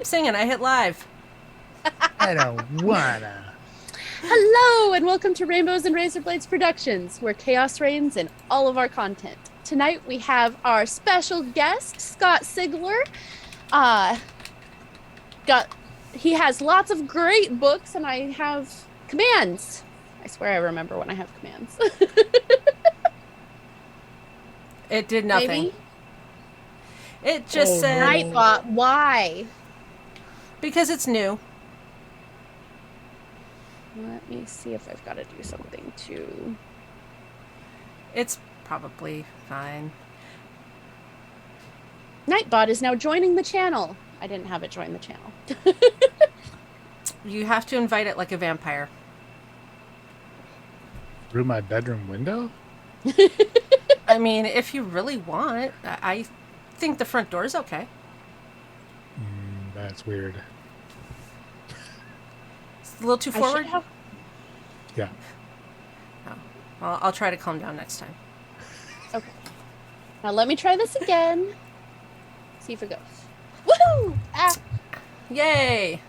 singing. I hit live. I don't wanna. Hello, and welcome to Rainbows and Razor Blades Productions, where chaos reigns in all of our content. Tonight we have our special guest, Scott Sigler. Uh, got he has lots of great books, and I have commands. I swear I remember when I have commands. It did nothing. Maybe? It just said... I thought, why? Because it's new. Let me see if I've got to do something too. It's probably fine. Nightbot is now joining the channel. I didn't have it join the channel. You have to invite it like a vampire. Through my bedroom window? I mean, if you really want, I think the front door is okay. That's weird. It's a little too forward. Yeah. Oh. Well, I'll try to calm down next time. Okay. Now let me try this again. See if it goes. Woohoo! Ah! Yay!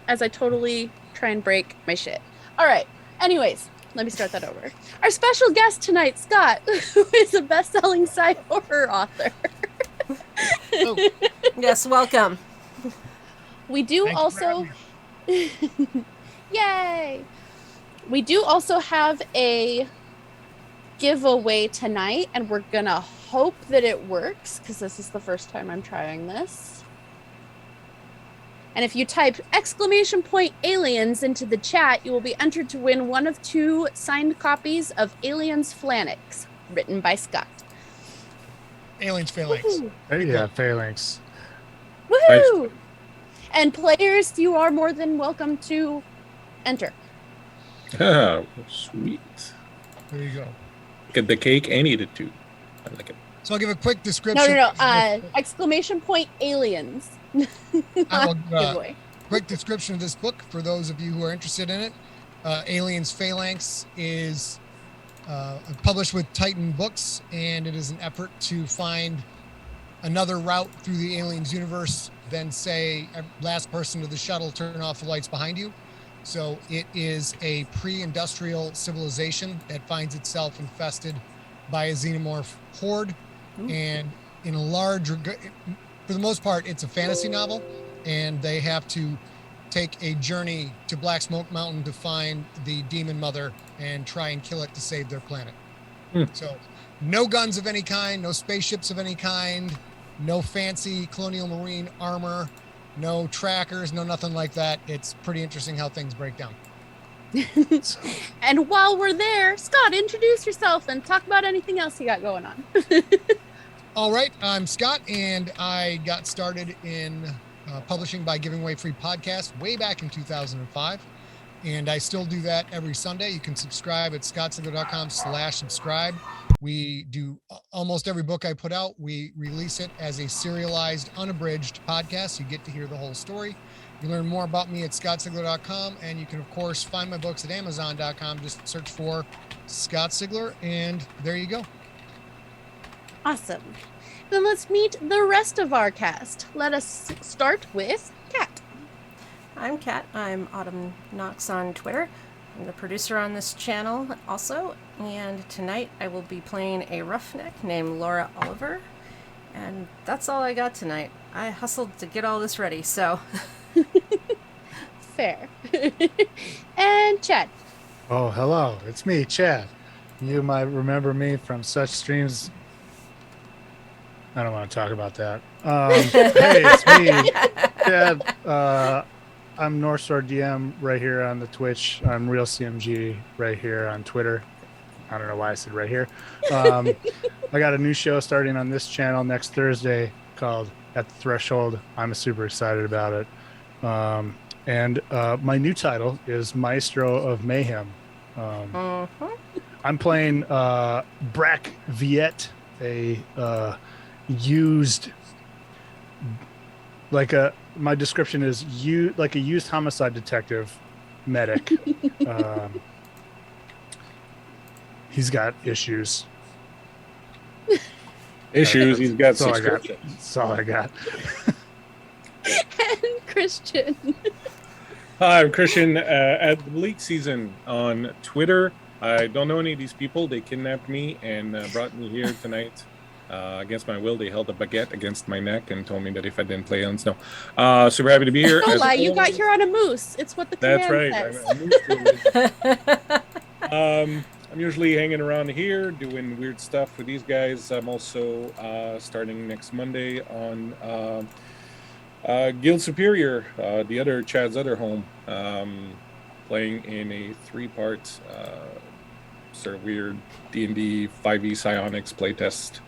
As I totally try and break my shit. All right. Anyways, let me start that over. Our special guest tonight, Scott, who is a best-selling sci horror author. Oh. Yes, welcome. We do Thank you also... Yay! We do also have a giveaway tonight, and we're gonna hope that it works, because this is the first time I'm trying this. And if you type !aliens into the chat, you will be entered to win one of 2 signed copies of Aliens Phalanx, written by Scott. Aliens Phalanx. Woohoo! There you go, phalanx. Woohoo! Nice. And players, you are more than welcome to enter. Oh, sweet. There you go. Get the cake and eat it too. I like it. So I'll give a quick description. No. !aliens. I will, Giveaway. quick description of this book for those of you who are interested in it. Aliens Phalanx is published with Titan Books, and it is an effort to find another route through the aliens universe than, say, last person to the shuttle, turn off the lights behind you. So it is a pre-industrial civilization that finds itself infested by a xenomorph horde. Ooh. And in a large, for the most part, it's a fantasy novel, and they have to take a journey to Black Smoke Mountain to find the demon mother and try and kill it to save their planet. So no guns of any kind, no spaceships of any kind, no fancy colonial marine armor, no trackers, no nothing like that. It's pretty interesting how things break down. And while we're there, Scott, introduce yourself and talk about anything else you got going on. All right, I'm Scott, and I got started in publishing by giving away free podcasts way back in 2005. And I still do that every Sunday. You can subscribe at scottsigler.com/subscribe. We do almost every book I put out. We release it as a serialized, unabridged podcast. You get to hear the whole story. You learn more about me at scottsigler.com. And you can, of course, find my books at amazon.com. Just search for Scott Sigler, and there you go. Awesome. Then let's meet the rest of our cast. Let us start with Kat. I'm Kat. I'm Autumn Knox on Twitter. I'm the producer on this channel also. And tonight I will be playing a roughneck named Laura Oliver. And that's all I got tonight. I hustled to get all this ready, so... Fair. And Chad. Oh, hello. It's me, Chad. You might remember me from such streams. I don't want to talk about that. Hey, it's me, Chad. I'm North Star DM right here on the Twitch. I'm Real CMG right here on Twitter. I don't know why I said right here. I got a new show starting on this channel next Thursday called At the Threshold. I'm super excited about it. And my new title is Maestro of Mayhem. I'm playing Brack Viet, a used, my description is like a used homicide detective medic. He's got issues. Issues. He's got That's all I got. subscription. That's all I got. Christian. Hi, I'm Christian at the Bleak Season on Twitter. I don't know any of these people. They kidnapped me and brought me here tonight. Against my will, they held a baguette against my neck and told me that if I didn't play on snow. Super happy to be here. Don't lie, you got here on a moose. It's what the That's command right. says. I'm usually hanging around here doing weird stuff with these guys. I'm also starting next Monday on Guild Superior, the other Chad's other home, playing in a 3-part sort of weird D&D 5e psionics playtest,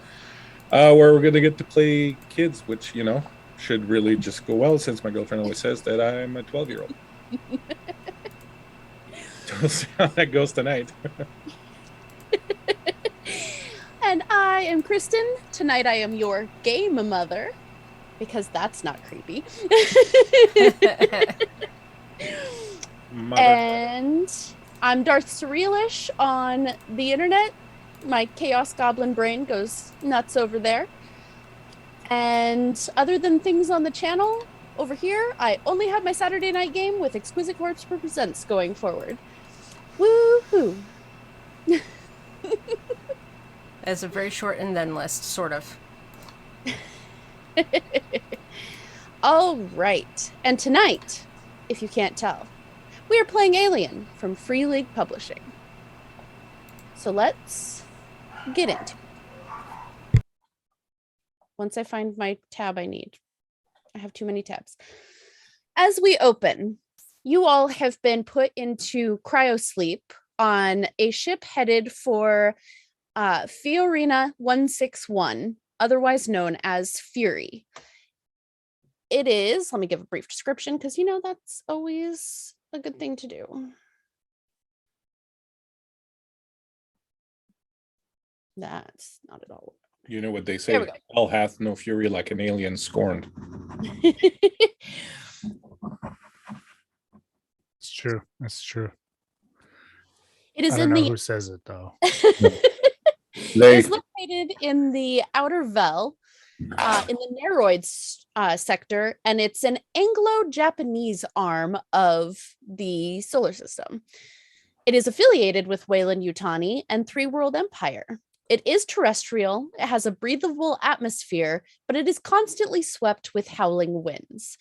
where we're going to get to play kids, which, you know, should really just go well since my girlfriend always says that I'm a 12-year-old. We'll see how that goes tonight. And I am Kristen. Tonight I am your game mother, because that's not creepy. Mother. And I'm Darth Surrealish on the internet. My Chaos Goblin brain goes nuts over there. And other than things on the channel, over here, I only have my Saturday night game with Exquisite Corpse Presents going forward. Woohoo! As a very short and then list, sort of. All right. And tonight, if you can't tell, we are playing Alien from Free League Publishing. So let's get into it. Once I find my tab I need. I have too many tabs. As we open, you all have been put into cryosleep on a ship headed for Fiorina 161, otherwise known as Fury. It is, let me give a brief description because, you know, that's always a good thing to do. That's not at all. You know what they There say, we go. hell hath no fury like an alien scorned. It's true. That's true. It is I don't in know the who says it though. It is located in the Outer Vel, in the Neroids sector, and it's an Anglo-Japanese arm of the solar system. It is affiliated with Weyland-Yutani and Three World Empire. It is terrestrial, it has a breathable atmosphere, but it is constantly swept with howling winds.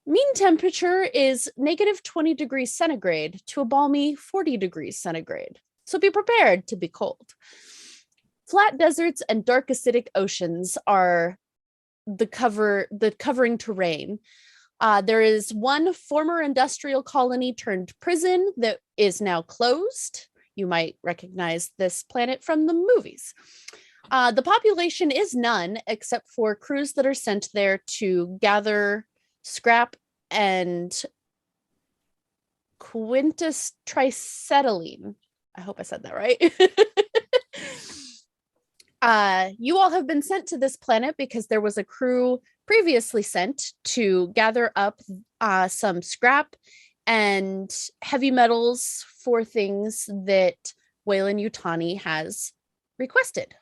Mean temperature is negative 20 degrees centigrade to a balmy 40 degrees centigrade. So be prepared to be cold. Flat deserts and dark acidic oceans are the covering terrain. There is one former industrial colony turned prison that is now closed. You might recognize this planet from the movies. The population is none except for crews that are sent there to gather scrap and quintus tricetylene. I hope I said that right. You all have been sent to this planet because there was a crew previously sent to gather up some scrap and heavy metals for things that Weyland-Yutani has requested.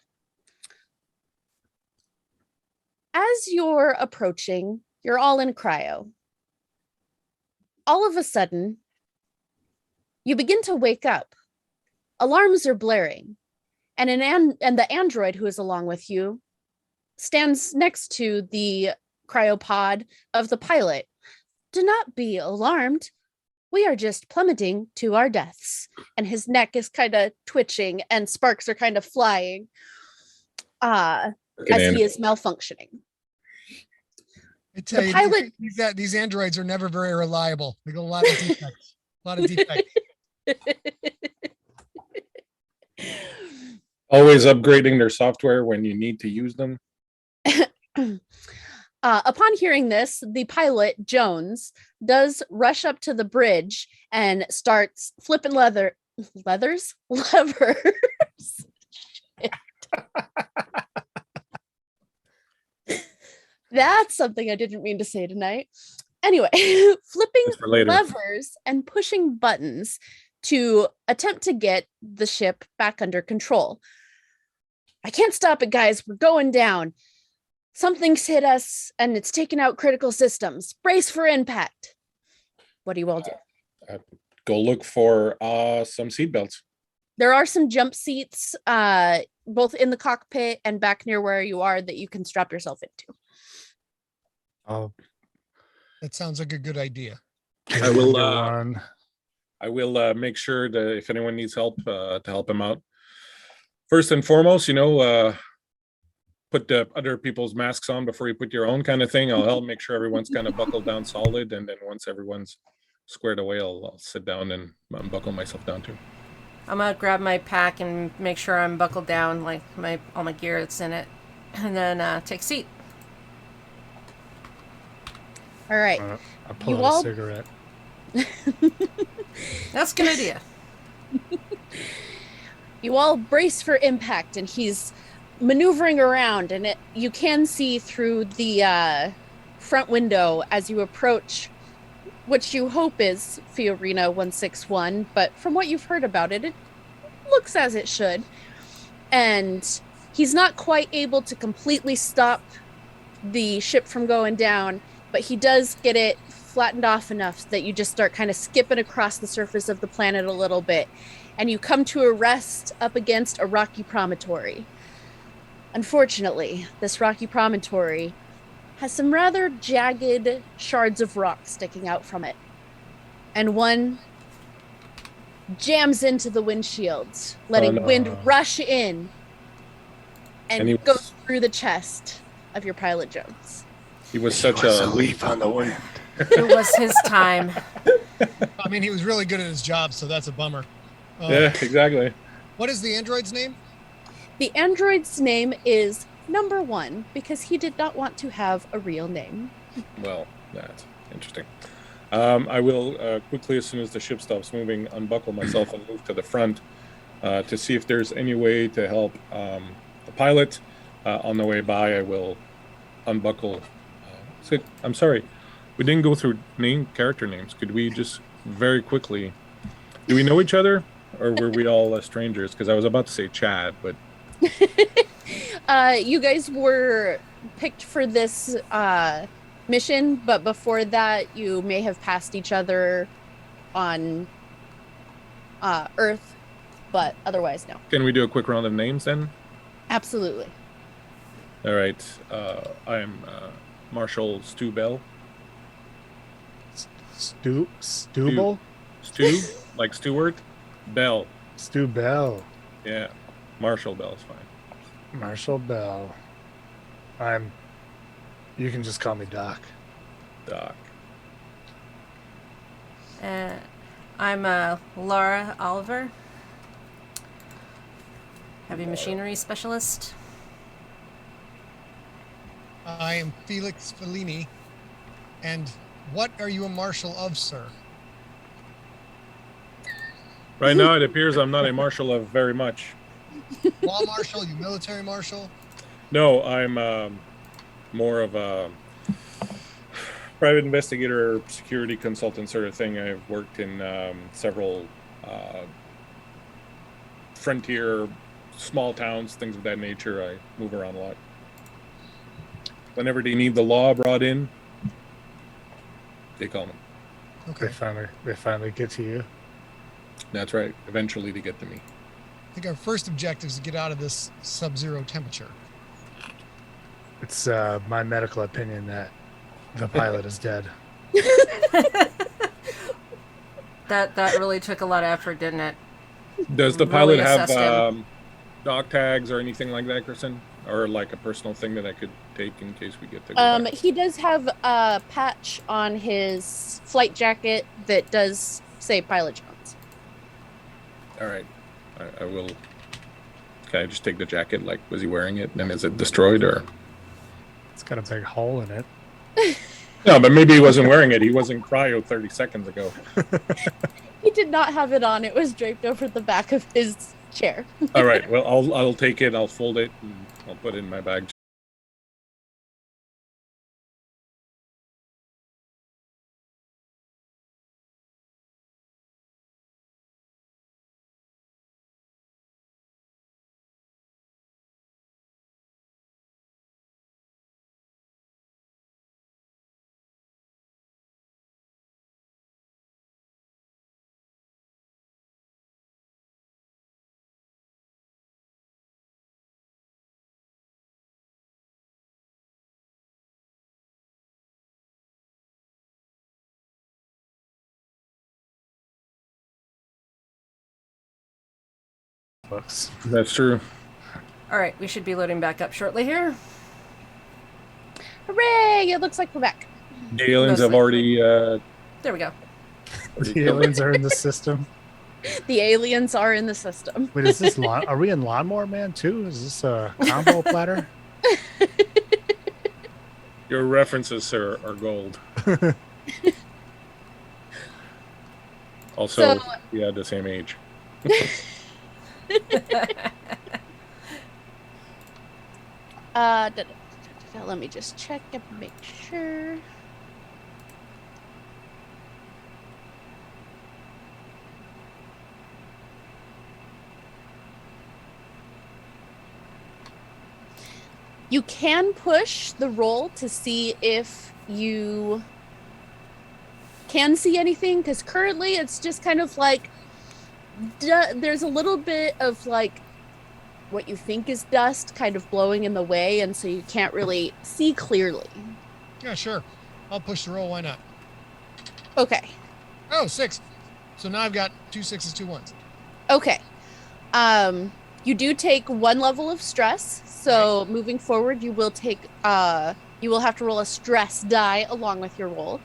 As you're approaching, you're all in cryo. All of a sudden, you begin to wake up. Alarms are blaring, and the android who is along with you stands next to the cryopod of the pilot. Do not be alarmed. We are just plummeting to our deaths. And his neck is kind of twitching and sparks are kind of flying as he is malfunctioning. I tell The you, pilot- these androids are never very reliable. They got a lot of defects. Always upgrading their software when you need to use them. Upon hearing this, the pilot, Jones, does rush up to the bridge and starts flipping levers. That's something I didn't mean to say tonight. Anyway, flipping levers and pushing buttons to attempt to get the ship back under control. I can't stop it, guys. We're going down. Something's hit us and it's taken out critical systems. Brace for impact. What do you all do? Go look for some seatbelts. There are some jump seats, both in the cockpit and back near where you are, that you can strap yourself into. Oh, That sounds like a good idea. I will. one. I will make sure that if anyone needs help, to help him out. First and foremost, put the other people's masks on before you put your own, kind of thing. I'll help make sure everyone's kind of buckled down solid, and then once everyone's squared away, I'll sit down and unbuckle myself down too. I'm gonna grab my pack and make sure I'm buckled down, like all my gear that's in it, and then take a seat. All right. I'll pull You out all- a cigarette. That's a good idea. You all brace for impact, and he's maneuvering around, and you can see through the front window as you approach, which you hope is Fiorina 161, but from what you've heard about it, it looks as it should. And he's not quite able to completely stop the ship from going down, but he does get it flattened off enough that you just start kind of skipping across the surface of the planet a little bit, and you come to a rest up against a rocky promontory. Unfortunately, this rocky promontory has some rather jagged shards of rock sticking out from it, and one jams into the windshield, letting wind rush in and go through the chest of your pilot Jones. He was such a leaf on the wind. It was his time. I mean, he was really good at his job, so that's a bummer. Yeah, exactly. What is the android's name? The android's name is Number One, because he did not want to have a real name. Well, that's interesting. I will quickly, as soon as the ship stops moving, unbuckle myself and move to the front to see if there's any way to help the pilot. On the way by, I will unbuckle. I'm sorry, we didn't go through character names. Could we just very quickly? Do we know each other, or were we all strangers? Because I was about to say Chad, but you guys were picked for this mission, but before that, you may have passed each other on Earth, but otherwise, no. Can we do a quick round of names then? Absolutely. All right. I'm Marshall Stu Bell. Stubble? Stu, like Stewart. Bell. Stu Bell. Yeah. Marshall Bell is fine. Marshall Bell. You can just call me Doc. Doc. I'm Laura Oliver, heavy machinery specialist. I am Felix Fellini. And what are you a marshal of, sir? Right now, it appears I'm not a marshal of very much. Law marshal? You military marshal? No, I'm more of a private investigator, security consultant sort of thing. I've worked in several frontier, small towns, things of that nature. I move around a lot. Whenever they need the law brought in, they call me. Okay. They finally get to you. That's right. Eventually, they get to me. I think our first objective is to get out of this sub-zero temperature. It's my medical opinion that the pilot is dead. That really took a lot of effort, didn't it? Does the Really pilot have assessed him. dog tags or anything like that, Kristen? Or like a personal thing that I could take in case we get to go back? He does have a patch on his flight jacket that does say Pilot Jones. All right. I will. Can I just take the jacket? Like, was he wearing it? And is it destroyed or? It's got a big hole in it. No, but maybe he wasn't wearing it. He was in cryo 30 seconds ago. He did not have it on. It was draped over the back of his chair. All right. Well, I'll take it. I'll fold it and I'll put it in my bag. books. That's true. All right, we should be loading back up shortly here. Hooray! It looks like we're back. The aliens have Mostly. already. There we go. The aliens are in the system. The aliens are in the system. Wait, is this are we in Lawnmower Man too? Is this a combo platter? Your references, sir, are gold. Also, So- we had the same age. Let me just check and make sure. You can push the roll to see if you can see anything, because currently it's just kind of like there's a little bit of like what you think is dust kind of blowing in the way, and so you can't really see clearly. Yeah, sure. I'll push the roll. Why not? Okay. Oh, 6. So now I've got 2 6s, 2 1s. Okay. You do take 1 level of stress, so moving forward you will take you will have to roll a stress die along with your roll.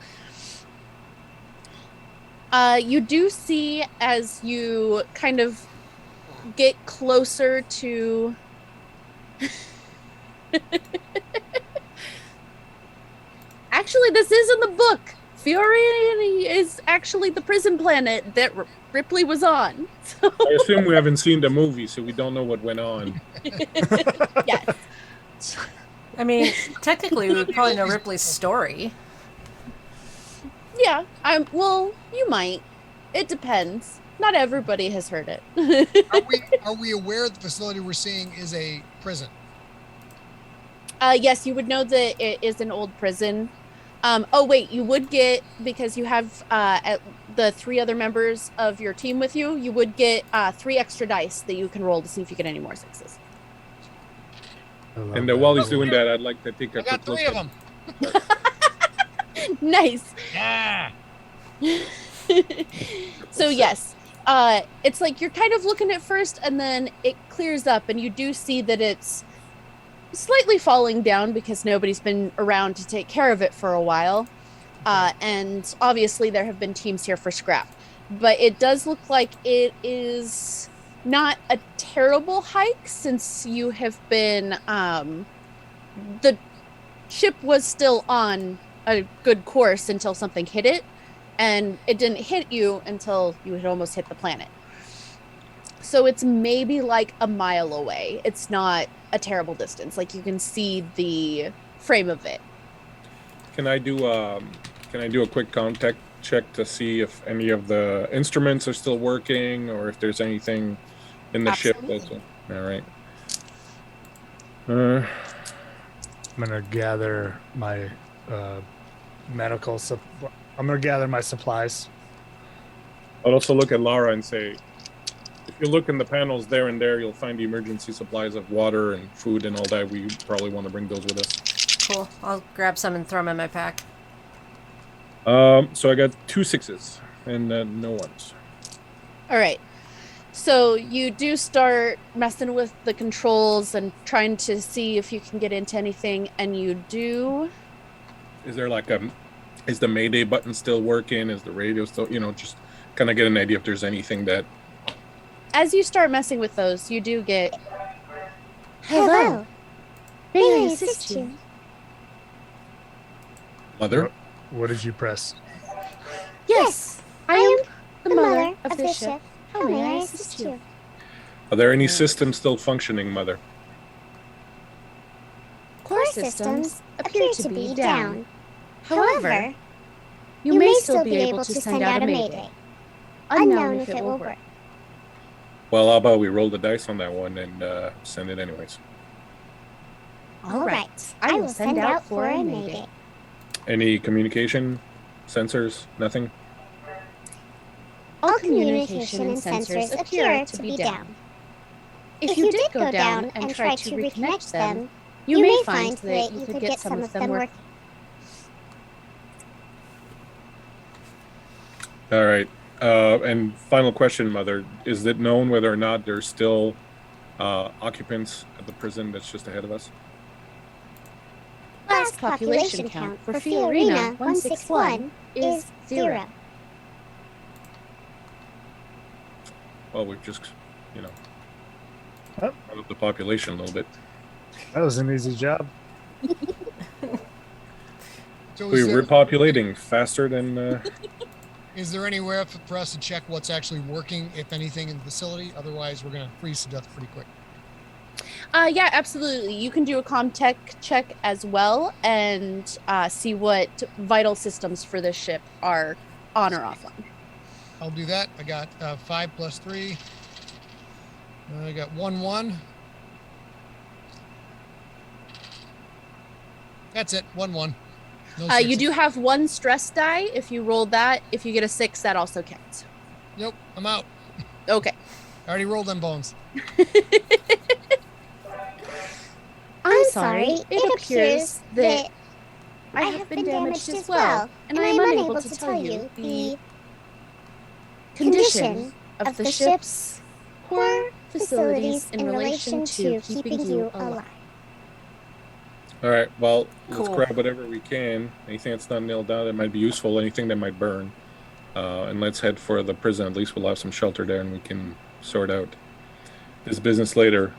You do see, as you kind of get closer to actually, this is in the book. Fiori is actually the prison planet that Ripley was on. So I assume we haven't seen the movie, so we don't know what went on. yes. I mean, technically, we would probably know Ripley's story. Yeah, well, you might. It depends. Not everybody has heard it. Are we aware the facility we're seeing is a prison? Yes, you would know that it is an old prison. Oh wait, you would get, because you have at the 3 other members of your team with you, you would get 3 extra dice that you can roll to see if you get any more 6s. And while he's doing that, I'd like to take a I got quick 3 look of them. Nice. Yeah. So yes, it's like you're kind of looking at first, and then it clears up, and you do see that it's slightly falling down because nobody's been around to take care of it for a while. And obviously there have been teams here for scrap, but it does look like it is not a terrible hike, since you have been the ship was still on a good course until something hit it, and it didn't hit you until you had almost hit the planet. So it's maybe like a mile away. It's not a terrible distance. Like, you can see the frame of it. Can I do a quick contact check to see if any of the instruments are still working, or if there's anything in the ship that's all right? I'm gonna gather my medical I'm gonna gather my supplies. I'll also look at Lara and say, if you look in the panels there and there, you'll find the emergency supplies of water and food and all that. We probably want to bring those with us. Cool. I'll grab some and throw them in my pack. So I got 2 6s and no 1s. All right. So you do start messing with the controls and trying to see if you can get into anything, and you do. Is there like is the Mayday button still working? Is the radio still, just kind of get an idea if there's anything that. As you start messing with those, you do get. Hello. May I assist you? Mother? What did you press? Yes, I am the mother of this ship. How may I assist you? Are there any systems still functioning, Mother? Core systems appear to be down. However, you may still be able to send out a mayday. Unknown if it will work. Well, how about we roll the dice on that one and send it anyways? All right, I will send out for a mayday. Any communication sensors? Nothing? All communication and sensors appear to be down. If you did go down and try to reconnect them, you may find that you could get some of them working. All right. And final question, Mother: is it known whether or not there's still occupants at the prison that's just ahead of us? Last population count for Fiorina 161 is 0. Well, we've just, Oh. up the population a little bit. That was an easy job. So We're repopulating faster than. is there anywhere for us to check what's actually working, if anything, in the facility? Otherwise, we're going to freeze to death pretty quick. Yeah, absolutely. You can do a comtech check as well and see what vital systems for this ship are on or offline. I'll do that. I got 5 plus 3. I got 1-1. That's it. 1-1. No You do have 1 stress die. If you roll that, if you get a 6, that also counts. Nope, I'm out. Okay. I already rolled them bones. I'm sorry. It appears that I have been damaged as well, and I am unable to tell you the condition of the ship's core facilities in relation to keeping you alive. All right. Well, let's Cool. grab whatever we can. Anything that's not nailed down that might be useful. Anything that might burn. And let's head for the prison. At least we'll have some shelter there, and we can sort out this business later.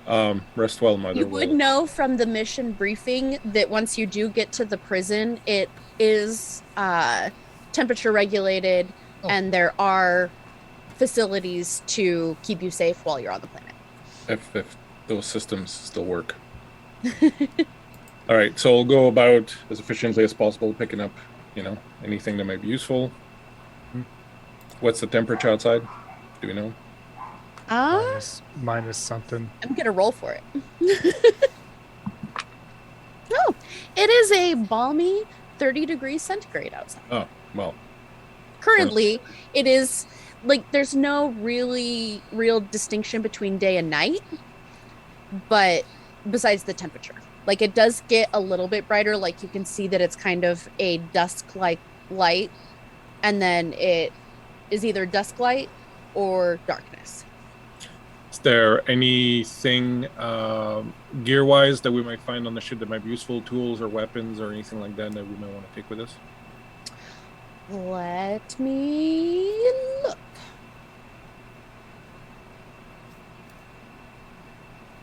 Rest well, Mother. You would know from the mission briefing that once you do get to the prison, it is temperature regulated, and there are facilities to keep you safe while you're on the planet. If those systems still work. All right, so we'll go about as efficiently as possible, picking up, anything that might be useful. What's the temperature outside? Do we know? Minus something. I'm gonna roll for it. Oh, it is a balmy 30 degrees centigrade outside. Oh, well. Currently, it is like there's no real distinction between day and night, but besides the temperature, like it does get a little bit brighter. Like you can see that it's kind of a dusk-like light, and then it is either dusk light or darkness. Is there anything gear-wise that we might find on the ship that might be useful, tools or weapons or anything like that we might want to take with us? Let me look.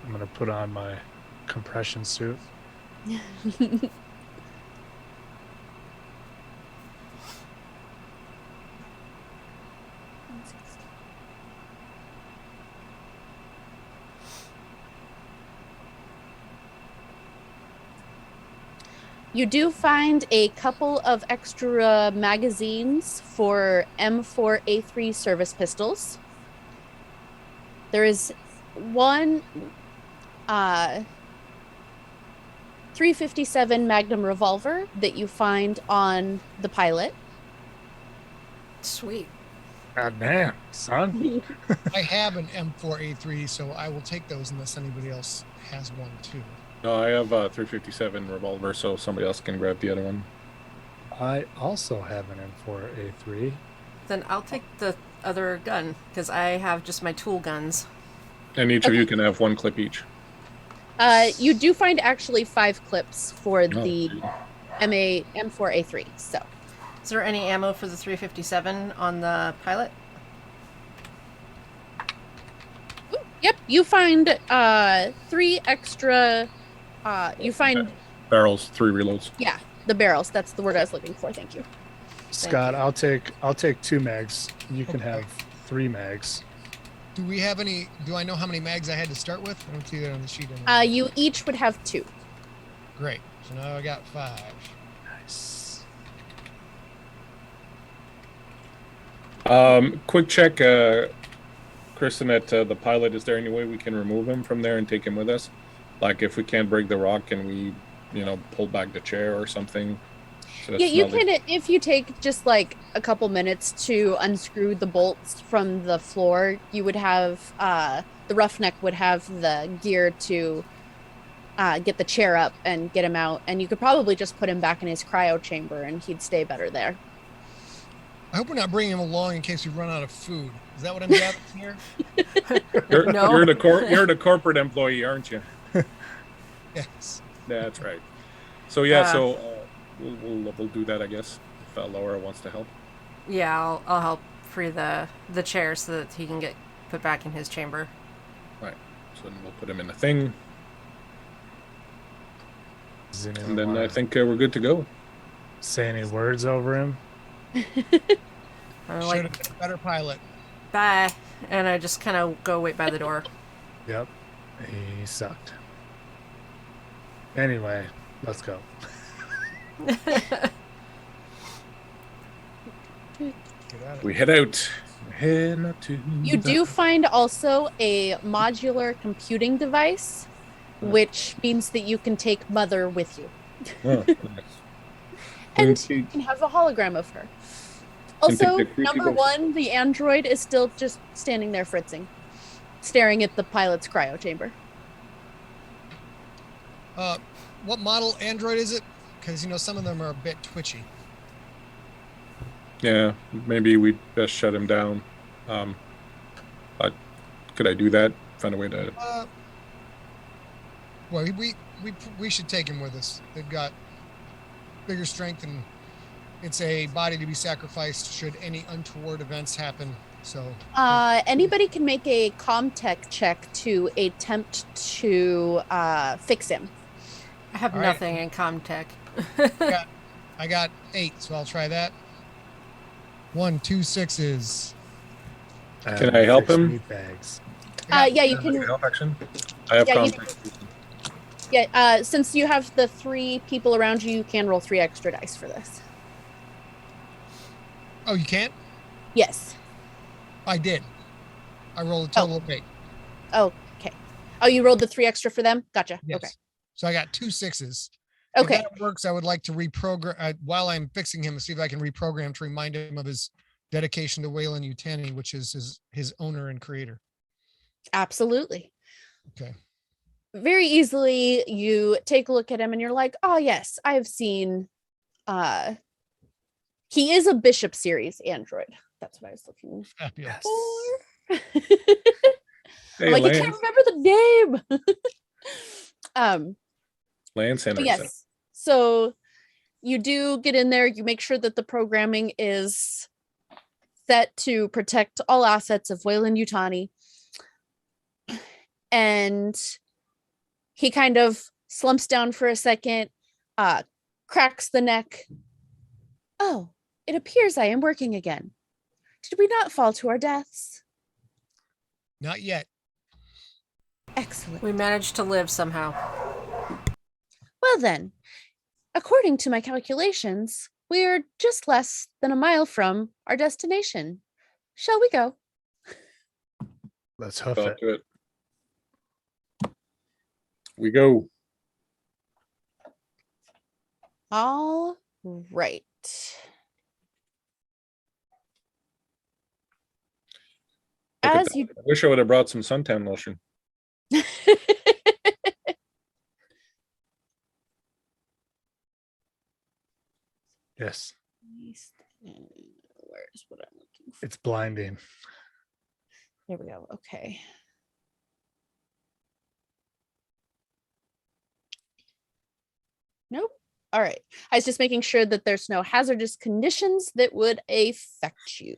I'm going to put on my compression suit. You do find a couple of extra magazines for M4A3 service pistols. There is one 357 Magnum revolver that you find on the pilot. Sweet. God damn, son. I have an M4A3, so I will take those unless anybody else has one too. No, I have a 357 revolver, so somebody else can grab the other one. I also have an M4A3. Then I'll take the other gun, because I have just my tool guns. And each of you can have 1 clip each. You do find actually 5 clips for the sweet. M4A3. So, Is there any ammo for the 357 on the pilot? ooh, yep, you find 3 extra. You find Barrels, 3 reloads. yeah, the barrels. That's the word I was looking for. Thank you. Scott, I'll take 2 mags. You can have 3 mags. Do we have any? Do I know how many mags I had to start with? I don't see that on the sheet anymore. You each would have 2. Great. So now I got 5. Nice. Quick check, Kristen, at the pilot. Is there any way we can remove him from there and take him with us? Like if we can't break the rock, can we, pull back the chair or something? So Yeah, you can, if you take just like a couple minutes to unscrew the bolts from the floor, you would have, the roughneck would have the gear to get the chair up and get him out. And you could probably just put him back in his cryo chamber and he'd stay better there. I hope we're not bringing him along in case we run out of food. Is that what I'm gathering here? No. You're the corporate employee, aren't you? Yes. That's right. So we'll do that, I guess. If Laura wants to help. Yeah, I'll help free the chair so that he can get put back in his chamber. Right. So then we'll put him in the thing, and then I think we're good to go. Say any words over him? I'm Should like, have been a better pilot. bye, and I just kind of go wait by the door. Yep. He sucked. Anyway, let's go. Get out of We head out. Head out to You do find also a modular computing device, which means that you can take Mother with you. Oh, nice. And you can have a hologram of her. Also, take the creepy number ghost. 1, the android is still just standing there fritzing, staring at the pilot's cryo chamber. What model Android is it? Because, some of them are a bit twitchy. Yeah, maybe we'd best shut him down. Could I do that? Find a way to. Well, we should take him with us. They've got bigger strength, and it's a body to be sacrificed should any untoward events happen. So Anybody can make a comtech check to attempt to fix him. I have All right. nothing in comtech. I got 8, so I'll try that. 1, 2 6s. Can I help 6 him? meat bags. Yeah, you can. Help action. I have Yeah, you- contact. Yeah, since you have the 3 people around you, you can roll 3 extra dice for this. Oh, you can't? Yes. I did. I rolled a total of 8. Okay. Oh, you rolled the 3 extra for them? Gotcha. Yes. Okay. So I got 2 6s. Okay. If that works, I would like to reprogram while I'm fixing him, see if I can reprogram to remind him of his dedication to Wayland Yutani, which is his owner and creator. Absolutely. Okay. Very easily, you take a look at him and you're like, oh, yes, I've seen. He is a Bishop series android. That's what I was looking Fabulous. for. Hey, I'm like, I Lance. can't remember the name. Lance But Henderson. yes. So you do get in there. You make sure that the programming is set to protect all assets of Wayland Yutani. And he kind of slumps down for a second, cracks the neck. Oh, it appears I am working again. Did we not fall to our deaths? Not yet. Excellent. We managed to live somehow. Well then, according to my calculations, we're just less than a mile from our destination. Shall we go? Let's hoof I'll it. do it. We go. All right. Look at As that. you I wish I would have brought some suntan lotion. Yes, Where's what I'm looking for? it's blinding. There we go. Okay. Nope. All right. I was just making sure that there's no hazardous conditions that would affect you.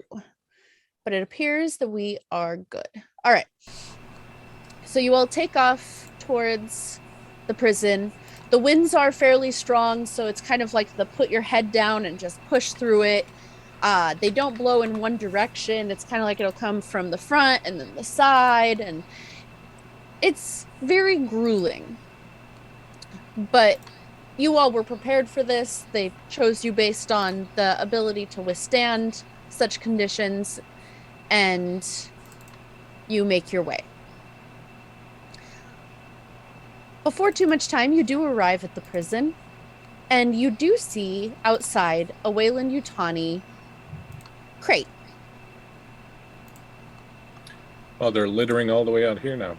But it appears that we are good. All right. So you all take off towards the prison. The winds are fairly strong, so it's kind of like the put your head down and just push through it. They don't blow in one direction. It's kind of like it'll come from the front and then the side, and it's very grueling. But you all were prepared for this. They chose you based on the ability to withstand such conditions, and you make your way. Before too much time, you do arrive at the prison, and you do see outside a Wayland Yutani crate. Oh, they're littering all the way out here now.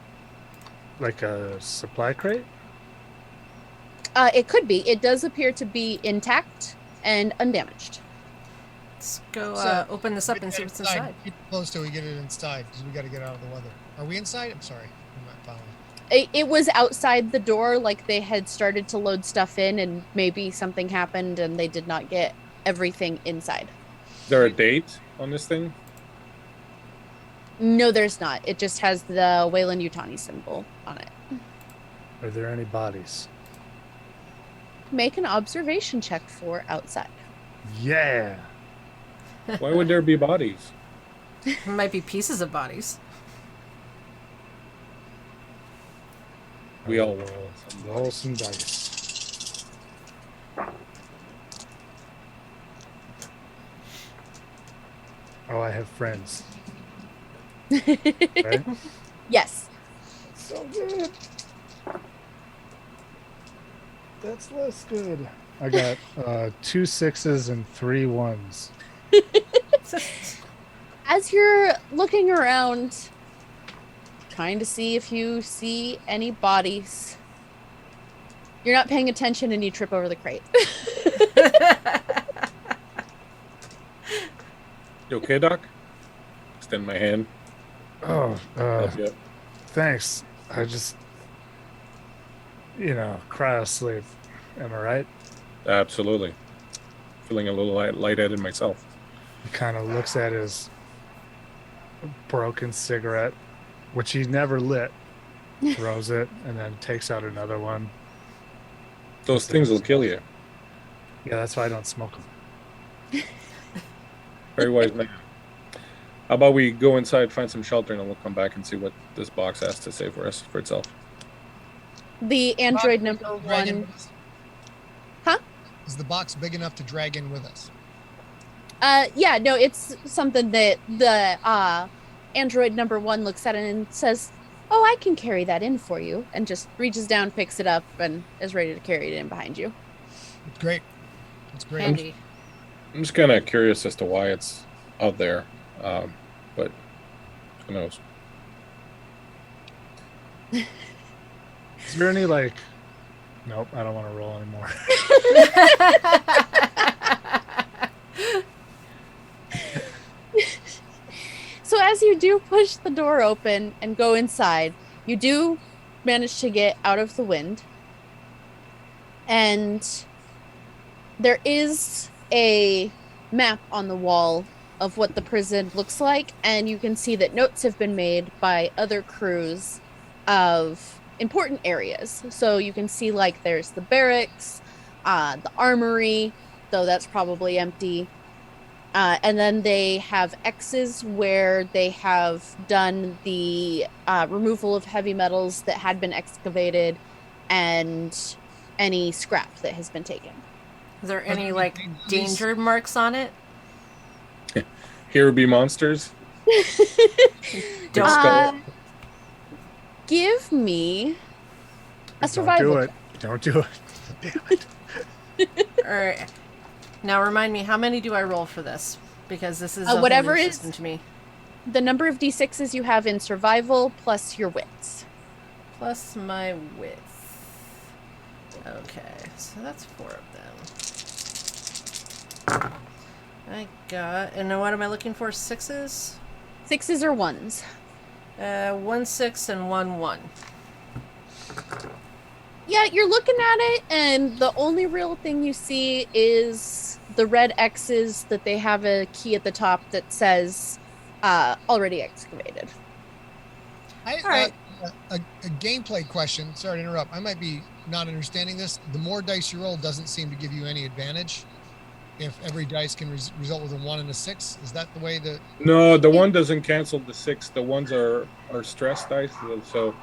Like a supply crate? It could be. It does appear to be intact and undamaged. Let's go So, open this up and see what's inside. Keep it close till we get it inside, because we got to get out of the weather. Are we inside? I'm sorry. I'm not following. It was outside the door, like they had started to load stuff in, and maybe something happened and they did not get everything inside. Is there a date on this thing? No, there's not. It just has the Wayland Yutani symbol on it. Are there any bodies? Make an observation check for outside. Yeah. Why would there be bodies? It might be pieces of bodies. We all roll some dice. Oh, I have friends. Right? Yes. So good. That's less good. I got 2 6s and 3 1s. As you're looking around, trying to see if you see any bodies, you're not paying attention and you trip over the crate. You okay, Doc? Extend my hand. Oh, Help you up. thanks. I just, cryosleep. Am I right? Absolutely. Feeling a little lightheaded myself. He kind of looks at his broken cigarette, which he never lit, throws it, and then takes out another one. Those things will kill you. Yeah, that's why I don't smoke them. Very wise man. How about we go inside, find some shelter, and then we'll come back and see what this box has to say for itself. The android number Drag in 1. with us? Huh? Is the box big enough to drag in with us? Yeah, no, it's something that the android number 1 looks at it and says, "Oh, I can carry that in for you," and just reaches down, picks it up, and is ready to carry it in behind you. It's great. It's great. Handy. I'm just kind of curious as to why it's out there, but who knows? Is there any Nope, I don't want to roll anymore. So as you do push the door open and go inside, you do manage to get out of the wind. And there is a map on the wall of what the prison looks like, and you can see that notes have been made by other crews of important areas. So you can see there's the barracks, the armory, though that's probably empty. And then they have X's where they have done the removal of heavy metals that had been excavated and any scrap that has been taken. Is there any danger marks on it? Here be monsters. Don't Give me a survival. Don't do it. Damn it. All right. Now remind me, how many do I roll for this? Because this is a whatever whole new is- system to me. The number of d6s you have in survival plus your wits. Plus my wits. Okay, so that's 4 of them. I got, and then what am I looking for? 6s? 6s or 1s. 1 6 and 1 1. Yeah, you're looking at it, and the only real thing you see is the red X's that they have a key at the top that says already excavated. right. A gameplay question. Sorry to interrupt. I might be not understanding this. The more dice you roll doesn't seem to give you any advantage. If every dice can result with a 1 and a 6, is that the way that? No, the 1 doesn't cancel the 6. The 1s are stress dice. So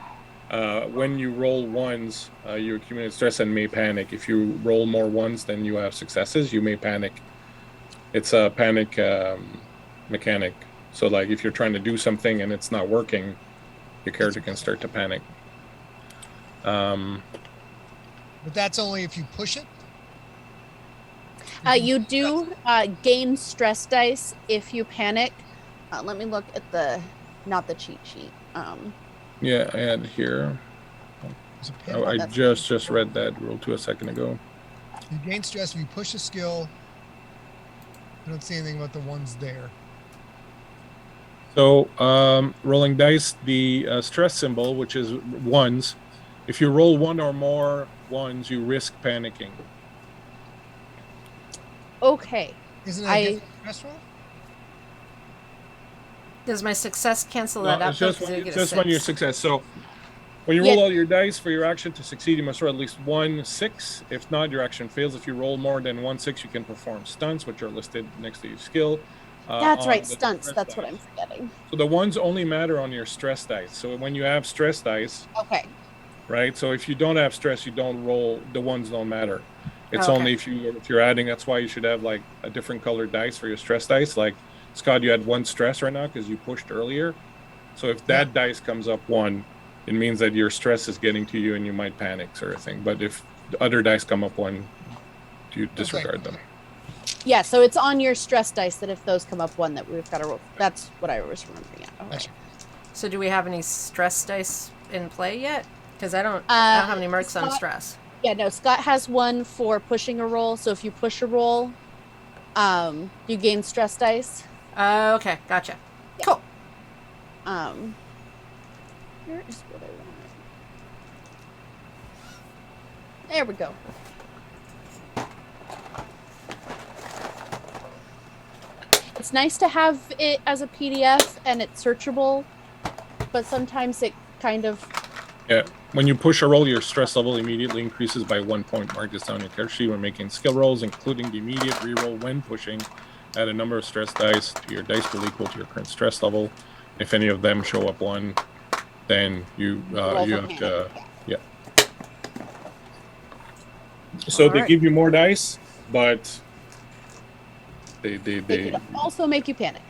when you roll 1s, you accumulate stress and may panic. If you roll more 1s than you have successes, you may panic. It's a panic mechanic. So if you're trying to do something and it's not working, your character can start to panic. But that's only if you push it. You do gain stress dice if you panic. Let me look at not the cheat sheet. Yeah, I had here. There's a pin. I just read that rule 2 a second ago. You gain stress if you push a skill I don't see anything about the ones there. So, rolling dice, the stress symbol, which is ones. If you roll one or more ones, you risk panicking. Okay. Isn't that against the stress roll? Does my success cancel No, that out? it's just, Because I get a just when you're 6. success. So, when you Yeah. roll all your dice for your action to succeed, you must roll at least 1 6. If not, your action fails. If you roll more than 1 6, you can perform stunts, which are listed next to your skill. That's on right, the stunts. stress That's what dice. I'm forgetting. So the ones only matter on your stress dice. So when you have stress dice, Okay. right? So if you don't have stress, you don't roll. The ones don't matter. It's Okay. only if you're adding. That's why you should have like a different colored dice for your stress dice. Like Scott, you had 1 stress right now because you pushed earlier. So if that dice comes up 1, it means that your stress is getting to you and you might panic, sort of thing. But if the other dice come up 1, you disregard them. Yeah, so it's on your stress dice that if those come up 1 that we've got to roll. That's what I was remembering. All right. So do we have any stress dice in play yet? Because I don't have any mercs on Scott- stress. Yeah, no, Scott has 1 for pushing a roll. So if you push a roll, you gain stress dice. Okay, gotcha. Yeah. Cool. Here is what I wanted. There we go. It's nice to have it as a PDF and it's searchable, but sometimes it kind of... Yeah. When you push a roll, your stress level immediately increases by 1 point. Mark this down your character sheet when making skill rolls, including the immediate reroll when pushing. Add a number of stress dice to your dice pool equal to your current stress level. If any of them show up 1, then you have to So All they right. give you more dice, but they They can also make you panic.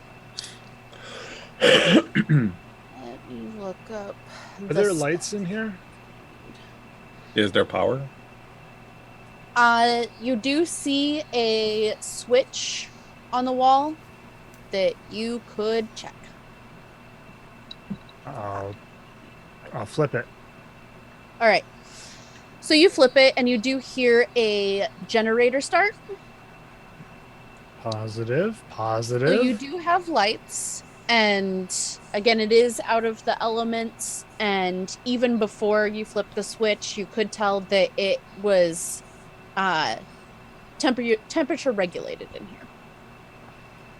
Let me look up. Are there lights in here? Is there power? You do see a switch on the wall that you could check. I'll flip it. All right. So you flip it and you do hear a generator start. Positive. So you do have lights, and again, it is out of the elements, and even before you flip the switch, you could tell that it was temperature regulated in here.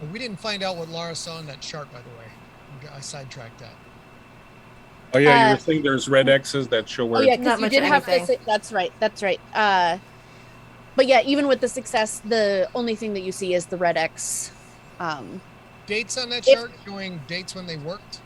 Well, we didn't find out what Laura saw in that chart, by the way. I sidetracked that. Oh yeah, you were saying there's red X's that show where. Oh yeah, Not because you much did have anything. this. That's right. But yeah, even with the success, the only thing that you see is the red X. Dates on that chart showing dates when they worked?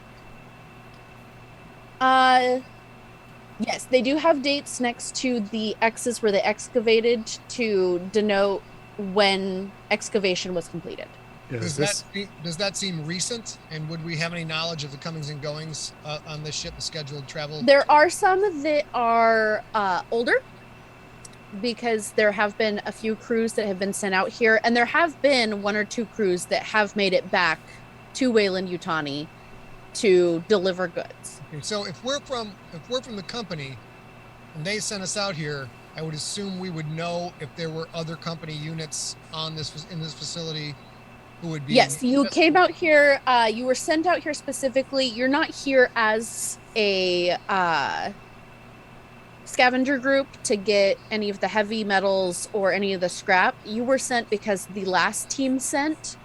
Yes, they do have dates next to the X's where they excavated to denote when excavation was completed. Does that seem recent? And would we have any knowledge of the comings and goings on this ship, the scheduled travel? There are some that are older, because there have been a few crews that have been sent out here, and there have been 1 or 2 crews that have made it back to Weyland-Yutani to deliver goods. Okay, so if we're from the company and they sent us out here, I would assume we would know if there were other company units in this facility who would be. Yes, you came out here. You were sent out here specifically. You're not here as a scavenger group to get any of the heavy metals or any of the scrap. You were sent because the last team sent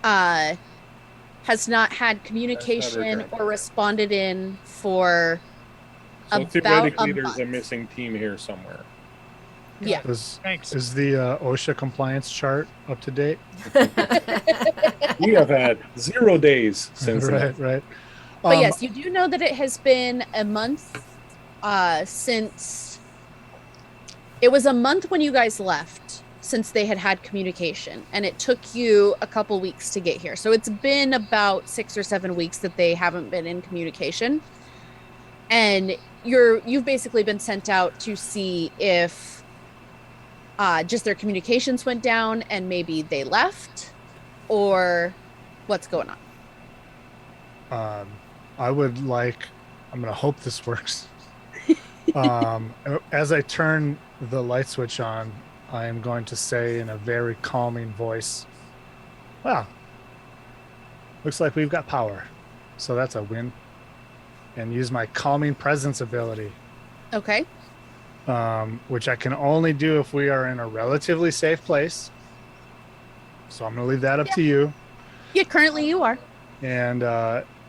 has not had communication or responded in for So about theoretically, a there's month. a missing team here somewhere. Yeah. Thanks. Is the OSHA compliance chart up to date? We have had 0 days since. Right. But yes, you do know that it has been a month since. It was a month when you guys left since they had communication, and it took you a couple weeks to get here. So it's been about 6 or 7 weeks that they haven't been in communication, and you've basically been sent out to see if just their communications went down and maybe they left, or what's going on. I'm gonna hope this works. As I turn the light switch on, I am going to say in a very calming voice, Well, looks like we've got power. So that's a win. And use my calming presence ability, Okay. which I can only do if we are in a relatively safe place. So I'm going to leave that up to you. Yeah, currently you are. And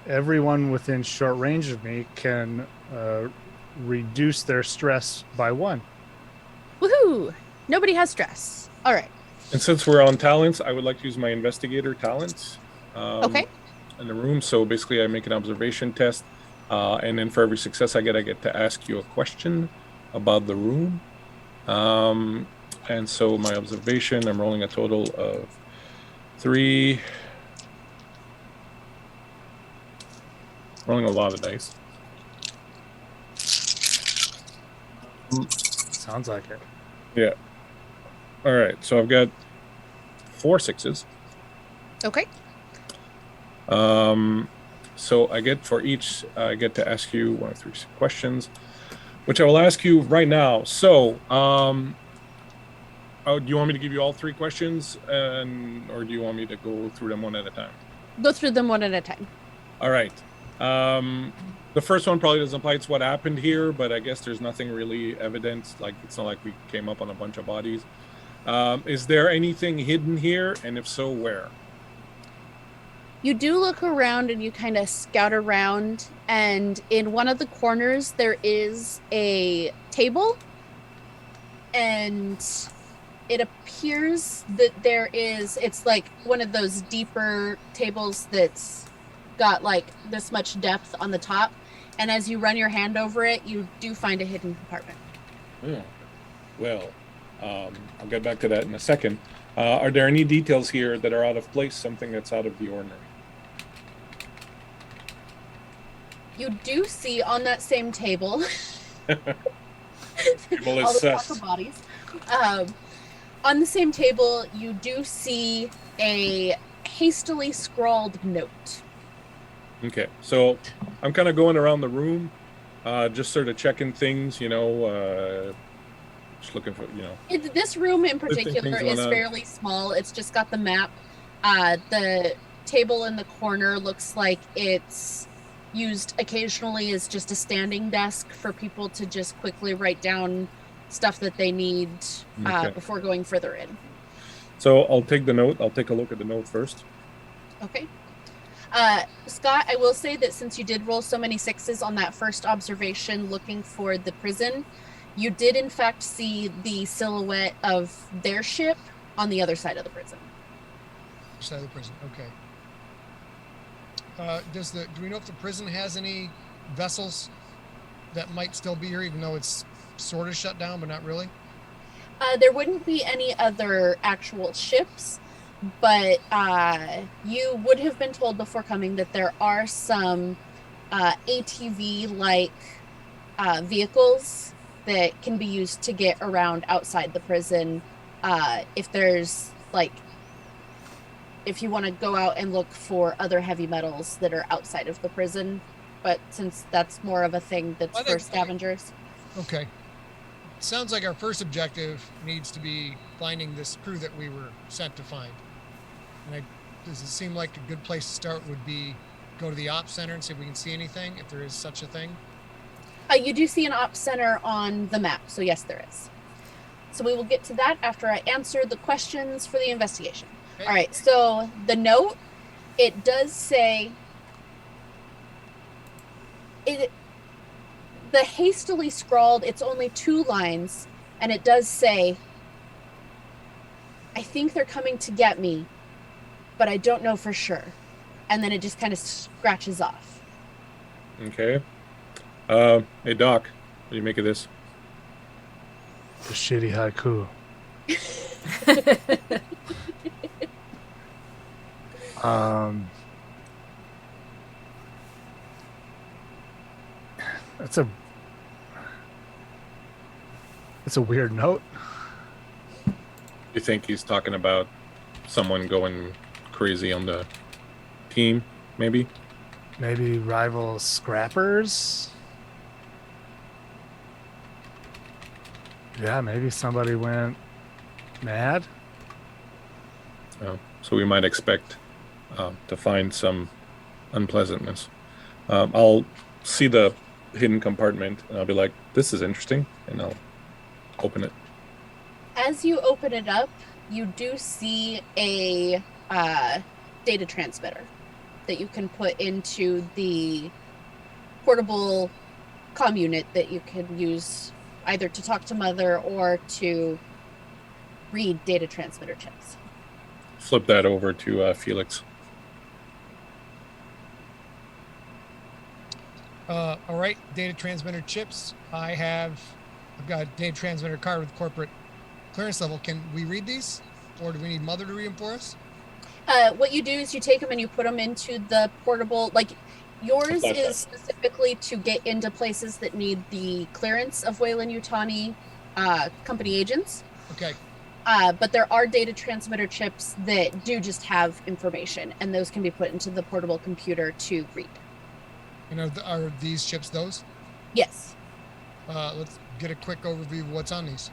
everyone within short range of me can reduce their stress by 1. Woohoo! Nobody has stress. All right. And since we're on talents, I would like to use my investigator talents Okay. in the room. So basically, I make an observation test, and then for every success I get to ask you a question about the room. And so my observation, I'm rolling a total of 3. Rolling a lot of dice. Sounds like it. Yeah. All right. So I've got 4 6s. Okay. So I get for each, I get to ask you 1 of 3 questions, which I will ask you right now. So, do you want me to give you all 3 questions, or do you want me to go through them one at a time? Go through them one at a time. All right. The first one probably doesn't apply to what happened here, but I guess there's nothing really evident. Like, it's not like we came up on a bunch of bodies. Is there anything hidden here? And if so, where? You do look around and you kind of scout around, and in one of the corners there is a table, and it appears that it's like one of those deeper tables that's got like this much depth on the top, and as you run your hand over it, you do find a hidden compartment. Oh. Well, I'll get back to that in a second. Are there any details here that are out of place, something that's out of the ordinary? You do see on that same table Table is all the sus. proper bodies. On the same table, you do see a hastily scrawled note. Okay, so I'm kind of going around the room, just sort of checking things, just looking for, This room in Good thing particular things is went on. fairly small. It's just got the map. The table in the corner looks like it's used occasionally as just a standing desk for people to just quickly write down stuff that they need Okay. before going further in. So I'll take the note. I'll take a look at the note first. Okay. Scott, I will say that since you did roll so many 6s on that first observation looking for the prison, you did in fact see the silhouette of their ship on the other side of the prison. Side of the prison. Okay. Do we know if the prison has any vessels that might still be here, even though it's sort of shut down, but not really? There wouldn't be any other actual ships, but you would have been told before coming that there are some ATV-like vehicles that can be used to get around outside the prison. If there's if you want to go out and look for other heavy metals that are outside of the prison, but since that's more of a thing that's for scavengers. Okay. Sounds like our first objective needs to be finding this crew that we were sent to find. And does it seem like a good place to start would be go to the ops center and see if we can see anything, if there is such a thing? You do see an ops center on the map, so yes, there is. So we will get to that after I answer the questions for the investigation. Okay. All right, so the note, it does say, the hastily scrawled, it's only 2 lines, and it does say, I think they're coming to get me, but I don't know for sure. And then it just kind of scratches off. Okay. Hey, Doc, what do you make of this? The shitty haiku. That's a weird note. You think he's talking about someone going crazy on the team, maybe? Maybe rival scrappers. Yeah, maybe somebody went mad. So we might expect to find some unpleasantness. I'll see the hidden compartment and I'll be like, this is interesting, and I'll open it. As you open it up, you do see a data transmitter that you can put into the portable comm unit that you can use either to talk to Mother or to read data transmitter chips. Flip that over to Felix. All right, data transmitter chips. I've got a data transmitter card with corporate clearance level. Can we read these, or do we need Mother to read them for us? What you do is you take them and you put them into the portable, like yours is specifically to get into places that need the clearance of Weyland-Yutani company agents. Okay. But there are data transmitter chips that do just have information, and those can be put into the portable computer to read. And are these chips those? Yes. Let's get a quick overview of what's on these.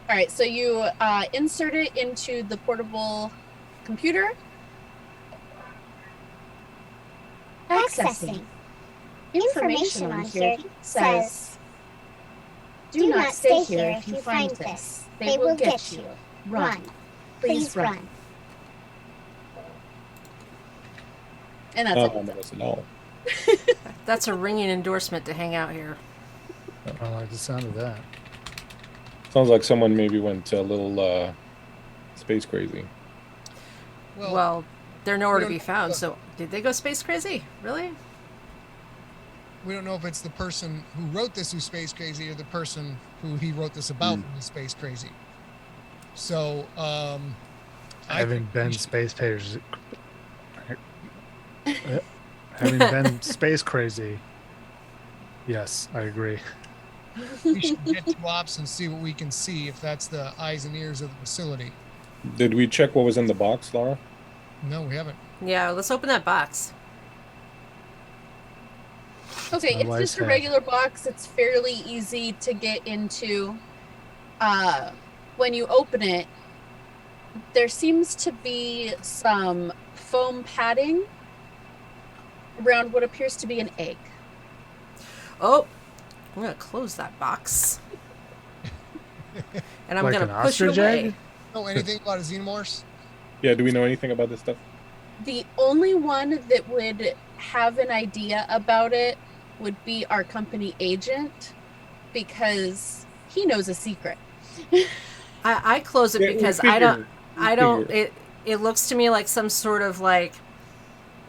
All right, so you insert it into the portable computer. Accessing. Information on here says, "Do not stay here if you find this. They will get you. Run. Please run." And that's it. That's all. That's a ringing endorsement to hang out here. I like the sound of that. Sounds like someone maybe went a little space crazy. Well, they're nowhere to we be don't- found. So, did they go space crazy? Really? We don't know if it's the person who wrote this who's space crazy or the person who he wrote this about who's space crazy. So, Having been space crazy, having been space crazy, yes, I agree. we should get to ops and see what we can see if that's the eyes and ears of the facility. Did we check what was in the box, Laura? No, we haven't. Yeah, let's open that box. Okay, My it's wife's just a head. regular box. It's fairly easy to get into. When you open it, there seems to be some foam padding around what appears to be an egg. Oh, I'm gonna close that box, and I'm Like gonna an push it ostrich away. egg? Know anything about a Xenomorphs? Yeah, do we know anything about this stuff? The only one that would have an idea about it would be our company agent, because he knows a secret. I close it Yeah, we because figured. I don't. It looks to me like some sort of like,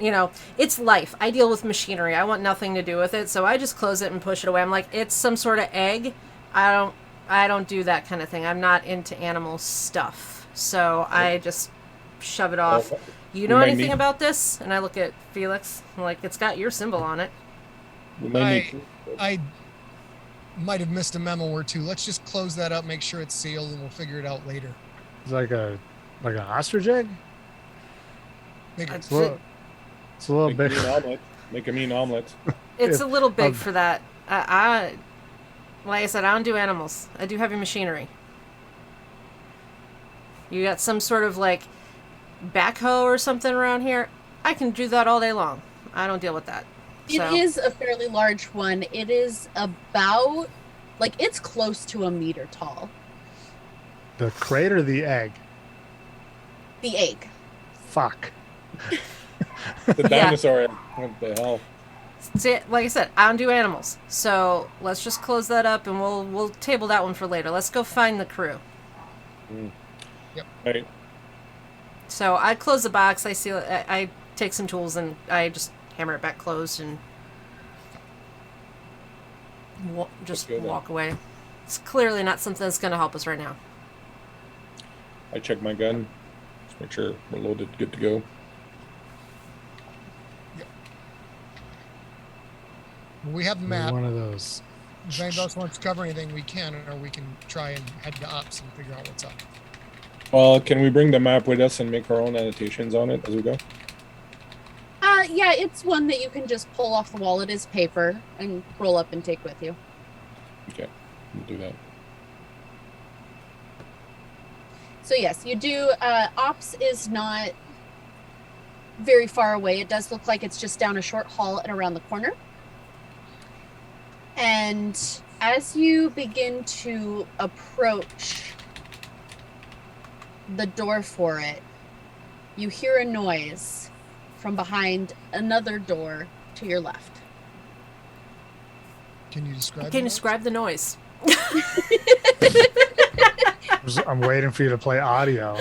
it's life. I deal with machinery. I want nothing to do with it, so I just close it and push it away. I'm like, it's some sort of egg. I don't do that kind of thing. I'm not into animal stuff, so I just shove it off. You know We might anything need- about this? And I look at Felix. I'm like, it's got your symbol on it. We might need I might have missed a memo or two. Let's just close that up, make sure it's sealed, and we'll figure it out later. It's like an ostrich egg. Bigger. It's a little make bit. a mean omelet. Make a mean omelet. It's a little big Um, for that. Like I said, I don't do animals. I do heavy machinery. You got some sort of like backhoe or something around here? I can do that all day long. I don't deal with that. It is a fairly large one. It is about, it's close to a meter tall. The crate or the egg? The egg. Fuck. The dinosaur. What the hell? See, like I said, I don't do animals. So let's just close that up and we'll table that one for later. Let's go find the crew. Right. So I close the box. I take some tools and I just hammer it back closed and just Let's go then. walk away. It's clearly not something that's going to help us right now. I check my gun. Just make sure we're loaded, good to go. We have the map. One of those. If anybody else wants to cover anything, we can, or we can try and head to ops and figure out what's up. Well, can we bring the map with us and make our own annotations on it as we go? Yeah, it's one that you can just pull off the wall. It is paper and roll up and take with you. Okay, we'll do that. So yes, you do. Ops is not very far away. It does look like it's just down a short hall and around the corner. And as you begin to approach the door for it, you hear a noise from behind another door to your left. Can you describe? Can you describe the noise? I'm waiting for you to play audio.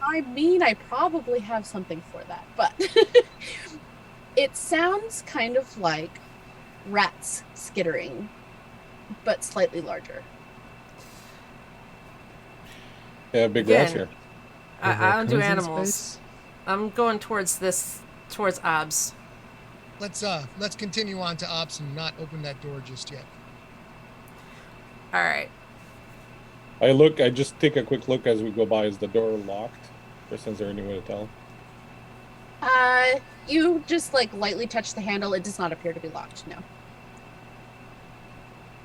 I mean, I probably have something for that, but it sounds kind of like rats skittering, but slightly larger. Yeah, big rats Again, here. I don't do Raccoons in animals. space? I'm going towards Obs. Let's continue on to ops and not open that door just yet. All right. I just take a quick look as we go by. Is the door locked? Or is there any way to tell? You just like lightly touch the handle. It does not appear to be locked. No. Is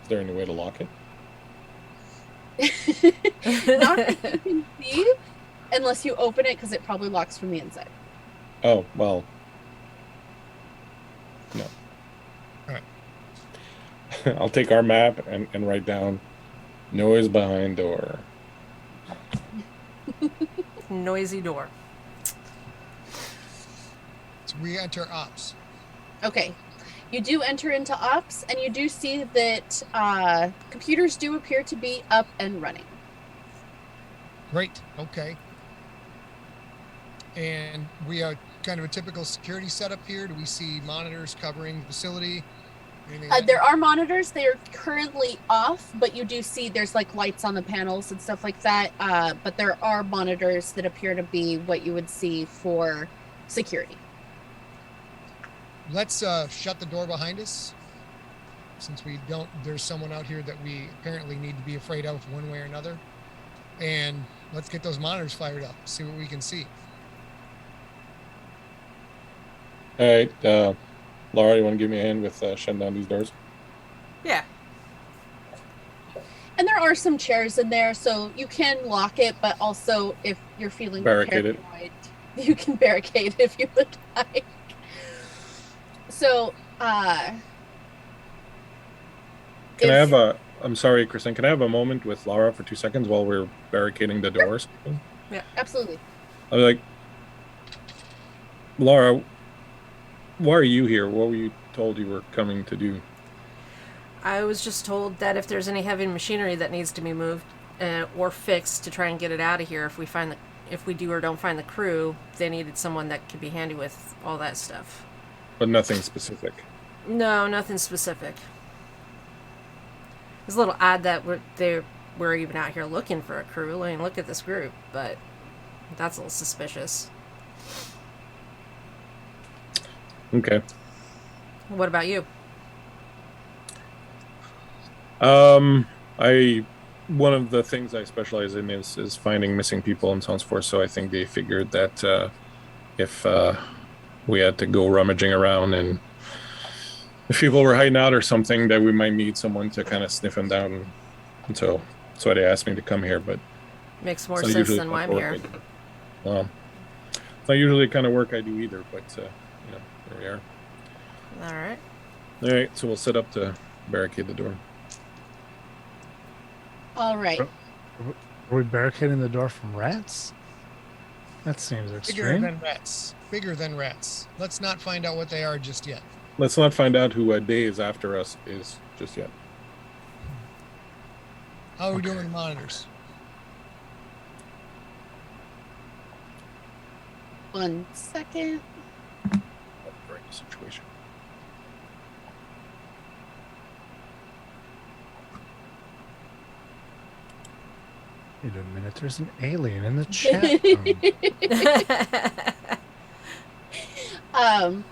there any way to lock it? Not that you can see, unless you open it, because it probably locks from the inside. Oh, well. No. All right. I'll take our map and write down noise behind door. Noisy door. So we enter ops. Okay. You do enter into ops, and you do see that computers do appear to be up and running. Great. Okay. And we are kind of a typical security setup here. Do we see monitors covering the facility? There are monitors. They are currently off, but you do see there's like lights on the panels and stuff like that. But there are monitors that appear to be what you would see for security. Let's shut the door behind us, since there's someone out here that we apparently need to be afraid of one way or another. And let's get those monitors fired up, see what we can see. All right, Laura, you want to give me a hand with shutting down these doors? Yeah. And there are some chairs in there, so you can lock it, but also if you're feeling Barricade it. paranoid, you can barricade if you would like. So, I'm sorry, Kristen, can I have a moment with Laura for 2 seconds while we're barricading the doors? Yeah. Absolutely. I'm like, Laura, why are you here? What were you told you were coming to do? I was just told that if there's any heavy machinery that needs to be moved or fixed to try and get it out of here, if we do or don't find the crew, they needed someone that could be handy with all that stuff. But nothing specific. No, nothing specific. It's a little odd that we're even out here looking for a crew. I mean, look at this group, but that's a little suspicious. Okay. What about you? One of the things I specialize in is finding missing people and so on and so forth. So I think they figured that if we had to go rummaging around and if people were hiding out or something, that we might need someone to kind of sniff them down. And so that's why they asked me to come here. But Makes more sense than why I'm here. Well, it's not usually the kind of work I do either, but here we are. All right. All right, so we'll set up to barricade the door. All right. Are we barricading the door from rats? That seems Bigger extreme. than rats. Bigger than rats. Let's not find out what they are just yet. Let's not find out who a day is after us is just yet. How are we doing with the monitors? 1 second. Right situation. Wait a minute, there's an alien in the chat room.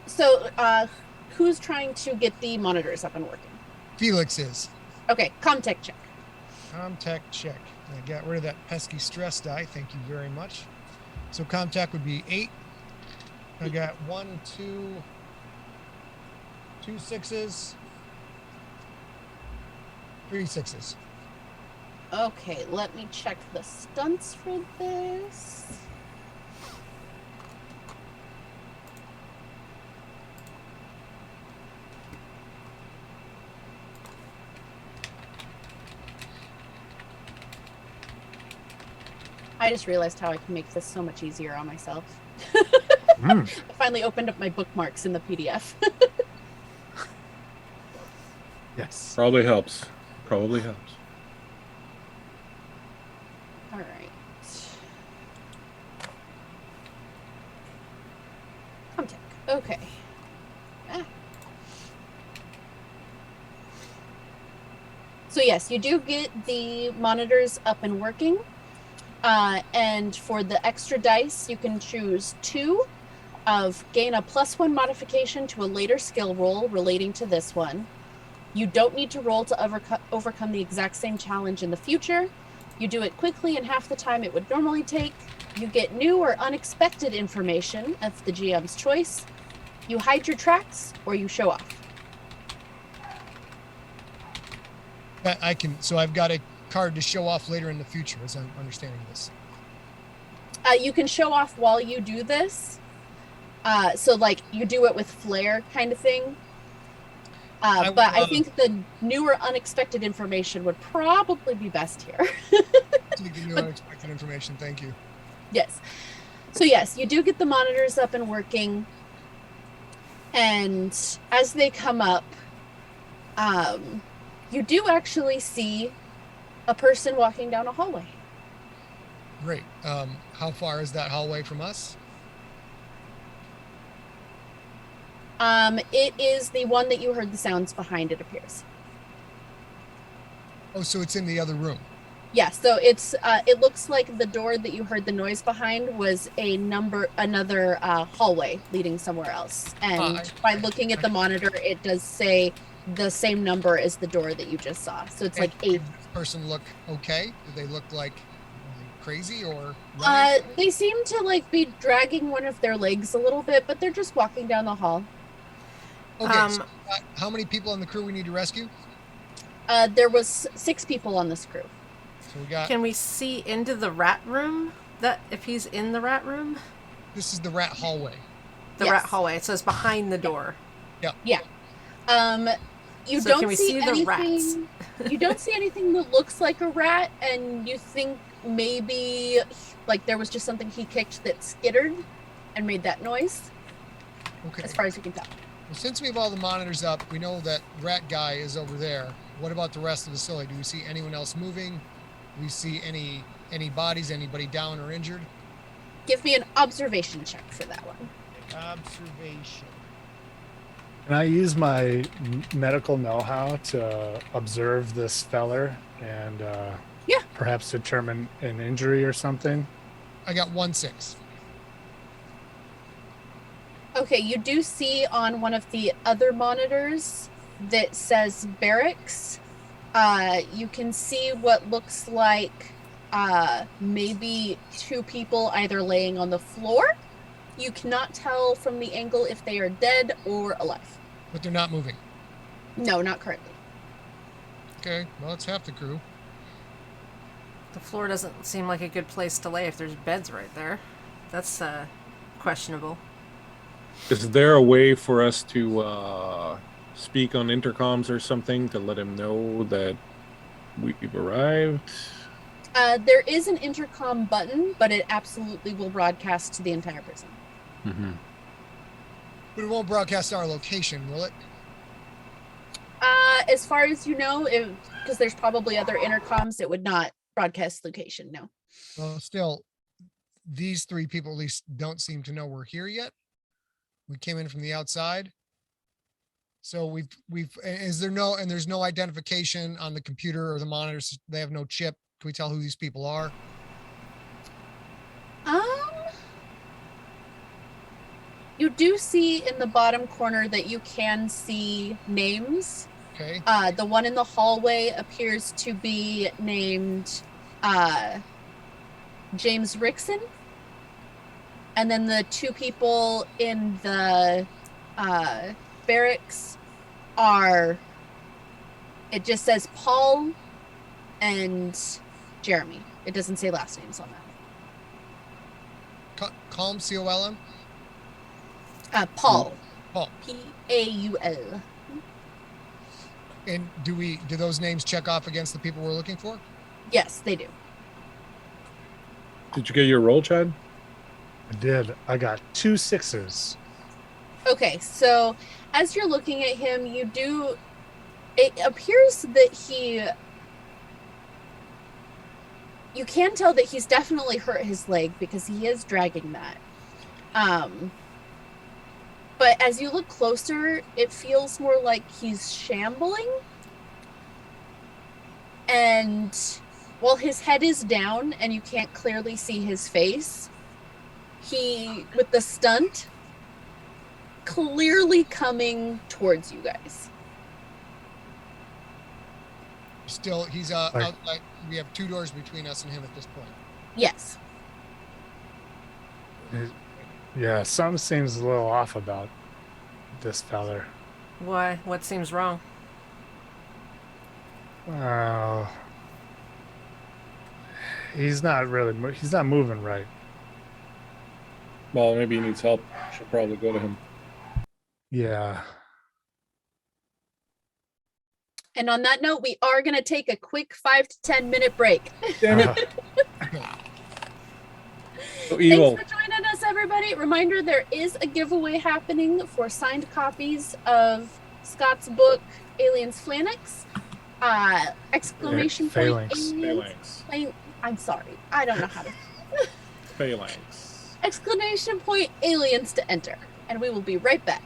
So, who's trying to get the monitors up and working? Felix is. Okay, Comtech check. Comtech check. I got rid of that pesky stress die. Thank you very much. So Comtech would be 8. I got 1, 2, 2 6s, 3 6s. Okay, let me check the stunts for this. I just realized how I can make this so much easier on myself. I finally opened up my bookmarks in the PDF. Yes. Probably helps. Probably helps. All right. Contact. Okay. Ah. So yes, you do get the monitors up and working. And for the extra dice, you can choose 2 of gain a +1 modification to a later skill roll relating to this one. You don't need to roll to overcome the exact same challenge in the future. You do it quickly in half the time it would normally take. You get new or unexpected information. That's the GM's choice. You hide your tracks or you show off. I can. So I've got a card to show off later in the future, as I'm understanding this. You can show off while you do this. So like you do it with flair kind of thing. But I think the newer unexpected information would probably be best here. Take the new unexpected information. Thank you. Yes. So yes, you do get the monitors up and working. And as they come up, you do actually see a person walking down a hallway. Great. How far is that hallway from us? It is the one that you heard the sounds behind, it appears. Oh, so it's in the other room. Yeah, so it's it looks like the door that you heard the noise behind was another hallway leading somewhere else. And by looking at the monitor, it does say the same number as the door that you just saw. So it's like 8. Did this person look okay? Did they look like crazy or they seem to like be dragging one of their legs a little bit, but they're just walking down the hall. Okay, so how many people on the crew we need to rescue? There was 6 people on this crew. So we got. Can we see into the rat room? That if he's in the rat room? This is the rat hallway. The rat hallway. It says behind the door. Yeah. Yeah. You So don't can we see the rats? You don't see anything that looks like a rat, and you think maybe like there was just something he kicked that skittered and made that noise. Okay. As far as you can tell. Well, since we have all the monitors up, we know that rat guy is over there. What about the rest of the facility? Do we see anyone else moving? Do we see any bodies, anybody down or injured? Give me an observation check for that one. Observation. Can I use my medical know-how to observe this feller and perhaps determine an injury or something? I got 1-6. Okay, you do see on one of the other monitors that says barracks. You can see what looks like maybe 2 people either laying on the floor. You cannot tell from the angle if they are dead or alive. But they're not moving? No, not currently. Okay, well, it's half the crew. The floor doesn't seem like a good place to lay if there's beds right there. That's questionable. Is there a way for us to speak on intercoms or something to let him know that we've arrived? There is an intercom button, but it absolutely will broadcast to the entire prison. Mm-hmm. But it won't broadcast our location, will it? As far as you know, because there's probably other intercoms, it would not broadcast location, no. Well, still, these 3 people at least don't seem to know we're here yet. We came in from the outside. So there's no identification on the computer or the monitors. They have no chip. Can we tell who these people are? You do see in the bottom corner that you can see names. Okay. The one in the hallway appears to be named James Rickson. And then the 2 people in the barracks are It just says Paul and Jeremy. It doesn't say last names on Calm, C-O-L-M? that. Paul. Paul. P-A-U-L. And do those names check off against the people we're looking for? Yes, they do. Did you get your roll, Chad? I did. I got 2 6s. Okay, so as you're looking at him, it appears that you can tell that he's definitely hurt his leg because he is dragging that. But as you look closer, it feels more like he's shambling. And while his head is down and you can't clearly see his face, with the stunt, clearly coming towards you guys. He's like, we have 2 doors between us and him at this point. Yes. Yeah, something seems a little off about this feller. Why? What seems wrong? He's not moving right. Well, maybe he needs help. Should probably go to him. Yeah. And on that note, we are going to take a quick 5 to 10 minute break. Damn it. So evil. Thanks for joining us, everybody. Reminder, there is a giveaway happening for signed copies of Scott's book, Aliens Phalanx. Exclamation point, aliens. Phalanx. I'm sorry. I don't know how to. Phalanx. Exclamation point, aliens to enter. And we will be right back.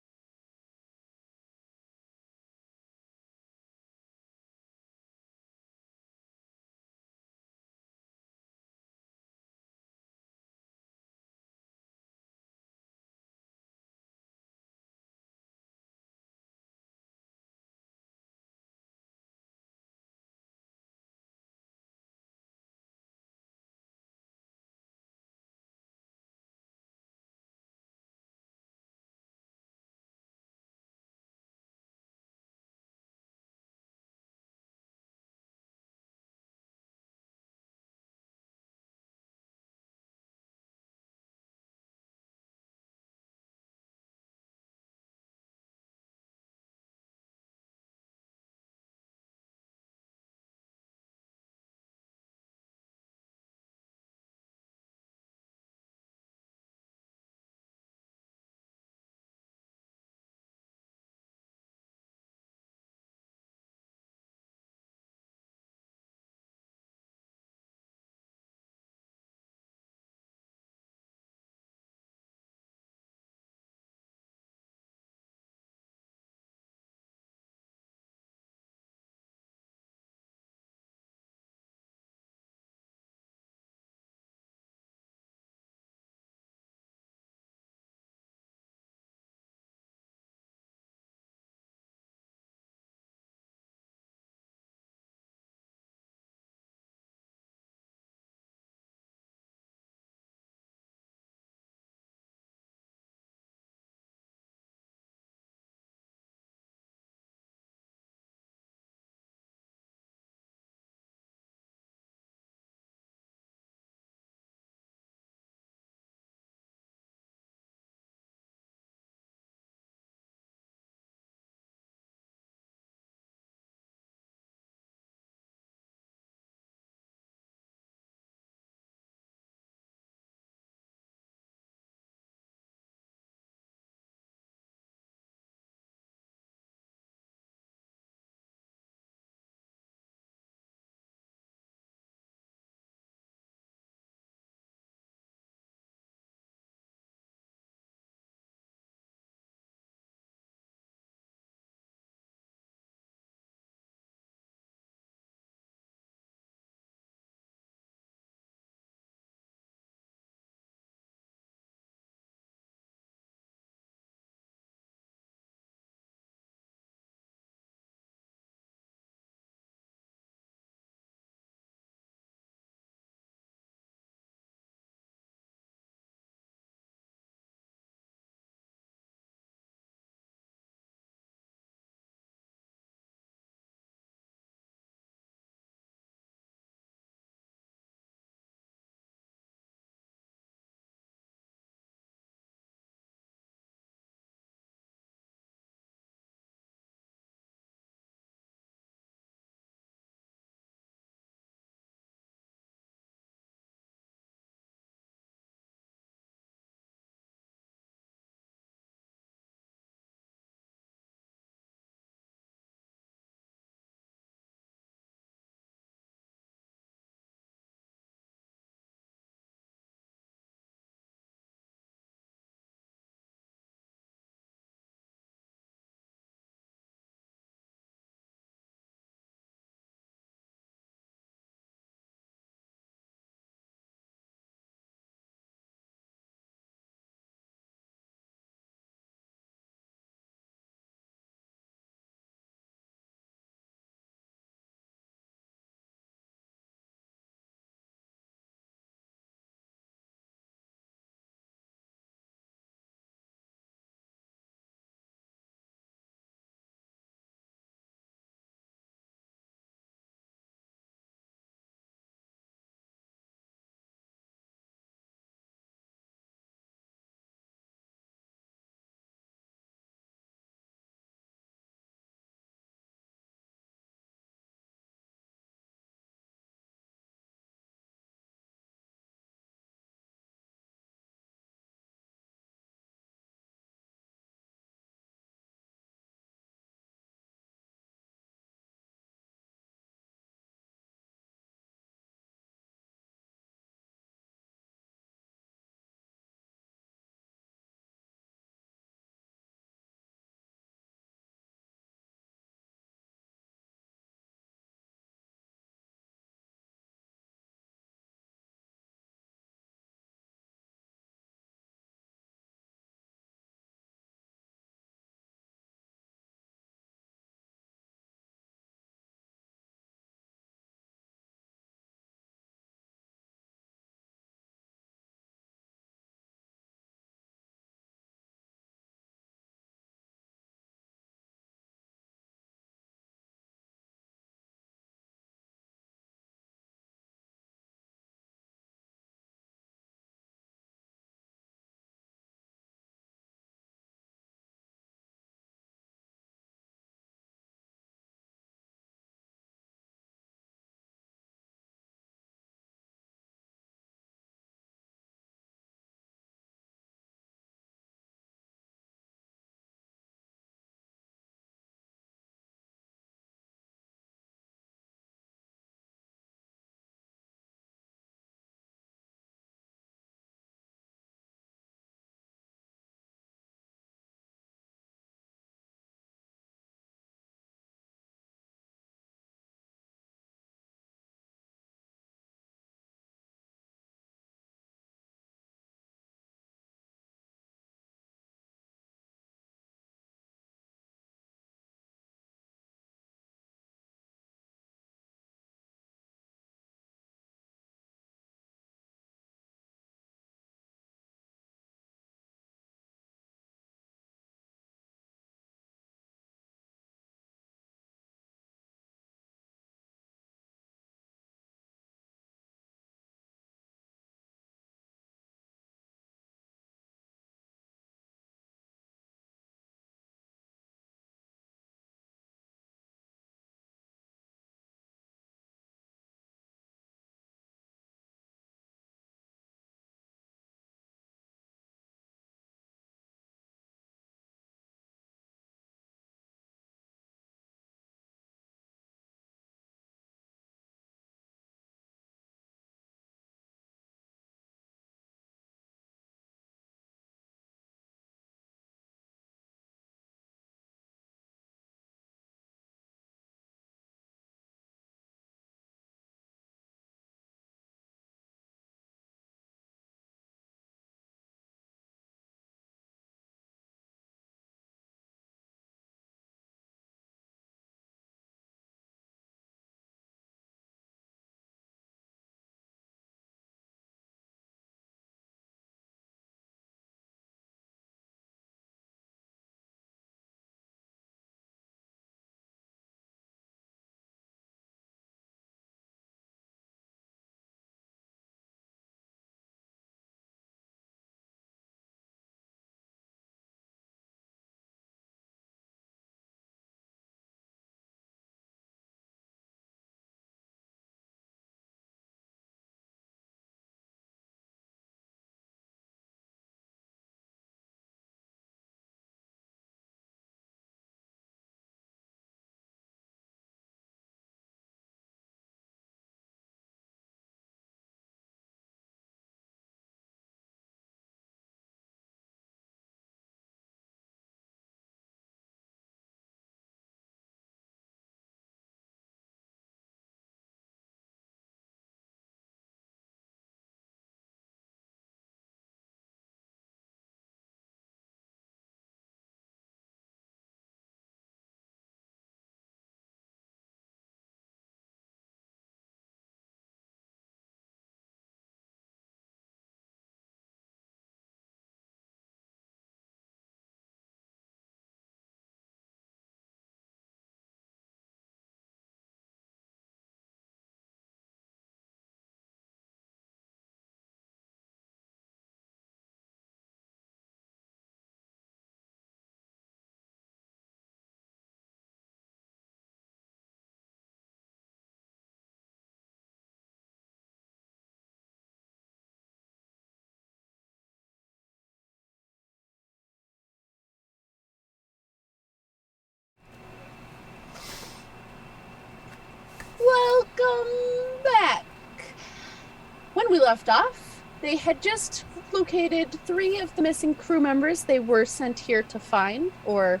we left off, they had just located 3 of the missing crew members they were sent here to find, or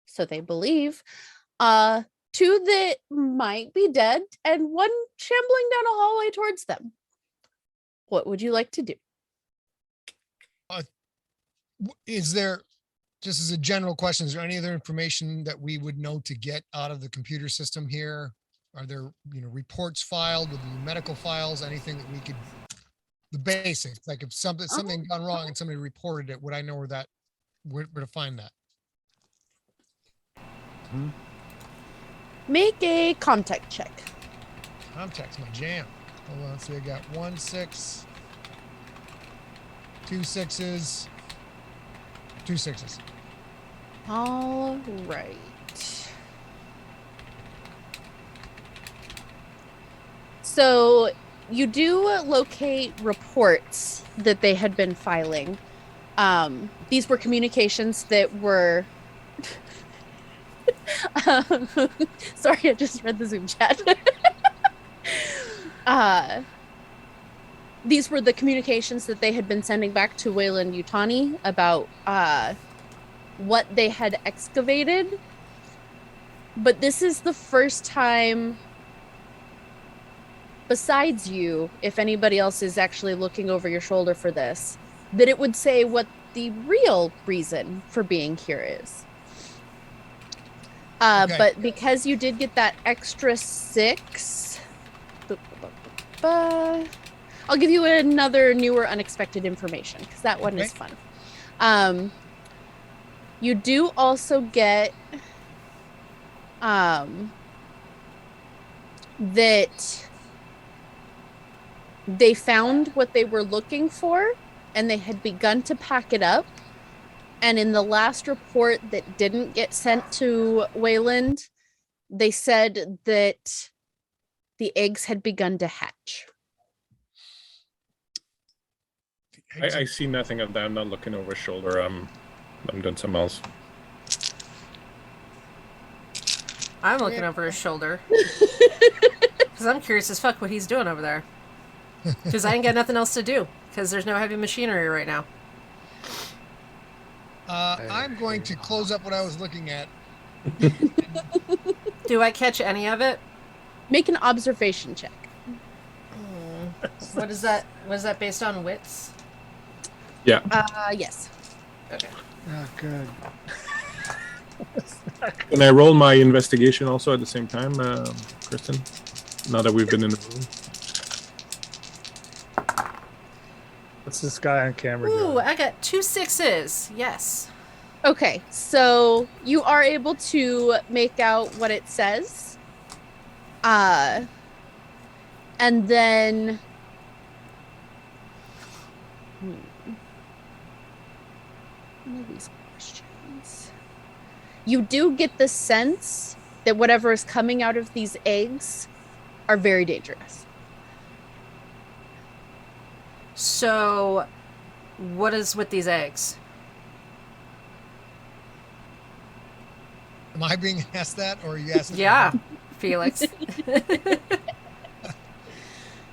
so they believe. 2 that might be dead, and 1 shambling down a hallway towards them. What would you like to do? Is there, just as a general question, is there any other information that we would know to get out of the computer system here? Are there, reports filed with the medical files, anything that we could, the basics, like if something gone wrong and somebody reported it, would I know where to find that? Make a contact check. Contact's my jam. Hold on, let's see, I got 1 6, 2 6s, 2 6s. All right. So you do locate reports that they had been filing. These were communications that were... sorry, I just read the Zoom chat. These were the communications that they had been sending back to Wayland Yutani about what they had excavated. But this is the first time, besides you, if anybody else is actually looking over your shoulder for this, that it would say what the real reason for being here is. Okay. But because you did get that extra 6, I'll give you another newer unexpected information, because that one is fun. You do also get that they found what they were looking for and they had begun to pack it up. And in the last report that didn't get sent to Wayland, they said that the eggs had begun to hatch. I see nothing of that. I'm not looking over his shoulder. I'm doing something else. I'm looking over his shoulder. Because I'm curious as fuck what he's doing over there. Because I ain't got nothing else to do. Because there's no heavy machinery right now. I'm going to close up what I was looking at. Do I catch any of it? Make an observation check. What is that? Was that based on wits? Yeah. Yes. Okay. Oh, good. Can I roll my investigation also at the same time, Kristen? Now that we've been in the room. What's this guy on camera Ooh, doing? I got 2 6s. Yes. Okay, so you are able to make out what it says. And then... One of these questions. You do get the sense that whatever is coming out of these eggs are very dangerous. So, what is with these eggs? Am I being asked that, or are you asking? Yeah, Felix.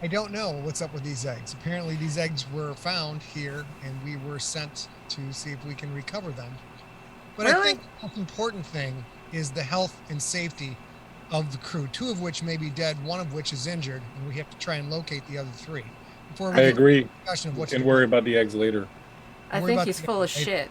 I don't know what's up with these eggs. Apparently these eggs were found here and we were sent to see if we can recover them. But Really? I think the most important thing is the health and safety of the crew, 2 of which may be dead, 1 of which is injured, and we have to try and locate the other 3. Before we I get agree. to the discussion of We what can to worry do. about the eggs later. I Worry think about he's the- full of shit.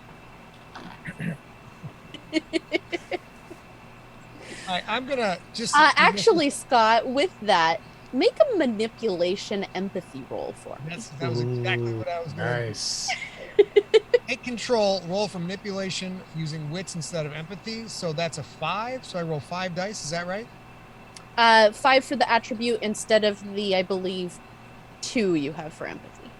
I'm gonna just Actually, Scott, with that, make a manipulation empathy roll for me. that was exactly what I was going to Nice. take control, roll for manipulation using wits instead of empathy. So that's a 5. So I roll 5 dice. Is that right? 5 for the attribute instead of the, I believe, 2 you have for empathy.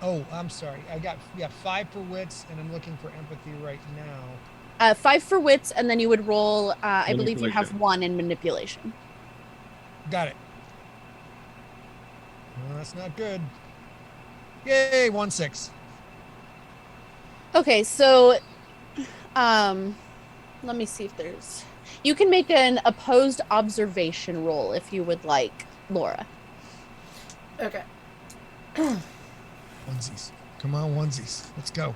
Oh, I'm sorry. I got 5 for wits, and I'm looking for empathy right now. 5 for wits, and then you would roll, I believe you have Manipulation. 1 in manipulation. Got it. Well, that's not good. Yay, 1 6. Okay, so let me see if there's... You can make an opposed observation roll if you would like, Laura. Okay. Onesies. Come on, onesies. Let's go.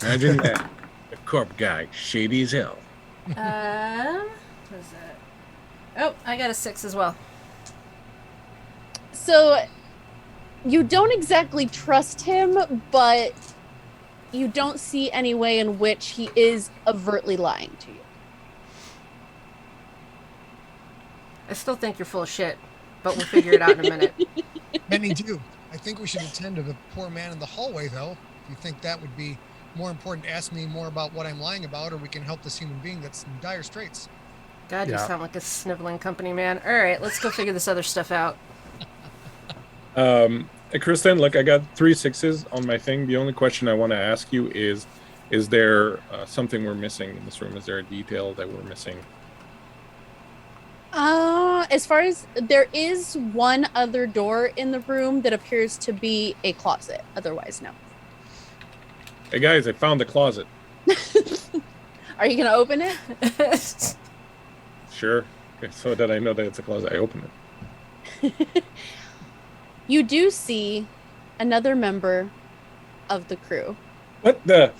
Imagine that. The corp guy, shady as hell. What is that? Oh, I got a 6 as well. So you don't exactly trust him, but you don't see any way in which he is overtly lying to you. I still think you're full of shit, but we'll figure it out in a minute. Many do. I think we should attend to the poor man in the hallway, though. If you think that would be more important to ask me more about what I'm lying about, or we can help this human being that's in dire straits. God, you Yeah. sound like a sniveling company man. All right, let's go figure this other stuff out. Kristen, look, I got 3 6s on my thing. The only question I want to ask you is there something we're missing in this room? Is there a detail that we're missing? As far as there is one other door in the room that appears to be a closet. Otherwise, no. Hey guys, I found the closet. Are you gonna open it? Sure. Okay, so that I know that it's a closet, I open it. You do see another member of the crew, What the?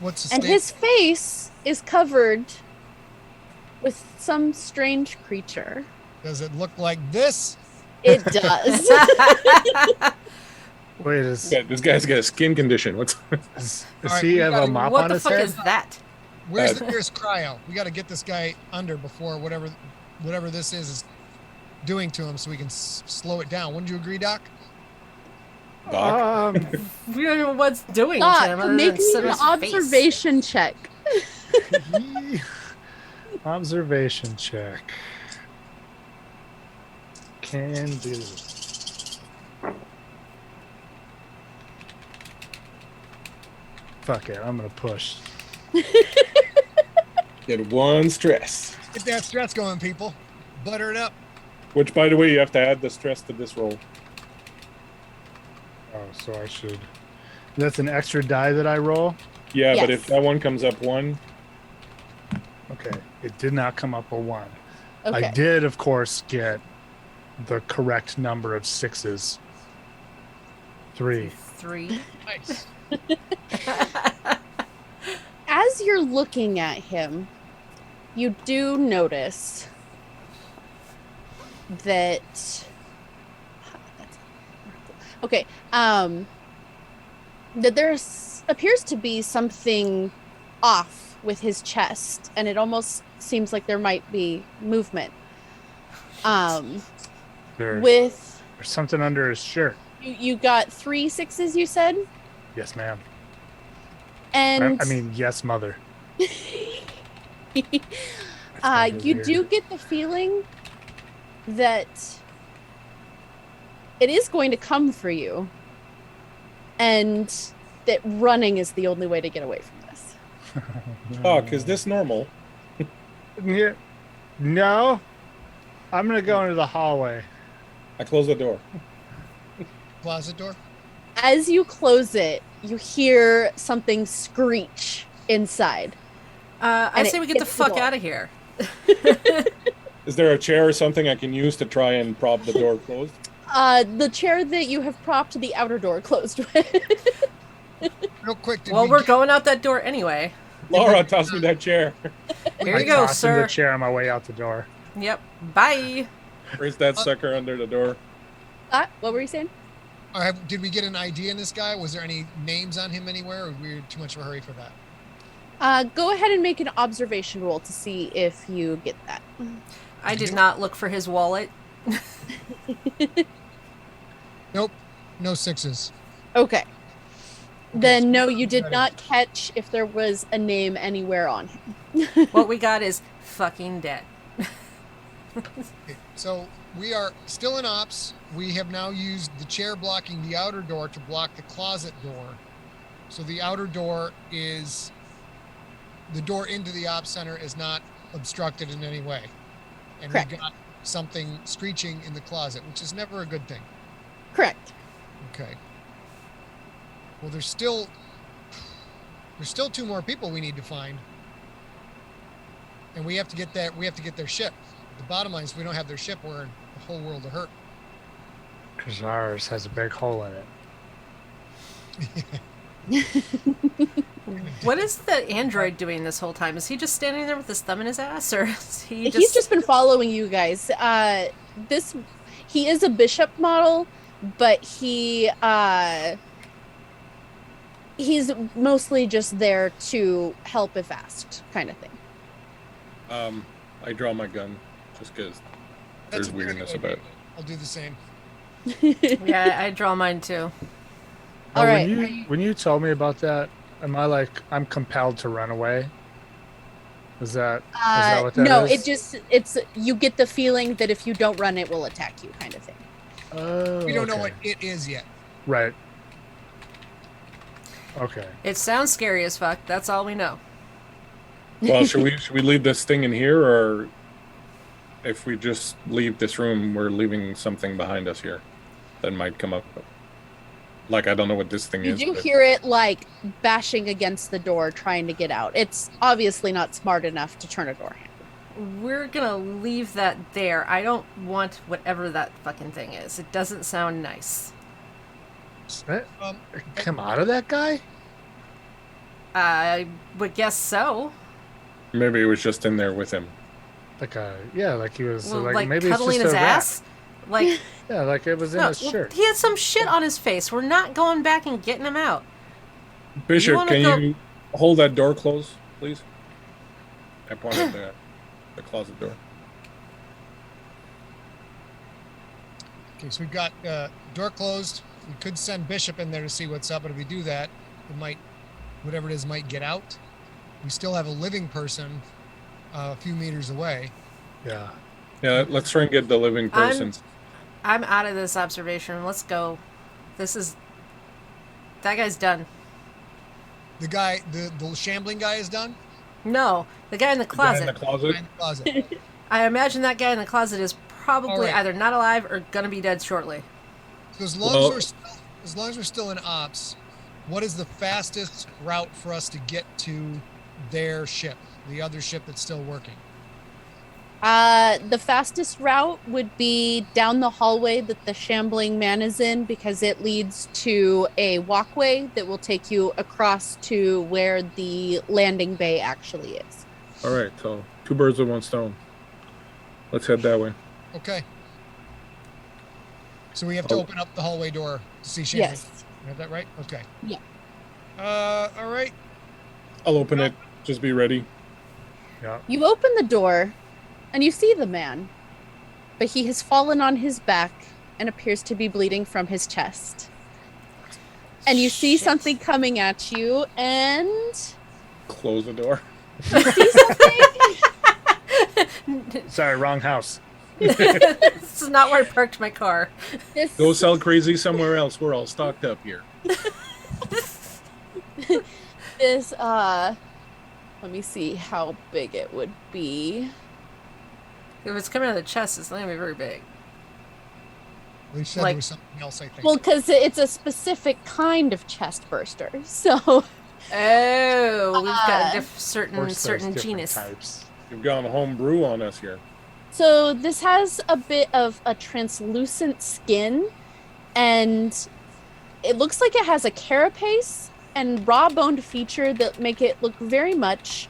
What's the and state? his face is covered with some strange creature. Does it look like this? It does. Wait, is Yeah, this guy's got a skin condition. What's does All right, he we have a gotta- mop What on the his fuck head? is that? Where's the nearest cryo? We got to get this guy under before whatever this is doing to him, so we can slow it down. Wouldn't you agree, Doc? Doc? We don't know what's doing to him. Scott, other than make me sit an on his face. observation check. Observation check. Can do. Fuck it, I'm gonna push. Get 1 stress. Get that stress going, people. Butter it up. Which, by the way, you have to add the stress to this roll. Oh, so I should. That's an extra die that I roll. Yeah, but Yes. if that one comes up 1, Okay, it did not come up a 1. Okay. I did, of course, get the correct number of 6s. 3. 3. Nice. As you're looking at him, you do notice that that there appears to be something off with his chest, and it almost seems like there might be movement. There's something under his shirt. You got 3 6s, you said, Yes, ma'am. and I mean, yes, mother. you do get the feeling that it is going to come for you, and that running is the only way to get away from this. Doc, is this normal? Yeah. No. I'm gonna go into the hallway. I close the door. Closet door. As you close it, you hear something screech inside. I And say it we get the hits the fuck door. out of here. Is there a chair or something I can use to try and prop the door closed? The chair that you have propped the outer door closed with. Real quick. Well, we're going out that door anyway. Laura, toss me that chair. Here I you go, tossed in sir. the chair on my way out the door. Yep. Bye. Where's that sucker under the door? What were you saying? Did we get an ID in this guy? Was there any names on him anywhere, or were we too much of a hurry for that? Go ahead and make an observation roll to see if you get that. I did not look for his wallet. Nope. No 6s. Okay. Then no, you did not catch if there was a name anywhere on him. What we got is fucking dead. Okay, so we are still in ops. We have now used the chair blocking the outer door to block the closet door. So the outer door is, the door into the ops center is not obstructed in any way. And Correct. we've got something screeching in the closet, which is never a good thing. Correct. Okay. Well, there's still 2 more people we need to find. And we have to get their ship. The bottom line is, if we don't have their ship, we're in a whole world of hurt. Because ours has a big hole in it. What is the android doing this whole time? Is he just standing there with his thumb in his ass, or is he just... He's just been following you guys. He is a bishop model, but he's mostly just there to help if asked, kind of thing. I draw my gun just because there's weirdness about it. I'll do the same. Yeah, I draw mine too. All right. When you told me about that, am I like I'm compelled to run away? Is that what that no, is? it's you get the feeling that if you don't run, it will attack you, kind of thing. Oh, We don't know okay. what it is yet. Right. Okay. It sounds scary as fuck. That's all we know. Well, should we leave this thing in here, or if we just leave this room, we're leaving something behind us here that might come up. Like, I don't know what this thing You is. do but- hear it like bashing against the door, trying to get out. It's obviously not smart enough to turn a door handle. We're gonna leave that there. I don't want whatever that fucking thing is. It doesn't sound nice. Does that Um, come out of that guy? I would guess so. Maybe it was just in there with him. Like he was Well, like like maybe it's cuddling just his a rat. ass. Like, Yeah, like it was in no, his shirt. he had some shit on his face. We're not going back and getting him out. Bishop, wanna can go- you hold that door closed, please? I pointed at the closet door. Okay, so we've got door closed. We could send Bishop in there to see what's up, but if we do that, it might, whatever it is, might get out. We still have a living person a few meters away. Yeah. Yeah, let's try and get the living person. I'm out of this observation. Let's go. That guy's done. The guy, the shambling guy is done. No, the guy in the Guy closet. in the closet. Guy in the closet. I imagine that guy in the closet is probably All right. either not alive or gonna be dead shortly. So as long as we're still in ops, what is the fastest route for us to get to their ship, the other ship that's still working? The fastest route would be down the hallway that the shambling man is in, because it leads to a walkway that will take you across to where the landing bay actually is. All right, so 2 birds with 1 stone. Let's head that way. Okay. So we have to Oh. open up the hallway door to see shambling. Yes. You have that right? Okay. Yeah. All right. I'll open it. Just be ready. Yeah. You open the door and you see the man, but he has fallen on his back and appears to be bleeding from his chest. And you see Shit. something coming at you, and Close the door. you see something. Sorry, wrong house. This is not where I parked my car. This, Go sell crazy somewhere else. We're all stocked up here. let me see how big it would be. If it's coming out of the chest, it's not gonna be very big. We said Like- there was something else, I think. Well, because it's a specific kind of chest burster. So Oh, we've got a Uh, certain Of course, there's certain different genus. types. You've gone homebrew on us here. So this has a bit of a translucent skin, and it looks like it has a carapace and raw-boned feature that make it look very much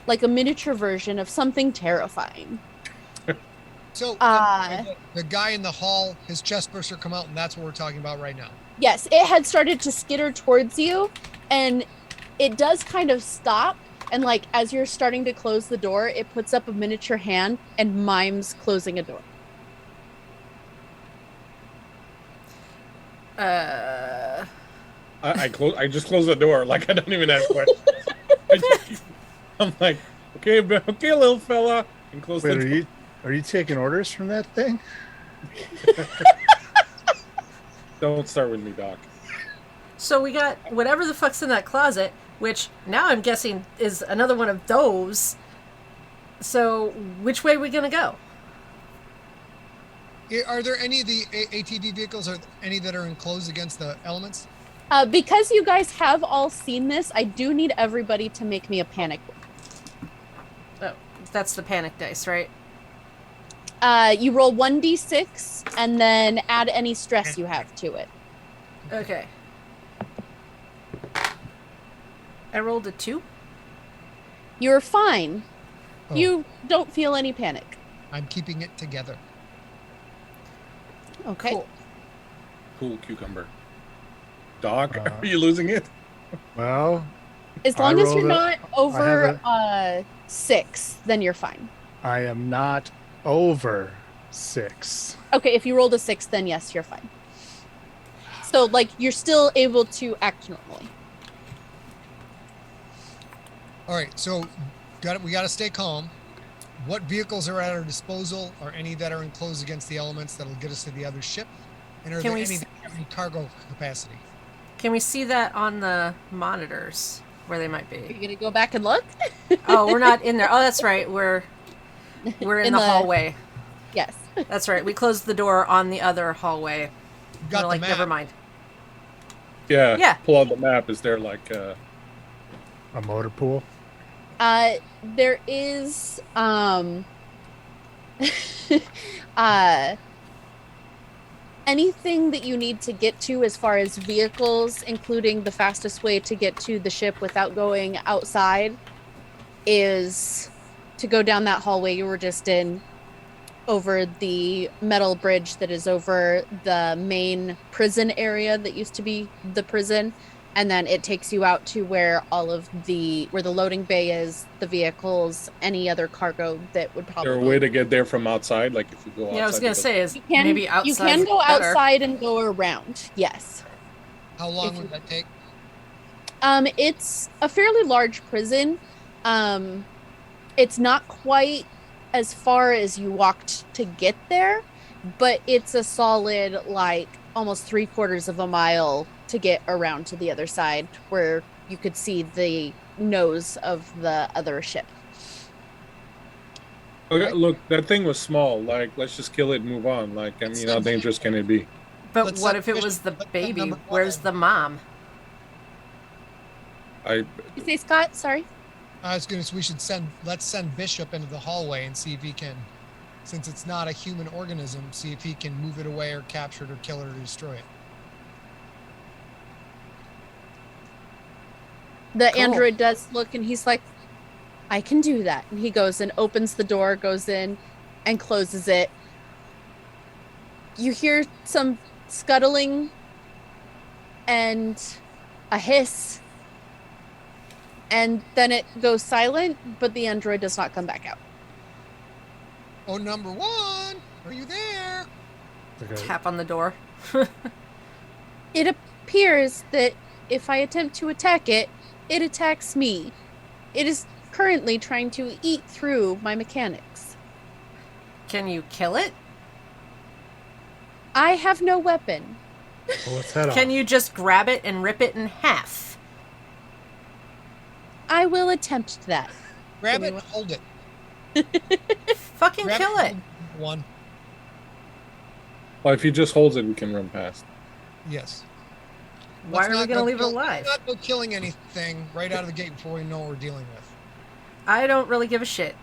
like a miniature version of something terrifying. So Uh, the guy in the hall, his chest burster come out, and that's what we're talking about right now. Yes, it had started to skitter towards you, and it does kind of stop. And like as you're starting to close the door, it puts up a miniature hand and mimes closing a door. I just close the door. Like, I don't even ask questions. I'm like, okay, little fella. And close Wait, the door. are you taking orders from that thing? Don't start with me, Doc. So we got whatever the fuck's in that closet, which now I'm guessing is another one of those. So which way are we gonna go? Are there any of the ATV vehicles, or any that are enclosed against the elements? Because you guys have all seen this, I do need everybody to make me a panic roll. Oh, that's the panic dice, right? You roll 1d6 and then add any stress you have to it. Okay. I rolled a 2. You're fine. Oh. You don't feel any panic. I'm keeping it together. Okay. Cool. Cool cucumber. Doc, Uh, are you losing it? Well, As long I as you're rolled not over 6, then you're fine. I am not over 6. Okay, if you rolled a 6, then yes, you're fine. So, like, you're still able to act normally. All right, so we got to stay calm. What vehicles are at our disposal? Are any that are enclosed against the elements that'll get us to the other ship? And are Can there we any that have any cargo capacity? Can we see that on the monitors where they might Are you be? going to go back and look? Oh, we're not in there. Oh, that's right. We're in the hallway. Yes. That's right. We closed the door on the other hallway. You got We're the like, map. never mind. Yeah. Yeah. Pull out the map. Is there like A motor pool. There is anything that you need to get to as far as vehicles, including the fastest way to get to the ship without going outside, is to go down that hallway you were just in, over the metal bridge that is over the main prison area that used to be the prison, and then it takes you out to where where the loading bay is, the vehicles, any other cargo that would is probably. there a way to get there from outside? Like if you go outside. Yeah, I was gonna say is You can, maybe outside. you can go better. outside and go around. Yes. How long would that take? It's a fairly large prison. It's not quite as far as you walked to get there, but it's a solid, like, almost 3/4 of a mile to get around to the other side where you could see the nose of the other ship. Okay, look, that thing was small. Like, let's just kill it and move on. Like, I mean, how dangerous can it be? But Let's what set if it fish- was the let's set baby? number Where's one. the mom? You say, Scott? Sorry. Let's send Bishop into the hallway and see if he can, since it's not a human organism, see if he can move it away or capture it or kill it or destroy it. The Cool. android does look and he's like, I can do that. And he goes and opens the door, goes in and closes it. You hear some scuttling and a hiss. And then it goes silent, but the android does not come back out. Oh, number one, are you there? Okay. Tap on the door. It appears that if I attempt to attack it, it attacks me. It is currently trying to eat through my mechanics. Can you kill it? I have no weapon. Well, let's head Can on. you just grab it and rip it in half? I will attempt that. Grab Give it, me hold it. Fucking Grab kill it. hold one. Well, if he just holds it, we can run past. Yes. Why Let's are we not gonna go leave it kill- alive? Let's not go killing anything right out of the gate before we know what we're dealing with. I don't really give a shit.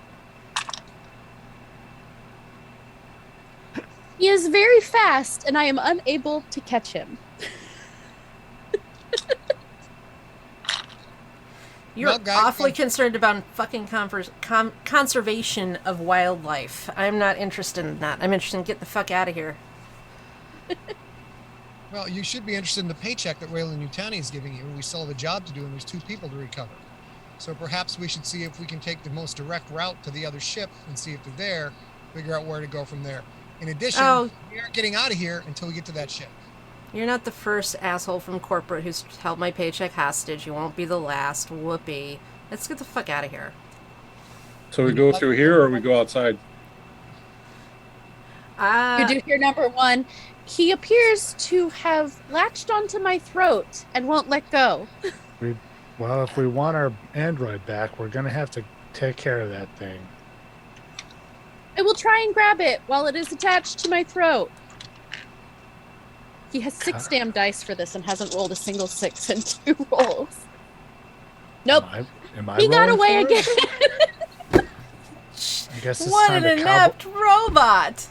He is very fast, and I am unable to catch him. You're Well, guys, awfully concerned about fucking conservation of wildlife. I'm not interested in that. I'm interested in get the fuck out of here. Well, you should be interested in the paycheck that Wayland Yutani is giving you. We still have a job to do, and there's 2 people to recover. So perhaps we should see if we can take the most direct route to the other ship and see if they're there, figure out where to go from there. In addition, Oh. we aren't getting out of here until we get to that ship. You're not the first asshole from corporate who's held my paycheck hostage. You won't be the last. Whoopee. Let's get the fuck out of here. So we go through here or we go outside? You do hear number one. He appears to have latched onto my throat and won't let go. Well, if we want our android back, we're gonna have to take care of that thing. I will try and grab it while it is attached to my throat. He has 6 damn dice for this and hasn't rolled a single 6 in 2 rolls. Nope. Am I He got rolling away for it? again. guess it's What time an to inept robot!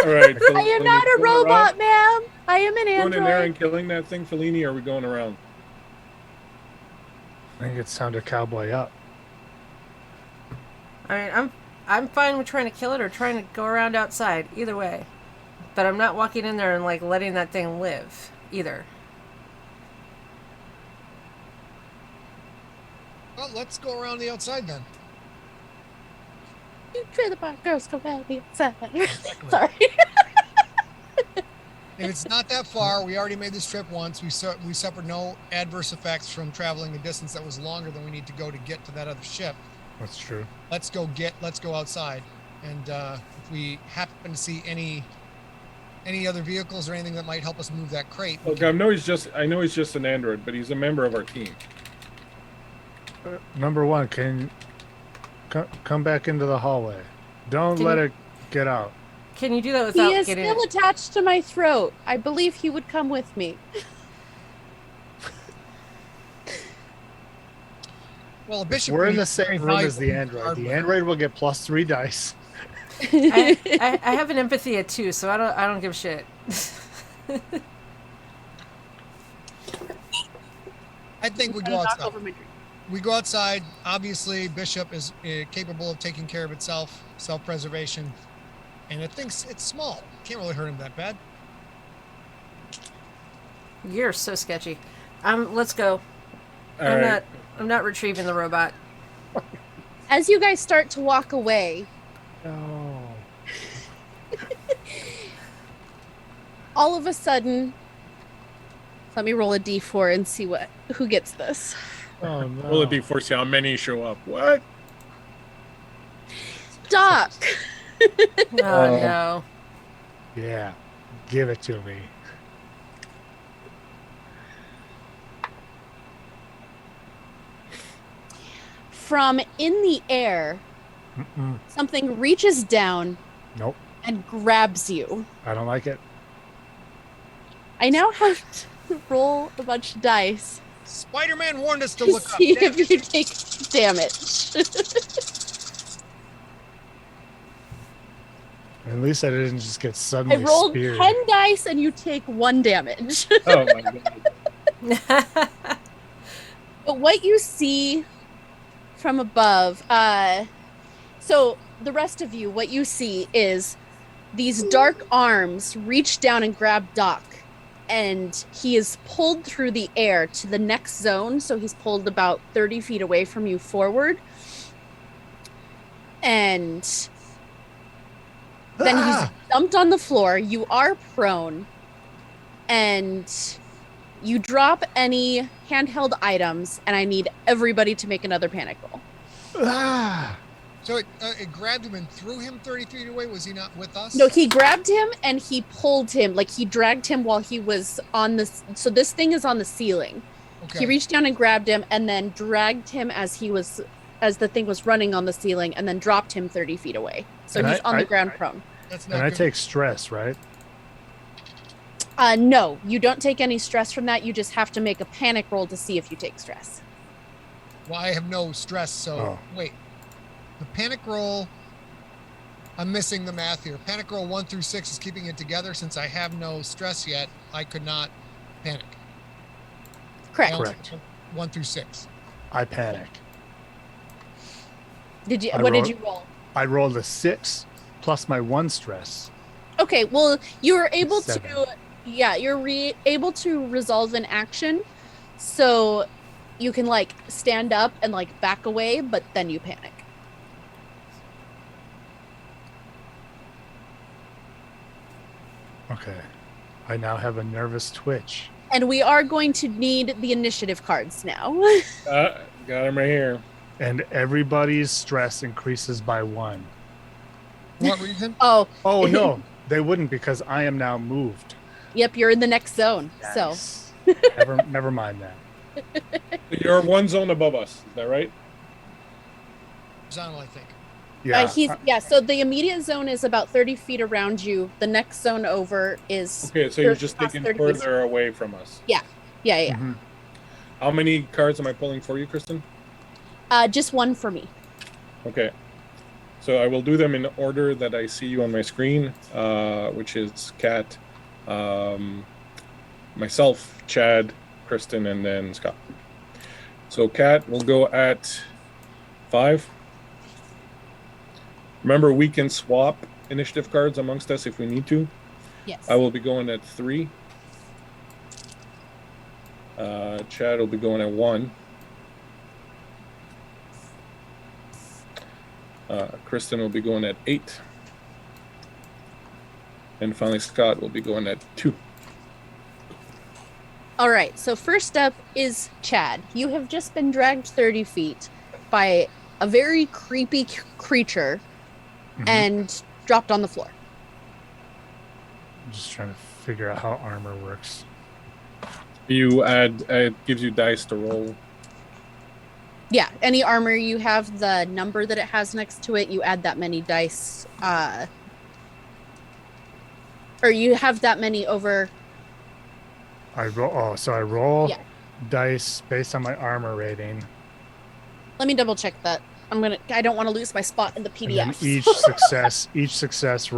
All right. I am not a robot, ma'am. I am an Going in there and android. killing that thing, Fellini, or are we going around? I think it's time to cowboy up. I mean, I'm fine with trying to kill it or trying to go around outside. Either way, but I'm not walking in there and like letting that thing live either. Well, let's go around the outside then. You trailer park girls come out the outside. Sorry. If it's not that far, we already made this trip once. We suffered no adverse effects from traveling a distance that was longer than we need to go to get to that other ship. That's true. Let's go outside, and if we happen to see any other vehicles or anything that might help us move that crate. Look, I know he's just an android, but he's a member of our team. Number one, can come back into the hallway. Don't let it get out. Can you do that without He is getting? still attached to my throat. I believe he would come with me. Well, a bishop. We're in the same room as the android. The android will get +3 dice. I have an empathy at 2, so I don't give a shit. I think we go outside. We go outside. Obviously, Bishop is capable of taking care of itself, self-preservation, and it thinks it's small. Can't really hurt him that bad. You're so sketchy. Let's go. All I'm right. not retrieving the robot. As you guys start to walk away, No. all of a sudden, let me roll a d4 and see who gets this. Oh no. Will it be forced? How many show up? What? Doc. Oh no. Yeah. Give it to me. From in the air, Mm-mm. something reaches down Nope. and grabs you. I don't like it. I now have to roll a bunch of dice Spider-Man warned us to to look up. see if you take damage. At least I didn't just get I suddenly rolled speared. 10 dice and you take 1 damage. Oh my god. But what you see from above, so the rest of you, what you see is these dark arms reach down and grab Doc, and he is pulled through the air to the next zone. So he's pulled about 30 feet away from you forward. And then he's dumped on the floor. You are prone, and you drop any handheld items, and I need everybody to make another panic roll. Ah! So it grabbed him and threw him 30 feet away. Was he not with us? No, he grabbed him and he pulled him, like he dragged him while he was on this. So this thing is on the ceiling. Okay. He reached down and grabbed him and then dragged him as the thing was running on the ceiling, and then dropped him 30 feet away. So And he's on the ground prone. That's not And I good. take stress, right? No, you don't take any stress from that. You just have to make a panic roll to see if you take stress. Well, I have no stress, so Oh. wait. The panic roll, I'm missing the math here. Panic roll 1 through 6 is keeping it together. Since I have no stress yet, I could not panic. Correct. I only Correct. took 1 through 6. I panic. Did you? I What did roll- you roll? I rolled a 6 plus my 1 stress. Okay, well, you were able 7. to, yeah, you're able to resolve an action, so you can like stand up and like back away, but then you panic. Okay. I now have a nervous twitch. And we are going to need the initiative cards now. Got him right here. And everybody's stress increases by 1. What reason? Oh, Oh no, they wouldn't because I am now moved. yep, you're in the next zone. So Nice. never mind that. You're one zone above us. Is that right? Zonal, I think. Yeah. so the immediate zone is about 30 feet around you. The next zone over is Okay, so you're You're just past taking 30 feet. further away from us. yeah. Mhm. How many cards am I pulling for you, Kristen? Just 1 for me. Okay. So I will do them in order that I see you on my screen, which is Kat, myself, Chad, Kristen, and then Scott. So Kat will go at 5. Remember, we can swap initiative cards amongst us if we need to. Yes. I will be going at 3. Chad will be going at 1. Kristen will be going at 8. And finally, Scott will be going at 2. All right, so first up is Chad. You have just been dragged 30 feet by a very creepy creature and dropped on the floor. I'm just trying to figure out how armor works. You add, it gives you dice to roll. Yeah, any armor you have, the number that it has next to it, you add that many dice. Or you have that many over. I roll Yeah. dice based on my armor rating. Let me double check that. I don't want to lose my spot in the And then PDF. each success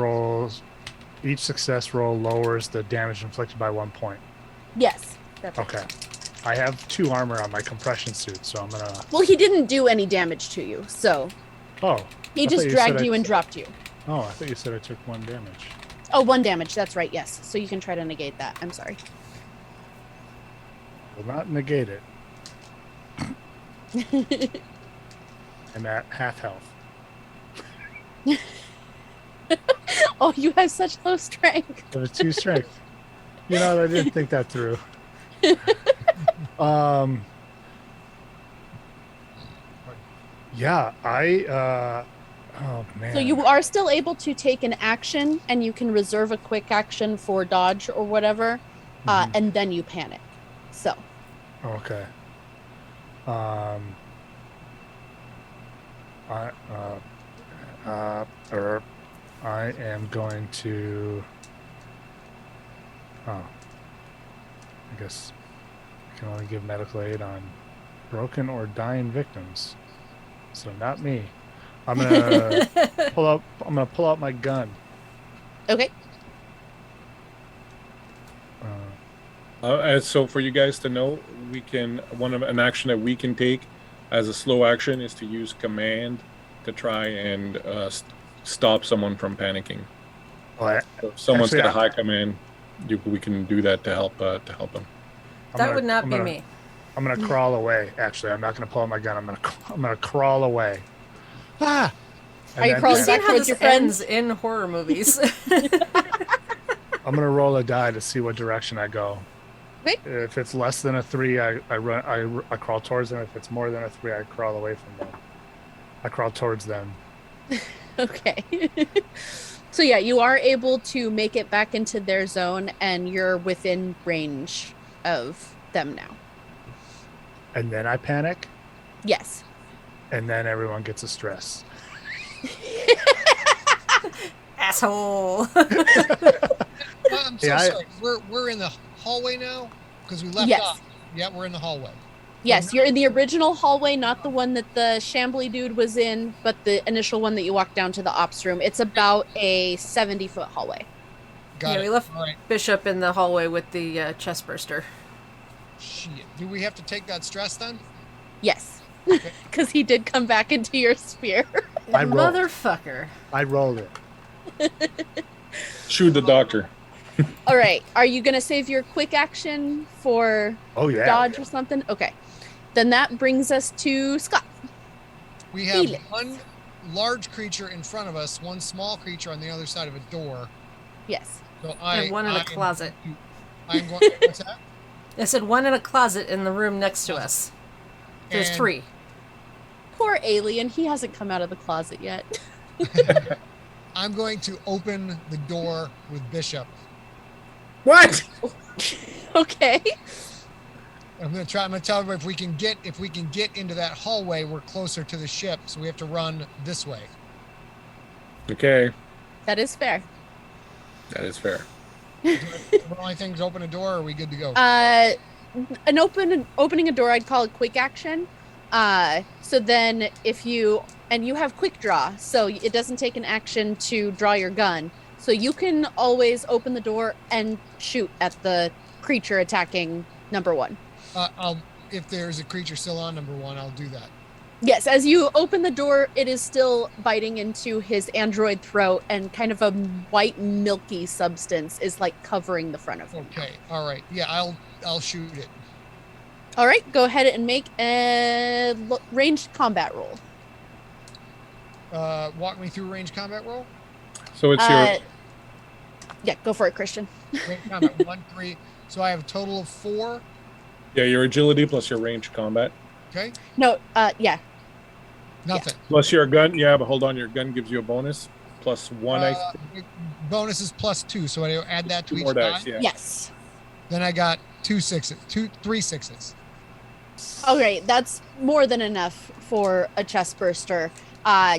roll lowers the damage inflicted by 1 point. Yes, that's Okay. right. I have 2 armor on my compression suit, so I'm gonna. Well, he didn't do any damage to you, so Oh. he I just thought dragged said you and dropped you. Oh, I thought you said I took 1 damage. Oh, 1 damage. That's right. Yes. So you can try to negate that. I'm sorry. Will not negate it. I'm at half health. Oh, you have such low strength. I have 2 strength. You know, I didn't think that through. Yeah, oh man. So you are still able to take an action, and you can reserve a quick action for dodge or whatever, and then you panic. So. Okay. I am going to. Oh. I guess I can only give medical aid on broken or dying victims. So not me. I'm gonna pull out my gun. Okay. So for you guys to know, an action that we can take as a slow action is to use command to try and stop someone from panicking. Well, So if someone's actually, got a high command, we can do that to help them. That would not be me. I'm gonna crawl away. Actually, I'm not gonna pull out my gun. I'm gonna crawl away. Ah! Are you crawling You've seen back how towards this your ends friends? in horror movies. I'm gonna roll a die to see what direction I go. Okay. If it's less than a 3, I crawl towards them. If it's more than a 3, I crawl away from them. I crawl towards them. Okay. So yeah, you are able to make it back into their zone, and you're within range of them now. And then I panic, Yes. and then everyone gets a stress. Asshole. I'm so Yeah, sorry. We're in the hallway now because we left Yes. off. Yeah, we're in the hallway. Yes, you're in the original hallway, not the one that the shambly dude was in, but the initial one that you walked down to the ops room. It's about a 70-foot hallway. Got Yeah, it. we left All right. Bishop in the hallway with the chest burster. Shit. Do we have to take that stress then? Yes. Because he did come back into your sphere. I rolled. Motherfucker. I rolled it. Shoot the doctor. All right. Are you going to save your quick action for Oh yeah. dodge or something? Okay. Then that brings us to Scott. We have Felix. one large creature in front of us, one small creature on the other side of a door. Yes. So And one in a closet. I'm going. What's that? I said one in a closet in the room next to us. There's And 3. Poor alien. He hasn't come out of the closet yet. I'm going to open the door with Bishop. What? Okay. I'm going to tell everybody if we can get into that hallway, we're closer to the ship, so we have to run this way. Okay, That is fair. that is fair. The only thing is open a door, or are we good to go? Opening a door, I'd call it quick action. So then if you and you have quick draw, so it doesn't take an action to draw your gun. So you can always open the door and shoot at the creature attacking number one. If there's a creature still on number one, I'll do that. Yes, as you open the door, it is still biting into his android throat, and kind of a white milky substance is like covering the front of him. Okay, all right. Yeah, I'll shoot it. All right, go ahead and make a ranged combat roll. Walk me through range combat roll. So it's your Yeah, go for it, Christian. Range combat 1, 3. So I have a total of 4. your agility plus your range combat Okay. No, yeah. Nothing. plus your gun. Yeah, but hold on, your gun gives you a bonus plus 1. I think. Bonus is +2, so I add that to 2 each more die. dice. Yeah. Yes. Then I got 3 sixes. Okay, that's more than enough for a chest burster.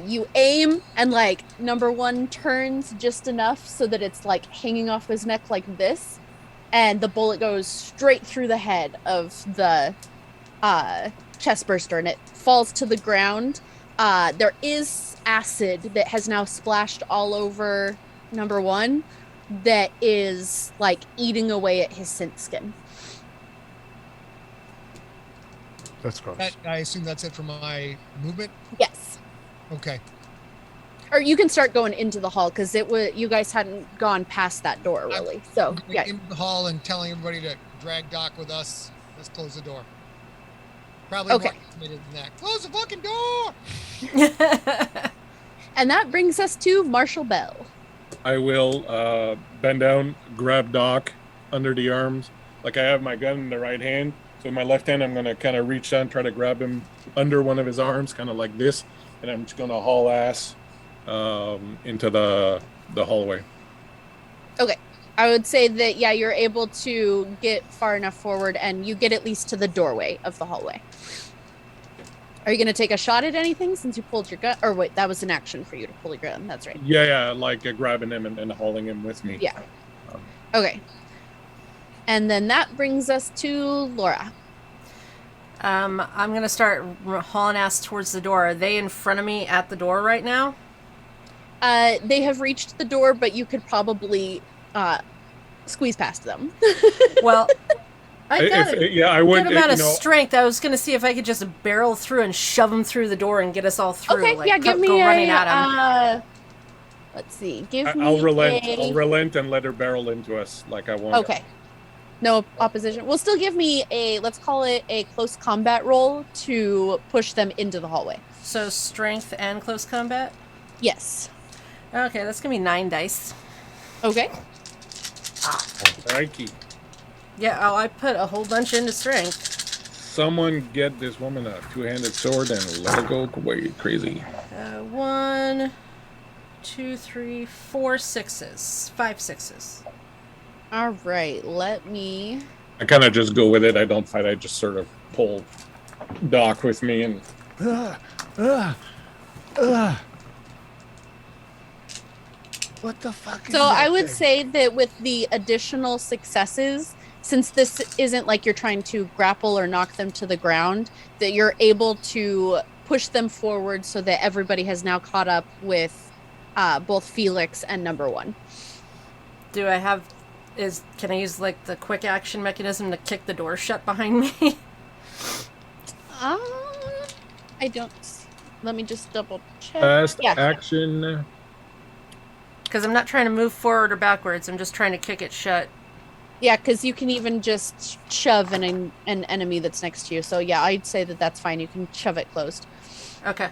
You aim, and like number one turns just enough so that it's like hanging off his neck like this, and the bullet goes straight through the head of the chest burster, and it falls to the ground. There is acid that has now splashed all over number one that is like eating away at his scent skin. That's gross. I assume that's it for my movement. Yes. Okay. Or you can start going into the hall, because you guys hadn't gone past that door really. So I'm yeah. going into the hall and telling everybody to drag Doc with us. Let's close the door. Probably Okay. more intimidated than that. Close the fucking door. And that brings us to Marshall Bell. I will bend down, grab Doc under the arms. Like I have my gun in the right hand. So in my left hand, I'm going to kind of reach down, try to grab him under one of his arms, kind of like this. And I'm just going to haul ass into the hallway. Okay. I would say that, yeah, you're able to get far enough forward, and you get at least to the doorway of the hallway. Are you going to take a shot at anything since you pulled your gun? Or wait, that was an action for you to pull your gun. That's right. Yeah, like grabbing him and hauling him with me. Yeah. Okay. And then that brings us to Laura. I'm going to start hauling ass towards the door. Are they in front of me at the door right now? They have reached the door, but you could probably squeeze past them. Well, I got I would. good amount of strength. I was going to see if I could just barrel through and shove them through the door and get us all through. Okay, like, yeah, give me go running a, at them. let's see. Give me I'll relent. a... I'll relent and let her barrel into us like I want. Okay. No opposition. Well, still give me a, let's call it a close combat roll to push them into the hallway. So strength and close combat? Yes. Okay, that's going to be 9 dice. Okay. Crikey. Yeah, I put a whole bunch into strength. Someone get this woman a 2-handed sword and let her go way crazy. 1, 2, 3, 4 sixes. 5 sixes. All right. Let me... I kind of just go with it. I don't fight. I just sort of pull Doc with me and... What the fuck is So that I would thing? say that with the additional successes, since this isn't like you're trying to grapple or knock them to the ground, that you're able to push them forward so that everybody has now caught up with both Felix and number one. Do I have... Can I use, like, the quick action mechanism to kick the door shut behind me? I don't... Let me just double check. Fast Yeah. action. Because I'm not trying to move forward or backwards. I'm just trying to kick it shut. Yeah, because you can even just shove an enemy that's next to you. So yeah, I'd say that that's fine. You can shove it closed. Okay.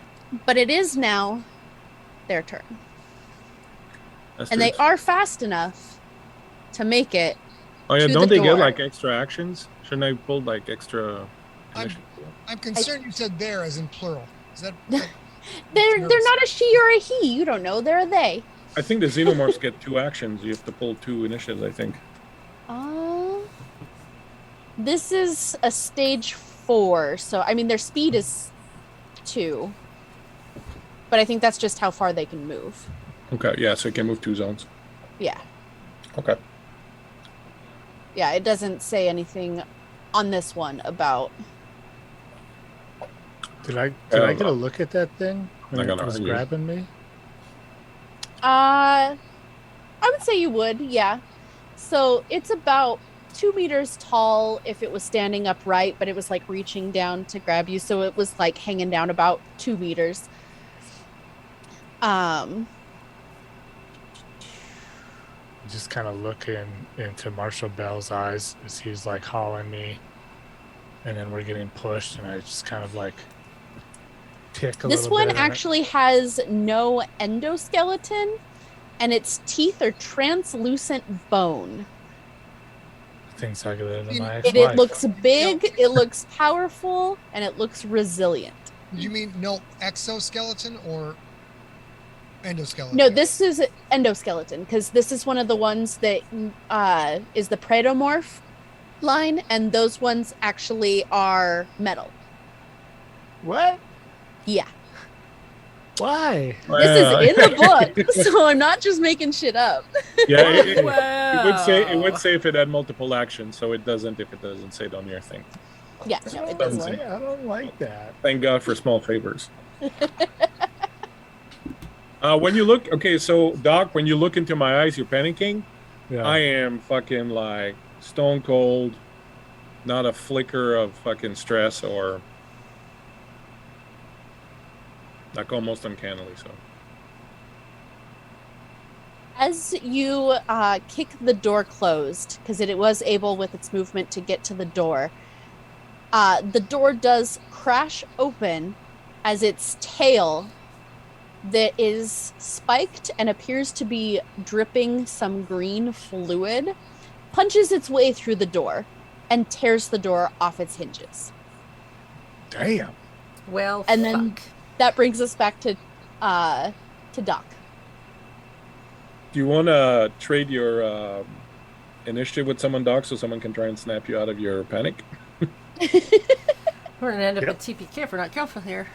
But it is now their turn. That's And true. they are fast enough to make it. Oh yeah, to don't the they get door. like extra actions? Shouldn't I pull like extra? initiative? I'm concerned you said there as in plural. Is that? They're not a she or a he. You don't know. They're a they. I think the Xenomorphs get 2 actions. You have to pull 2 initiatives, I think. This is a stage 4, so I mean their speed is 2, but I think that's just how far they can move. Okay, yeah, so you can move 2 zones. Yeah, Okay. yeah. It doesn't say anything on this one about Did I get a look at that thing when Not it gonna was argue. grabbing me? I would say you would, yeah. So it's about 2 meters tall if it was standing upright, but it was like reaching down to grab you. So it was like hanging down about 2 meters. Just kind of looking into Marshall Bell's eyes as he's like hauling me, and then we're getting pushed, and I just kind of like tick a This little one bit. actually has no endoskeleton, and its teeth are translucent bone. Things like that in my It ex-wife. looks big, it looks powerful, and it looks resilient. Did you mean no exoskeleton or endoskeleton? No, this is endoskeleton because this is one of the ones that is the Xenomorph line, and those ones actually are metal. What? Yeah. Why? This is in the book, so I'm not just making shit up. Yeah, it Wow. would say if it had multiple actions, so it doesn't if it doesn't say it on your thing. Yeah, I no, don't it doesn't. like- I don't like that. Thank God for small favors. When you look, okay, so Doc, when you look into my eyes, you're panicking. Yeah. I am fucking like stone cold, not a flicker of fucking stress or like almost uncannily so. As you kick the door closed, because it was able with its movement to get to the door does crash open as its tail that is spiked and appears to be dripping some green fluid punches its way through the door and tears the door off its hinges. Damn. Well, And then fuck. that brings us back to Doc. Do you want to trade your initiative with someone, Doc, so someone can try and snap you out of your panic? We're gonna end up Yep. at TPK if we're not careful here.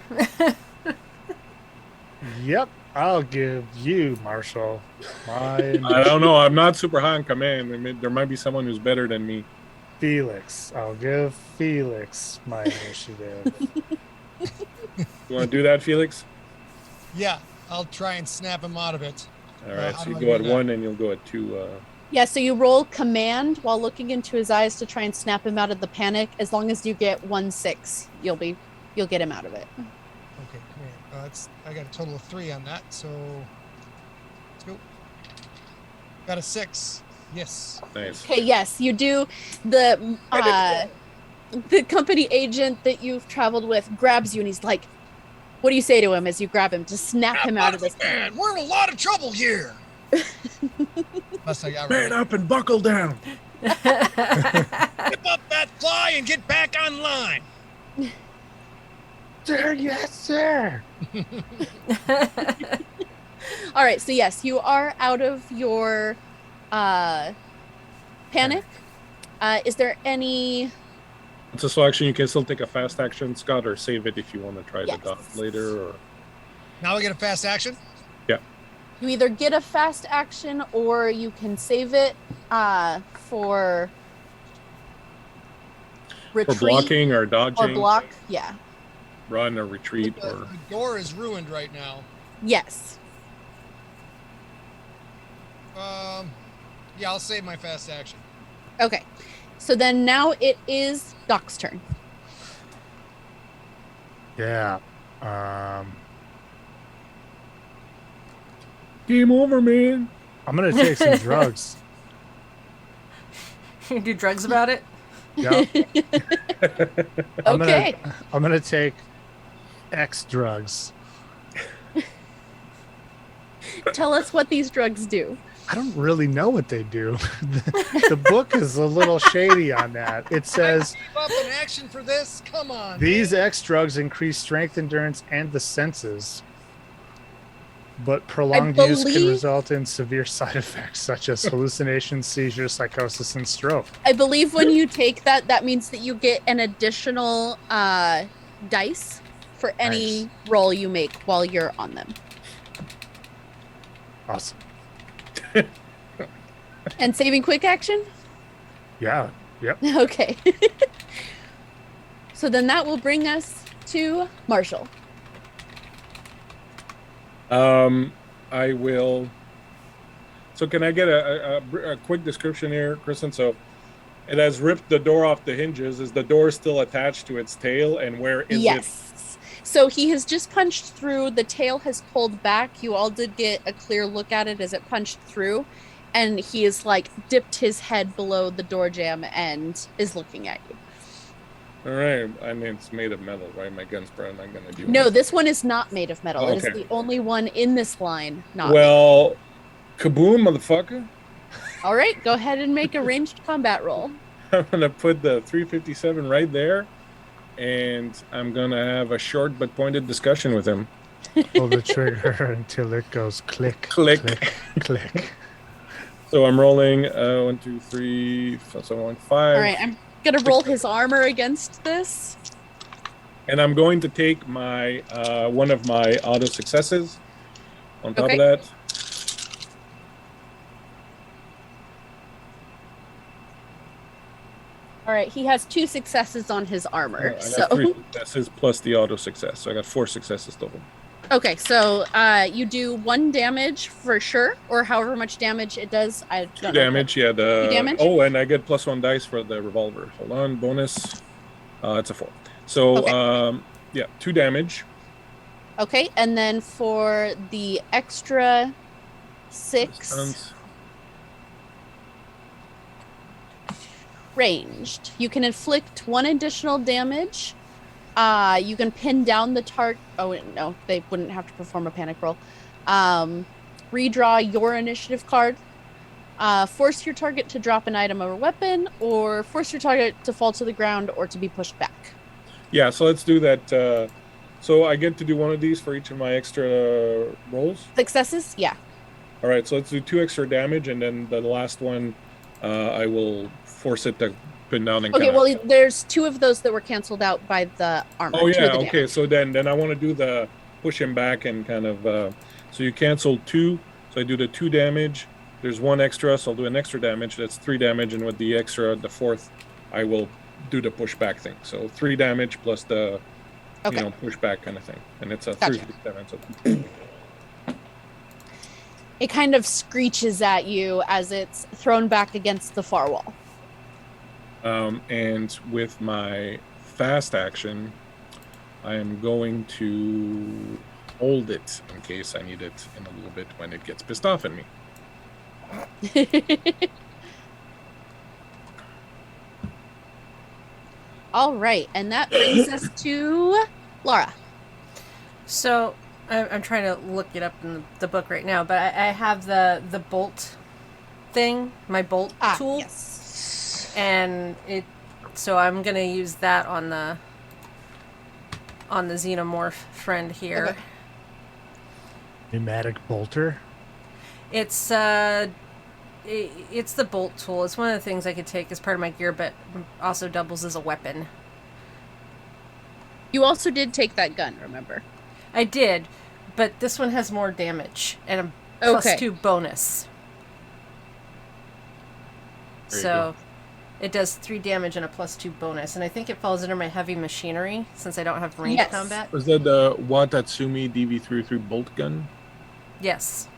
Yep. I'll give you, Marshall, my I don't know. I'm not super high on command. I mean, there might be someone who's better than me. Felix. I'll give Felix my initiative. You want to do that, Felix? Yeah, I'll try and snap him out of it. All right. how So you do I go do at that? 1 and you'll go at 2. Yeah, so you roll command while looking into his eyes to try and snap him out of the panic. As long as you get 1-6, you'll get him out of it. Okay, come here. I got a total of 3 on that, so let's go. Got a 6. Yes. Nice. Okay, yes, you do. The company agent that you've traveled with grabs you and he's like, what do you say to him as you grab him to snap him out of this? Man, we're in a lot of trouble here. Unless I got Man up and buckle down. Whip up that fly and get back online. Sir, yes, sir. All right, so yes, you are out of your panic. Is there any... It's a slow action. You can still take a fast action, Scott, or save it if you want to try Yes. the dot later. Or Now I get a fast action. You either get a fast action or you can save it for retreat for blocking or or dodging, block. Yeah. run or retreat, The or door is ruined right now. Yes. Yeah, I'll save my fast action. Okay. So then now it is Doc's turn. Yeah. game over, man. I'm gonna take some drugs. You do drugs about it? Yep. Okay. I'm gonna take X drugs. Tell us what these drugs do. I don't really know what they do. The book is a little shady on that. It says Give up an action for this? Come on. these man. X drugs increase strength, endurance, and the senses. But prolonged use can believe- result in severe side effects such as hallucinations, seizures, psychosis, and stroke. I believe when you take that, that means that you get an additional dice for any Nice. roll you make while you're on them. Awesome. And saving quick action? Yeah. Yep. Okay. So then that will bring us to Marshall. I will. So can I get a quick description here, Kristen? So it has ripped the door off the hinges. Is the door still attached to its tail? And where is it? Yes. So he has just punched through. The tail has pulled back. You all did get a clear look at it as it punched through. And he is like dipped his head below the door jamb and is looking at you. All right. I mean, it's made of metal, right? My gun's probably not going to do No, anything. this one is not made of metal. Oh, It is the only one in this line not well, kaboom, motherfucker. All right, go ahead and make a ranged combat roll. I'm going to put the 357 right there, and I'm going to have a short but pointed discussion with him. Pull the trigger until it goes click, Click. click, click. So I'm rolling 1, 2, 3, so 1, 5. All right, I'm going to roll his armor against this. And I'm going to take my one of my auto successes on top of that. All right, he has 2 successes on his armor. I got 3 successes plus the auto success, so I got 4 successes total. Okay, so you do 1 damage for sure, or however much damage it does. I don't 2 know. damage, yeah. 2 damage? Oh, and I get +1 dice for the revolver. Hold on, bonus. It's a 4. So, Okay. yeah, 2 damage. Okay, and then for the extra 6 ranged, you can inflict 1 additional damage. You can pin down the target. Oh no, they wouldn't have to perform a panic roll. Redraw your initiative card. Force your target to drop an item or weapon, or force your target to fall to the ground or to be pushed back. Yeah, so let's do that. So I get to do one of these for each of my extra rolls? Successes? Yeah. All right, so let's do 2 extra damage, and then the last one, I will force it to pin down and Okay, well, there's 2 of those that were canceled out by the armor. Oh, 2 yeah, of the okay, damage. so then I want to do the push him back and kind of... so you cancel 2, so I do the 2 damage. There's 1 extra, so I'll do an extra damage. That's 3 damage, and with the extra, the 4th, I will do the pushback thing. So 3 damage plus the, pushback kind of thing. And it's a Gotcha. 357. So. It kind of screeches at you as it's thrown back against the far wall. And with my fast action, I am going to hold it in case I need it in a little bit when it gets pissed off at me. All right, and that brings us to Laura. So I'm trying to look it up in the book right now, but I have the bolt thing, my bolt tool. Yes. And so I'm gonna use that on the xenomorph friend here. Okay. Pneumatic bolter. It's the bolt tool. It's one of the things I could take as part of my gear, but also doubles as a weapon. You also did take that gun, remember? I did, but this one has more damage and a +2 bonus. So it does 3 damage and a +2 bonus, and I think it falls under my heavy machinery since I don't have range combat. Was that the Watatsumi DV33 bolt gun? Yes.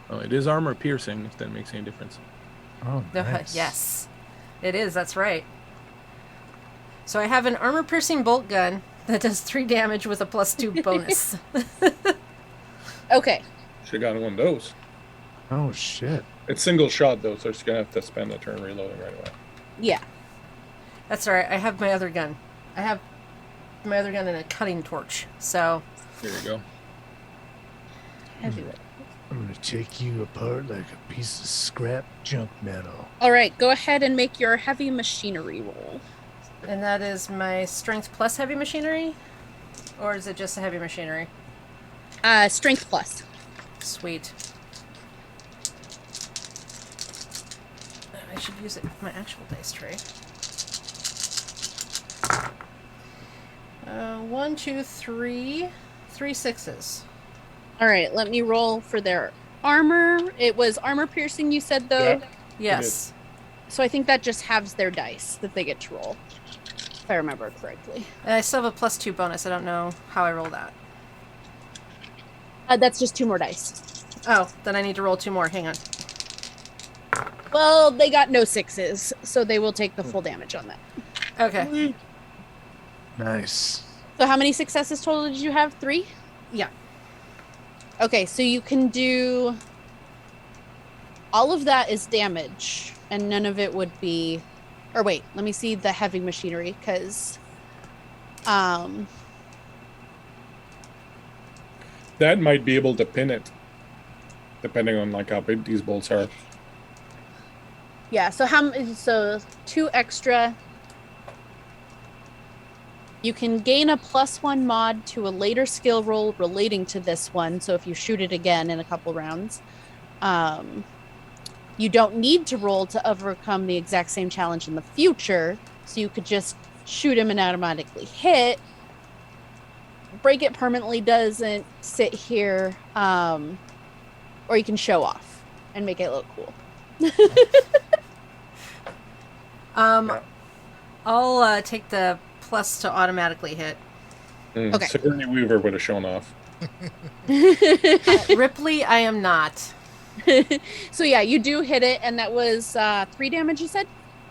Oh, it is armor piercing, if that makes any difference. Oh, nice. Yes, it is. That's right. So I have an armor piercing bolt gun that does 3 damage with a +2 bonus. Okay. Should have gotten one of those. Oh, shit. It's single shot, though, so it's going to have to spend a turn reloading right away. Yeah. That's all right. I have my other gun. I have my other gun and a cutting torch. So There you go. Heavy. I'm gonna take you apart like a piece of scrap junk metal. All right, go ahead and make your heavy machinery roll. And that is my strength plus heavy machinery? Or is it just a heavy machinery? Strength plus. Sweet. I should use it with my actual dice tray. 1, 2, 3. 3 6s. All right, let me roll for their armor. It was armor piercing, you said, though? Yeah. Yes. So I think that just halves their dice that they get to roll, if I remember correctly. And I still have a +2 bonus. I don't know how I roll that. That's just 2 more dice. Oh, then I need to roll 2 more. Hang on. Well, they got no 6s, so they will take the full damage on that. Okay. Nice. So how many successes total did you have? 3? Yeah. Okay, so you can do... All of that is damage, and none of it would be... Or wait, let me see the heavy machinery, because... That might be able to pin it, depending on like how big these bolts are. Yeah, so 2 extra. You can gain a +1 mod to a later skill roll relating to this one, so if you shoot it again in a couple rounds. You don't need to roll to overcome the exact same challenge in the future, so you could just shoot him and automatically hit. Break it permanently doesn't sit here, or you can show off and make it look cool. I'll take the plus to automatically hit. Okay. Sigourney Weaver would have shown off. Ripley, I am not. So yeah, you do hit it, and that was 3 damage, you said?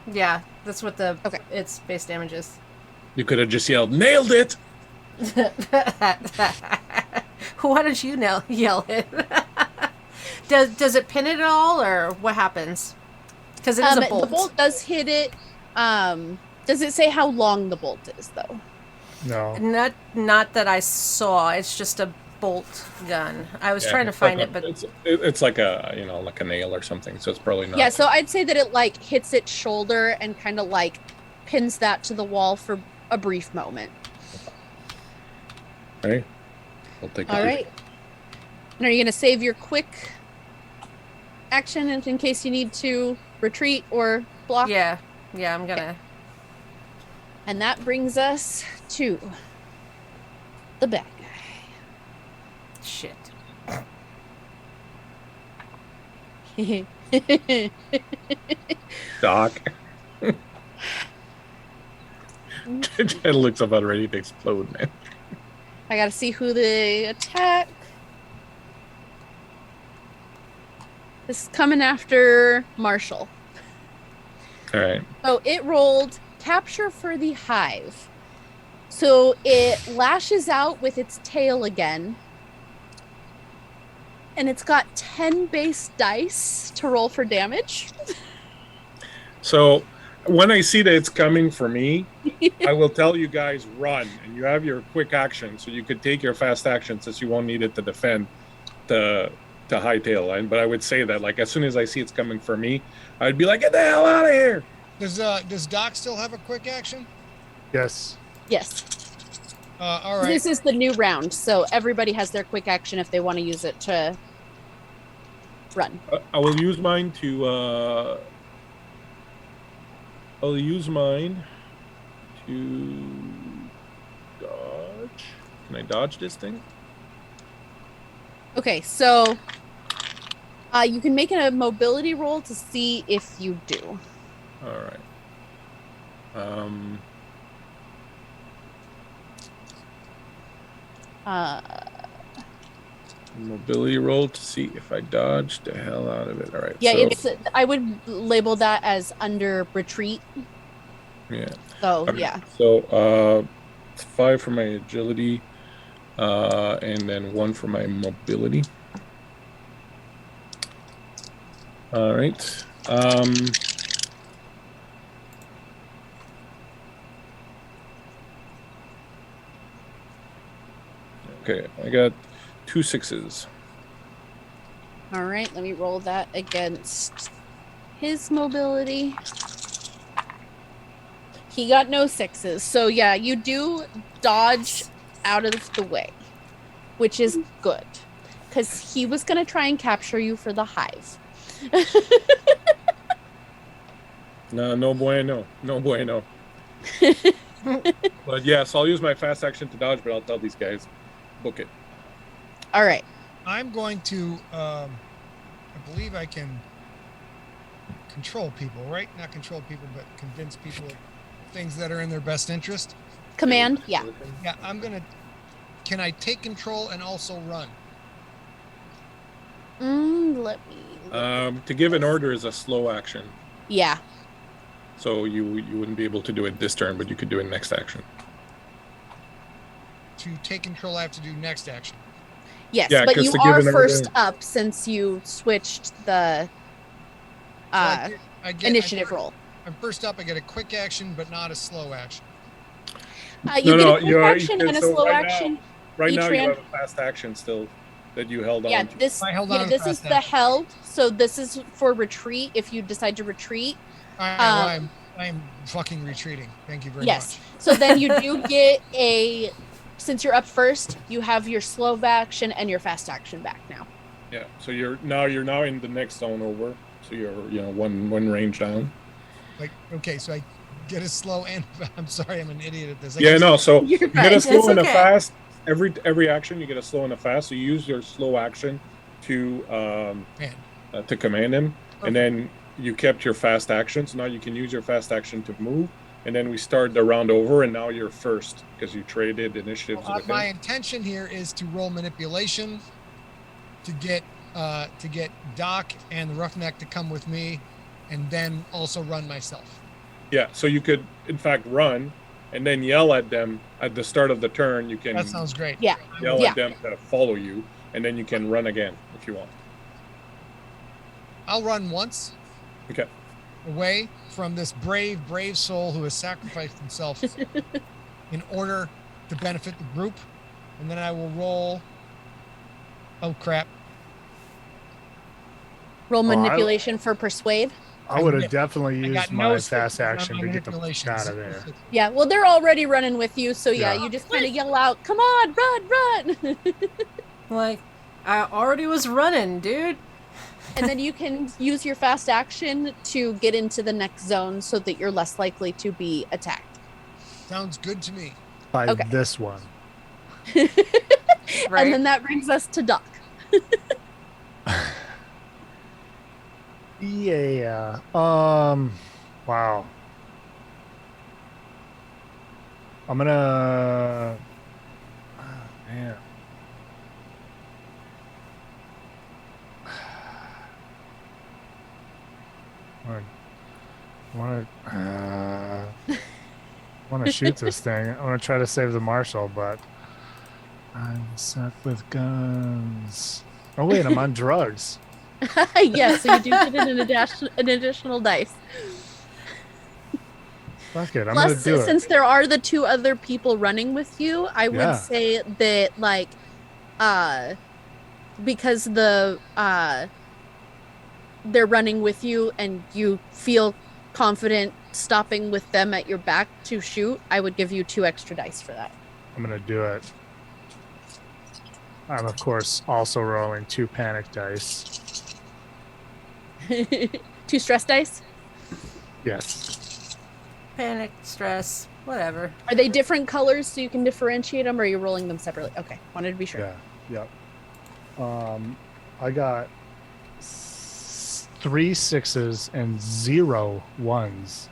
Yeah, that's what the Okay. its base damage is. You could have just yelled, "Nailed it!" Why don't you yell it? Does it pin it at all, or what happens? Because it is a bolt. The bolt does hit it. Does it say how long the bolt is, though? No. Not that I saw. It's just a bolt gun. I was trying to it's find like it, but it's like a like a nail or something. So it's probably not. Yeah, so I'd say that it like hits its shoulder and kind of like pins that to the wall for a brief moment. Right. I'll take it. All right. And are you going to save your quick action in case you need to retreat or block? yeah, I'm gonna. And that brings us to the bad guy. Shit. Doc. It looks about ready to explode, man. I gotta see who they attack. This is coming after Marshall. All right. So it rolled capture for the hive. So it lashes out with its tail again. And it's got 10 base dice to roll for damage. So when I see that it's coming for me, I will tell you guys run, and you have your quick action, so you could take your fast action since you won't need it to defend the hightail line. But I would say that like as soon as I see it's coming for me, I'd be like, get the hell out of here. Does Doc still have a quick action? Yes. Yes. All right. This is the new round, so everybody has their quick action if they want to use it to run. I will use mine to. I'll use mine to dodge. Can I dodge this thing? Okay, so you can make a mobility roll to see if you do. All right. Mobility roll to see if I dodge the hell out of it. All right. Yeah, so, I would label that as under retreat. yeah. So Okay. yeah. So 5 for my agility, and then 1 for my mobility. All right. Okay, I got 2 6s. All right, let me roll that against his mobility. He got no 6s. So yeah, you do dodge out of the way, which is good. Because he was going to try and capture you for the hive. No bueno. No bueno. But yes, I'll use my fast action to dodge, but I'll tell these guys, book it. All right. I'm going to. I believe I can control people, right? Not control people, but convince people things that are in their best interest. Command, yeah. Yeah, can I take control and also run? Let me. To give an order is a slow action. Yeah. So you wouldn't be able to do it this turn, but you could do it next action. To take control, I have to do next action. Yes, Yeah, but 'cause you to give are an order- first up since you switched the I get initiative roll. I'm first up. I get a quick action, but not a slow action. You get a quick you action and a so slow right action. Right each now, you round. have a fast action still that you held Yeah, on to. this I held on to this fast is the action. held. So this is for retreat if you decide to retreat. All right, well, I'm fucking retreating. Thank you very Yes. much. So then you do get since you're up first, you have your slow action and your fast action back now. Yeah. So you're now in the next zone over. So you're one range down. Like, okay, so I get a slow and I'm sorry, I'm an idiot at this. Yeah, no. So You're you get a fine. slow It's and a okay. fast. Every action you get a slow and a fast. So you use your slow action to command him, and then you kept your fast action. So now you can use your fast action to move, and then we start the round over, and now you're first because you traded initiatives with My him. intention here is to roll manipulation to get Doc and the Roughneck to come with me, and then also run myself. Yeah. So you could, in fact, run, and then yell at them at the start of the turn. You can That sounds great. Yeah. yell at them to follow you, and then you can run again if you want. I'll run once. Okay. Away from this brave soul who has sacrificed himself in order to benefit the group, and then I will roll. Oh crap! Roll manipulation for persuade. I would have definitely I used got my no fast sixes on action my to get the manipulation. fuck out of there. Yeah, well, they're already running with you, so yeah, Yeah. you just kind of yell out, "Come on, run!" Like, I already was running, dude. And then you can use your fast action to get into the next zone so that you're less likely to be attacked. Sounds good to me. By Okay. this one. Right. And then that brings us to Doc. Yeah. Wow. I'm gonna. Oh, man. Want to shoot this thing. I want to try to save the marshal, but I'm stuck with guns. Oh wait, I'm on drugs. Yeah, so you do get an additional dice. Fuck it, I'm Plus, gonna do it. since there are the two other people running with you, I would Yeah. say that like, because they're running with you and you feel confident stopping with them at your back to shoot, I would give you 2 extra dice for that. I'm gonna do it. I'm of course also rolling 2 panic dice. 2 stress dice. Yes. Panic, stress, whatever. Are they different colors so you can differentiate them, or are you rolling them separately? Okay, wanted to be sure. Yeah. Yep. I got 3 6s and 0 1s.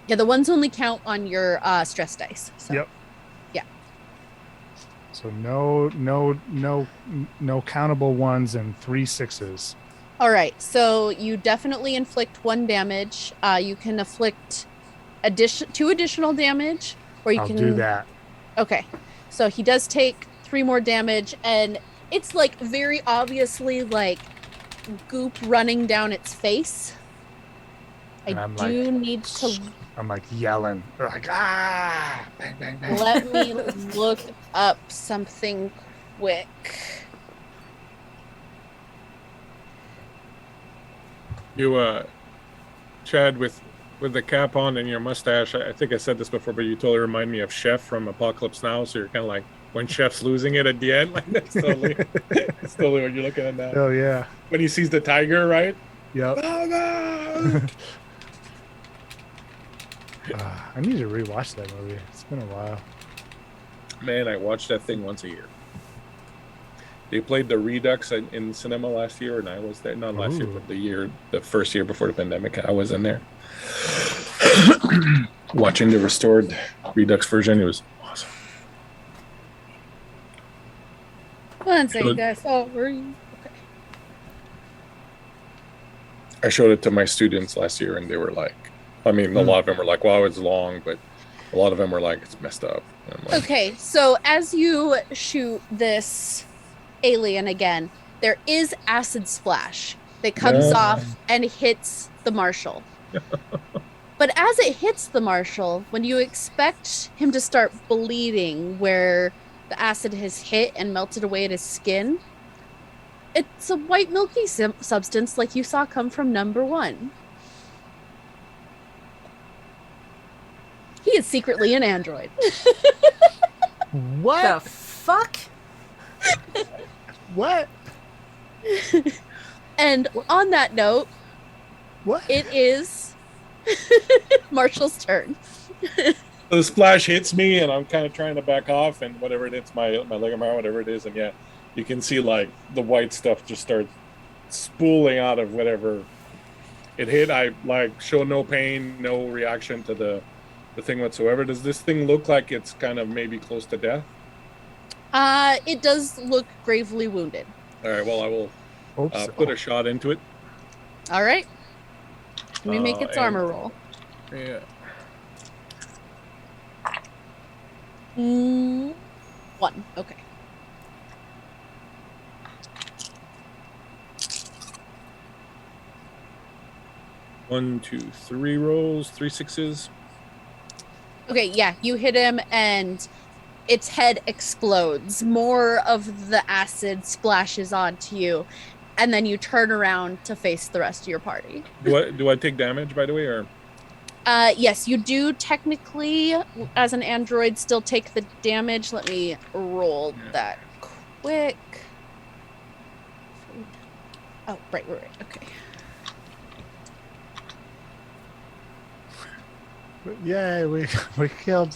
Yeah, the ones only count on your stress dice. So. Yep. Yeah. So no countable 1s and 3 6s. All right, so you definitely inflict 1 damage. You can inflict 2 additional damage, or you I'll can do that. Okay, so he does take 3 more damage, and it's like very obviously like goop running down its face. And I I'm do like- need to I'm like yelling. They're like, ah, bang, bang, bang. let me look up something quick. You, Chad, with the cap on and your mustache, I think I said this before, but you totally remind me of Chef from Apocalypse Now. So you're kind of like when Chef's losing it at the end. Like that's totally what you're looking at now. Oh yeah. When he sees the tiger, right? Yep. Oh, no! I need to rewatch that movie. It's been a while. Man, I watch that thing once a year. They played the Redux in cinema last year, and I was there. Not last year, Ooh. but the first year before the pandemic, I was in there. Watching the restored Redux version, it was awesome. One second, guys. Oh, where are you? Okay. I showed it to my students last year, and they were like, I mean, a lot of them were like, wow, it's long, but a lot of them were like, it's messed up. And I'm like, Okay, so as you shoot this alien again, there is acid splash that comes off and hits the marshal. But as it hits the marshal, when you expect him to start bleeding where the acid has hit and melted away at his skin, it's a white milky substance like you saw come from number 1. He is secretly an android. What? The fuck? What? And on that note, What? it is Marshall's turn. the splash hits me, and I'm kind of trying to back off, and whatever it is, my ligament, whatever it is, and yeah, you can see like the white stuff just starts spooling out of whatever it hit. I like show no pain, no reaction to the thing whatsoever. Does this thing look like it's kind of maybe close to death? It does look gravely wounded. All right, well, I will put a shot into it. All right. Let me make its armor roll. Yeah. 1. Okay. One, two, 3 rolls, 3 6s. Okay, yeah, you hit him and its head explodes. More of the acid splashes onto you, and then you turn around to face the rest of your party. Do I take damage, by the way, or? Yes, you do technically, as an android, still take the damage. Let me roll that quick. Oh, right. Okay. Yay, we killed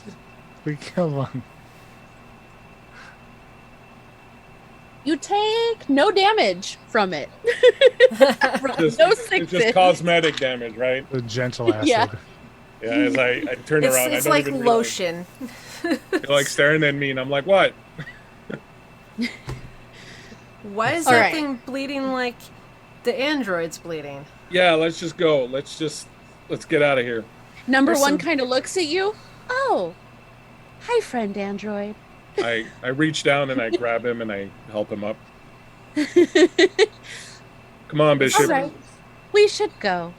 one. You take no damage from it. No It's sixes. just cosmetic damage, right? The gentle acid. Yeah. Yeah, as I turn around, It's I don't like even realize. lotion. They're like staring at me, and I'm like, what? Why is All that right. thing bleeding like the android's bleeding? Yeah, let's just go. Let's get out of here. Number There's 1 some- kind of looks at you. Oh, hi, friend android. I reach down and I grab him and I help him up. Come on, Bishop. All right, we should go.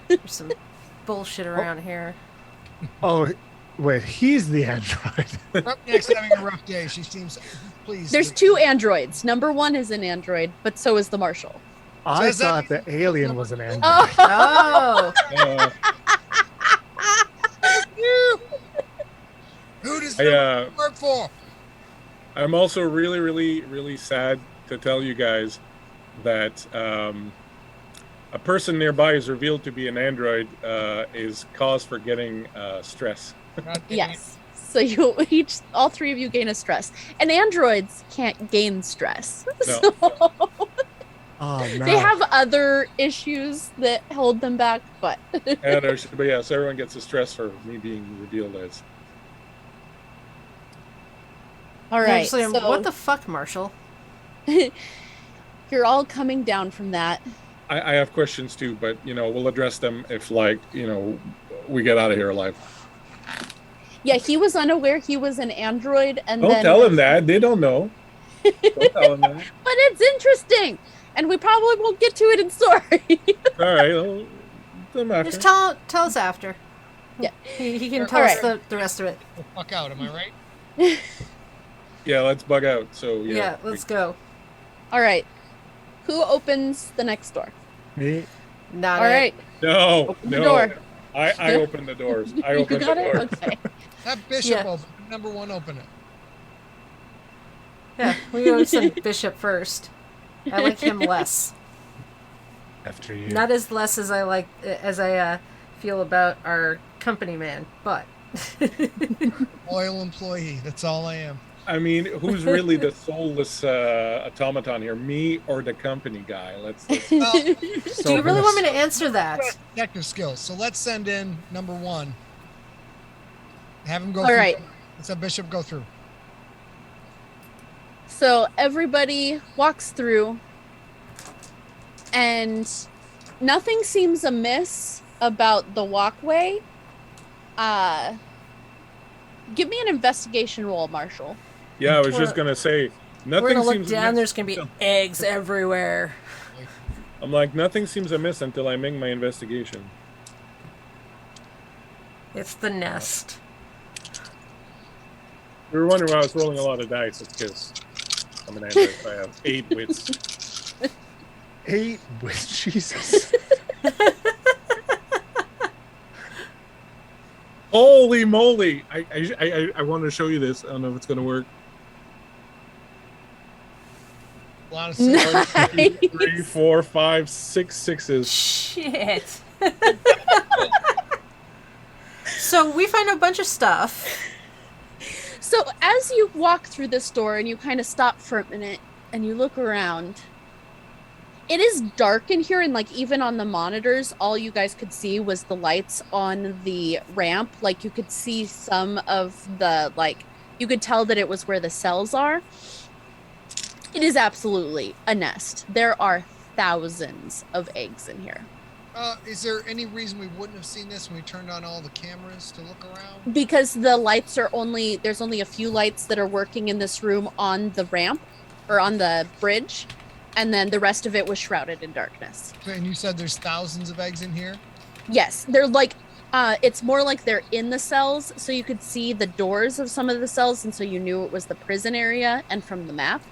There's some bullshit around here. Oh, wait, he's the android. Roughneck's having a rough day. She seems pleased. There's 2 androids. Number 1 is an android, but so is the marshal. I does that thought the alien was an android. Oh, Oh, Who does I, that work for? I'm also really, really, really sad to tell you guys that a person nearby is revealed to be an android is cause for getting stress. God damn it. yes. So you all 3 of you gain a stress, and androids can't gain stress. No. So Oh no. they have other issues that hold them back, but But yeah, so everyone gets a stress for me being revealed as. all right. Actually, So what the fuck, Marshall? you're all coming down from that. I have questions too, but we'll address them if we get out of here alive. Yeah, he was unaware he was an android, and Don't then tell him that. They don't know. Don't tell him that. But it's interesting, and we probably won't get to it in story. All right. Well, doesn't matter. Just tell us after. Yeah. He can tell Alright. us the rest of it. The fuck out, am I right? Yeah, let's bug out. So Yeah, let's go. All right, who opens the next door? Me? Not All right, No, open the no. door. I open the doors. I You open the got it. doors. Okay. Have Bishop Yeah. open it. Number 1 open it. Yeah, we go send Bishop first. I like him less. After you. Not as less as I feel about our company man, but Loyal employee. That's all I am. I mean, who's really the soulless automaton here? Me or the company guy? Let's Well, Do you really want me to answer that? detective skills. So let's send in number 1. Have him go All through. right. Let's have Bishop go through. So everybody walks through, and nothing seems amiss about the walkway. Give me an investigation roll, Marshall. Yeah, I was just gonna say nothing We're gonna look seems down. amiss There's gonna be until- eggs everywhere. I'm like, nothing seems amiss until I make my investigation. It's the nest. We were wondering why I was rolling a lot of dice. It's because I'm an android. I have 8 wits. 8 with Jesus. Holy moly! I want to show you this. I don't know if it's gonna work. A lot of Nice. 3, 4, 5, 6 sixes. Shit. So we find a bunch of stuff. So as you walk through this door and you kind of stop for a minute and you look around, it is dark in here, and like even on the monitors, all you guys could see was the lights on the ramp. Like you could see some of the, like, you could tell that it was where the cells are. It is absolutely a nest. There are thousands of eggs in here. Is there any reason we wouldn't have seen this when we turned on all the cameras to look around? Because the lights are there's only a few lights that are working in this room on the ramp or on the bridge, and then the rest of it was shrouded in darkness. And you said there's thousands of eggs in here? Yes, they're like, it's more like they're in the cells, so you could see the doors of some of the cells, and so you knew it was the prison area and from the map.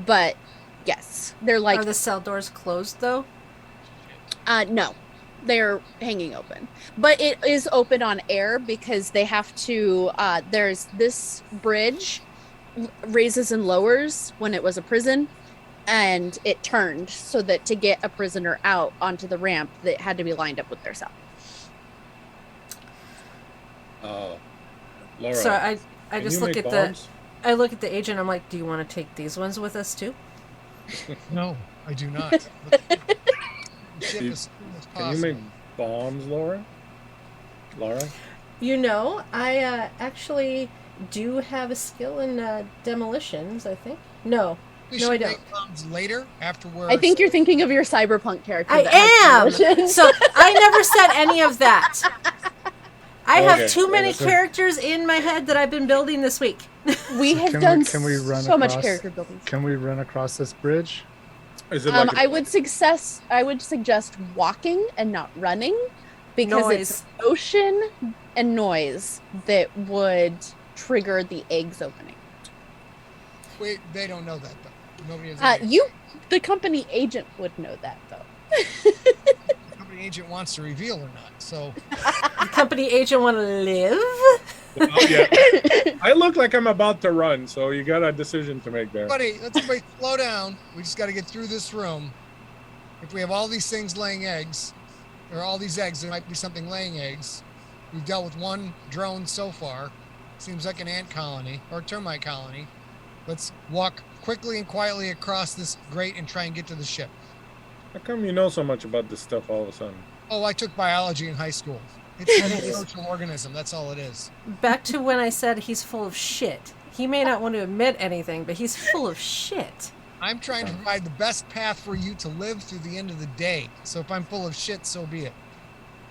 But yes, they're like... Are the cell doors closed, though? No, they're hanging open. But it is open on air because they have to, there's this bridge raises and lowers when it was a prison, and it turned so that to get a prisoner out onto the ramp, that had to be lined up with their cell. Laura. So I can just you look make at bombs? I look at the agent. I'm like, do you want to take these ones with us too? No, I do not. Ship You- as soon as Can you make possible. bombs, Laura? Laura? You know, I actually do have a skill in demolitions. I think. No, We no, should I don't. make bombs later after we're. I think you're thinking of your cyberpunk character. I that has am. emotions. So I never said any of that. I Okay, have too many that's a- characters in my head that I've been building this week. We So have can done can we run so much across- character building. Can we run across this bridge? Is it like I would suggest walking and not running, because it's motion and noise that would trigger the eggs opening. Wait, they don't know that though. Nobody has. The company agent would know that though. The company agent wants to reveal or not. So The company agent want to live? yeah. I look like I'm about to run, so you got a decision to make there. let's everybody slow down. We just got to get through this room. If we have all these things laying eggs, or all these eggs, there might be something laying eggs. We've dealt with one drone so far. Seems like an ant colony or a termite colony. Let's walk quickly and quietly across this grate and try and get to the ship. How come you know so much about this stuff all of a sudden? Oh, I took biology in high school. It's a social organism. That's all it is. Back to when I said he's full of shit. He may not want to admit anything, but he's full of shit. I'm trying to provide the best path for you to live through the end of the day. So if I'm full of shit, so be it.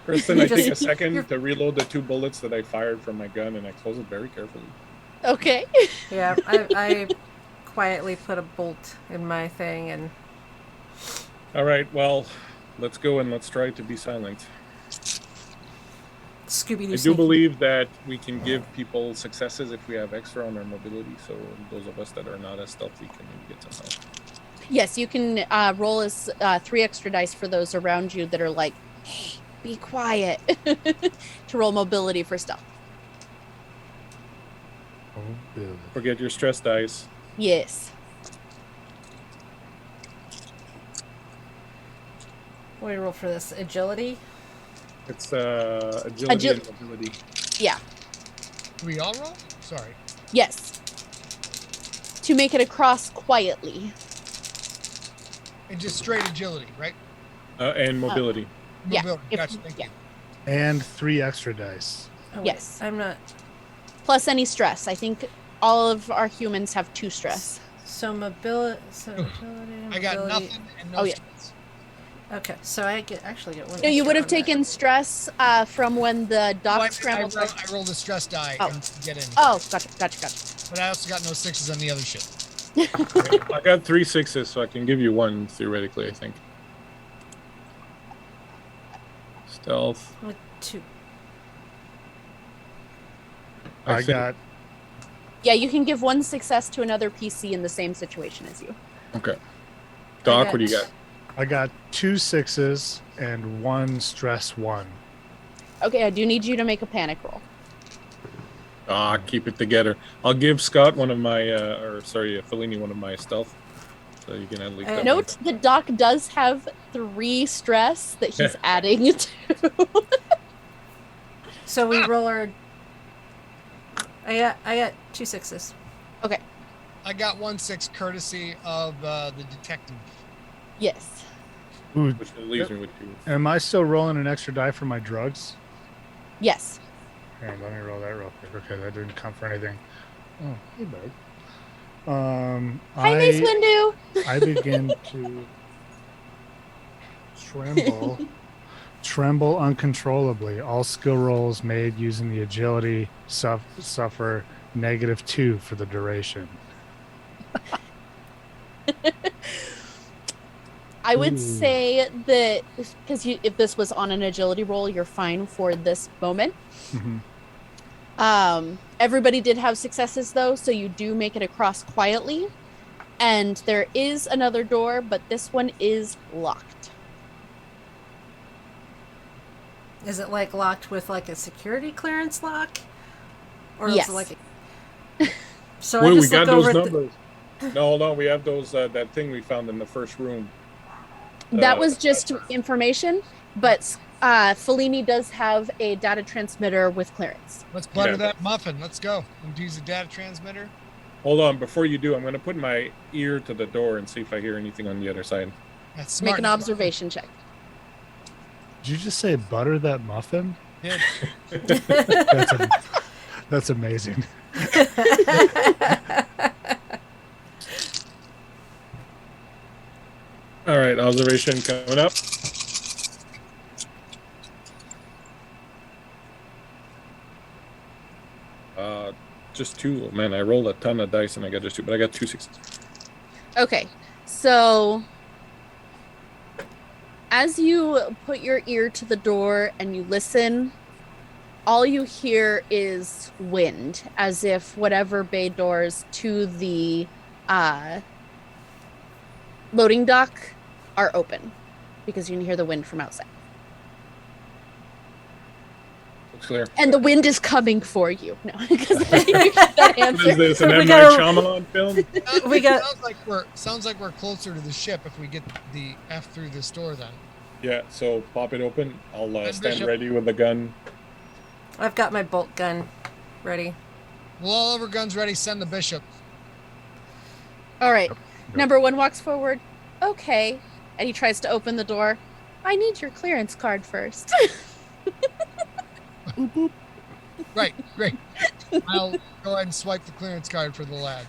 Kristen, I Just- take a second to reload the 2 bullets that I fired from my gun, and I close it very carefully. Okay. Yeah, I quietly put a bolt in my thing and... All right, well, let's go and let's try to be silent. Scooby-Doo I do believe that we can give people successes if we have extra on our mobility, so those of us that are not as stealthy can maybe get some help. Yes, you can roll as 3 extra dice for those around you that are like, hey, be quiet, to roll mobility for stealth. Oh, Bill. Forget your stress dice. Yes. What do you roll for this? Agility? It's agility and mobility. Yeah. Do we all roll? Sorry. Yes. to make it across quietly. And just straight agility, right? And mobility. Yeah, Mobility. if- Gotcha. Thank yeah. you. And 3 extra dice. Oh, wait, Yes. I'm not. Plus any stress. I think all of our humans have 2 stress. So mobility. I got nothing and no Oh, yeah. stress. Okay, so I actually get one. No, you extra would have on that. taken stress from when the dock scrambled. I rolled a stress die Oh. to get in. Oh, gotcha. But I also got no 6s on the other shit. I got 3 6s, so I can give you 1 theoretically, I think. Stealth. With 2. I got Yeah, you can give 1 success to another PC in the same situation as you. Okay. Doc, got- what do you got? I got 2 6s and 1 stress 1. Okay, I do need you to make a panic roll. Keep it together. I'll give Scott one of my, Fellini one of my stealth. So you can at least. have Note the doc does have 3 stress that he's adding to. So we roll our. I got 2 6s. Okay, I got 1 6 courtesy of the detective. yes. Ooh, Which leaves me with 2. am I still rolling an extra die for my drugs? Yes. Here, let me roll that real quick. Okay, that didn't come for anything. Oh, hey, bud. Hi, Mace Windu. I begin to tremble uncontrollably. All skill rolls made using the agility suffer -2 for the duration. I would Ooh. say that because if this was on an agility roll, you're fine for this moment. Mhm. Everybody did have successes though, so you do make it across quietly. And there is another door, but this one is locked. Is it like locked with like a security clearance lock? Or Yes. is it like So What I do we just got look over those at the, numbers? No, hold on. We have those that thing we found in the first room. That was just information, but Fellini does have a data transmitter with clearance. Let's butter Yeah. that muffin. Let's go. And use the data transmitter. Hold on. Before you do, I'm going to put my ear to the door and see if I hear anything on the other side. That's smart. Make an observation check. Did you just say butter that muffin? Yeah. That's amazing. All right. Observation coming up. Just 2. Man, I rolled a ton of dice and I got just 2, but I got 2 6s. Okay, so as you put your ear to the door and you listen, all you hear is wind, as if whatever bay doors to the loading dock are open, because you can hear the wind from outside. Looks clear. And the wind is coming for you. No, because you get that What is answer. this? So An we M. gotta- Night Shyamalan film? We got- sounds like we're closer to the ship if we get the F through this door then. Yeah. So pop it open. I'll And stand Bishop. ready with the gun. I've got my bolt gun ready. Well, all of our guns ready. Send the bishop. All right. Nope. Number 1 walks forward. Okay. And he tries to open the door. I need your clearance card first. Right, great. I'll go ahead and swipe the clearance card for the lad.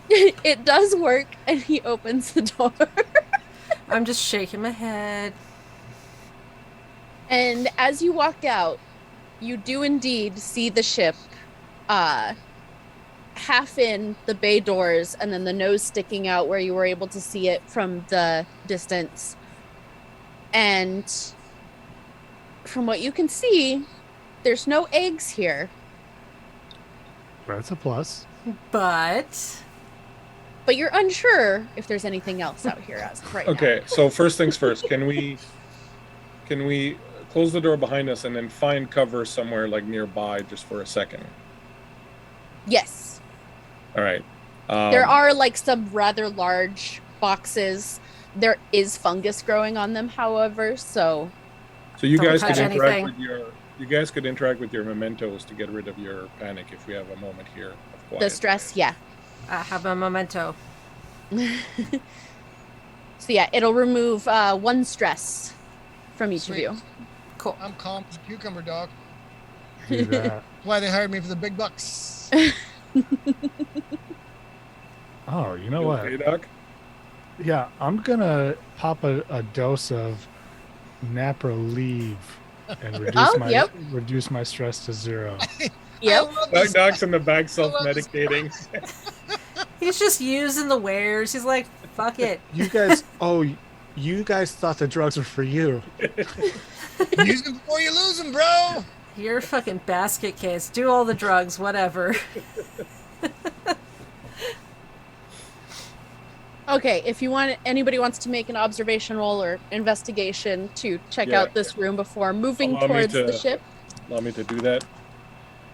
It does work, and he opens the door. I'm just shaking my head. And as you walk out, you do indeed see the ship half in the bay doors, and then the nose sticking out where you were able to see it from the distance. And from what you can see, there's no eggs here. That's a plus. But But you're unsure if there's anything else out here as of right now. Okay. So first things first. Can we close the door behind us and then find cover somewhere like nearby just for a second? Yes. All right. There are like some rather large boxes. There is fungus growing on them, however, so So you Don't guys touch could interact anything. with your mementos to get rid of your panic if we have a moment here of quiet. the stress, yeah. I have a memento. So yeah, it'll remove 1 stress from each Sweet. of you. Cool. I'm calm as a cucumber dog. Do that. That's why they hired me for the big bucks. Oh, you know You what? okay, Doc? Yeah, I'm gonna pop a dose of Naproleve and reduce my stress to 0. Yep. I love this. Doc's in the back I love this. self-medicating. He's just using the wares. He's like, fuck it. You guys thought the drugs were for you. Use them before you lose them, bro. You're a fucking basket case. Do all the drugs, whatever. Okay, if anybody wants to make an observation roll or investigation to check Yeah. out this room before moving Allow me towards to- the ship. Allow me to do that.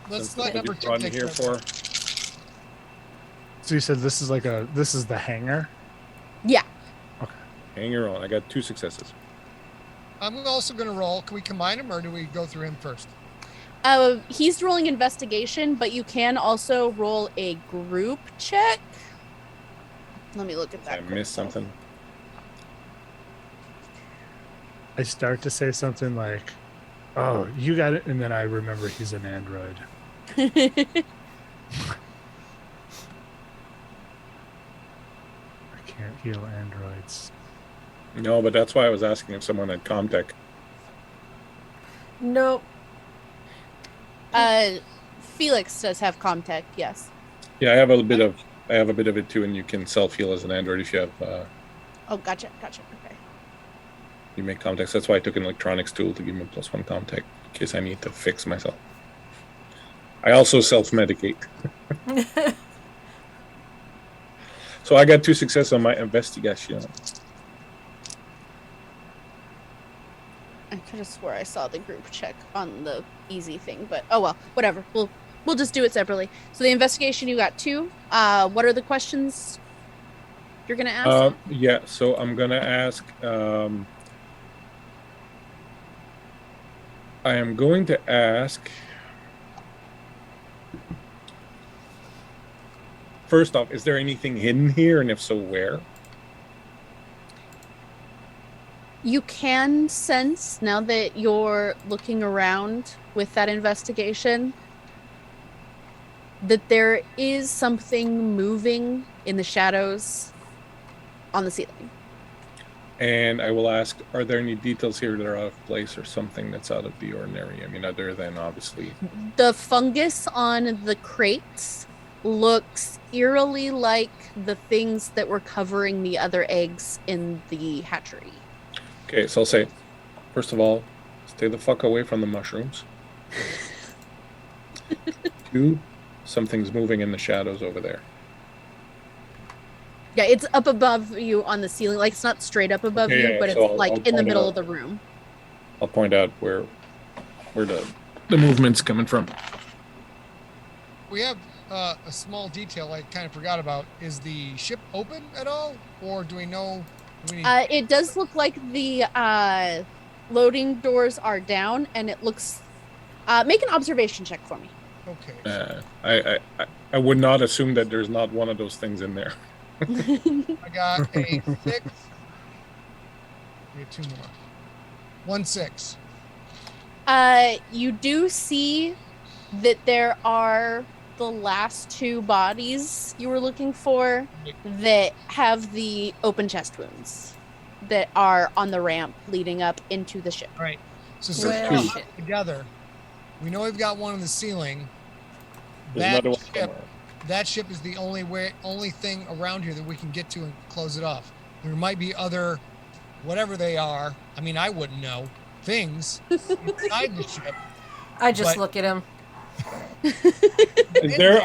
Let's Since let that's number what 2 you're on take here care of for. So you said this is the hangar? Yeah. Hang your own. I got 2 successes. I'm also going to roll. Can we combine them or do we go through him first? He's rolling investigation, but you can also roll a group check. Let me look at that. I missed something. I start to say something like, "Oh, you got it," and then I remember he's an android. quick. I can't heal androids. No, but that's why I was asking if someone had Comtech. Nope. Felix does have Comtech, yes. Yeah, I have a bit of it too, and you can self-heal as an android if you have Oh, gotcha. Okay. you make Comtech. That's why I took an electronics tool to give me +1 Comtech in case I need to fix myself. I also self-medicate. So I got 2 successes on my investigation. I could have swore I saw the group check on the easy thing, but oh well, whatever. We'll just do it separately. So the investigation, you got 2. What are the questions you're gonna ask? Yeah, so I'm gonna ask. I am going to ask. First off, is there anything hidden here, and if so, where? You can sense, now that you're looking around with that investigation, that there is something moving in the shadows on the ceiling. And I will ask, are there any details here that are out of place or something that's out of the ordinary? I mean, other than obviously. The fungus on the crates looks eerily like the things that were covering the other eggs in the hatchery. Okay, so I'll say, first of all, stay the fuck away from the mushrooms. 2, something's moving in the shadows over there. Yeah, it's up above you on the ceiling. Like, it's not straight up above Okay, you, yeah, but so it's I'll like in the point middle out- of the room. I'll point out where the movement's coming from. We have a small detail I kind of forgot about. Is the ship open at all? Or do we know? Do we need... It does look like the loading doors are down, and it looks... make an observation check for me. Okay. I would not assume that there's not one of those things in there. I got a 6. We have 2 more. 1 6. You do see that there are the last 2 bodies you were looking for that have the open chest wounds that are on the ramp leading up into the ship. All right. So since Well, we're all shit. together, we know we've got one on the ceiling. There's That another one ship, somewhere. that ship is the only thing around here that we can get to and close it off. There might be other, whatever they are. I mean, I wouldn't know things inside the ship. I just But- look at him. Is there,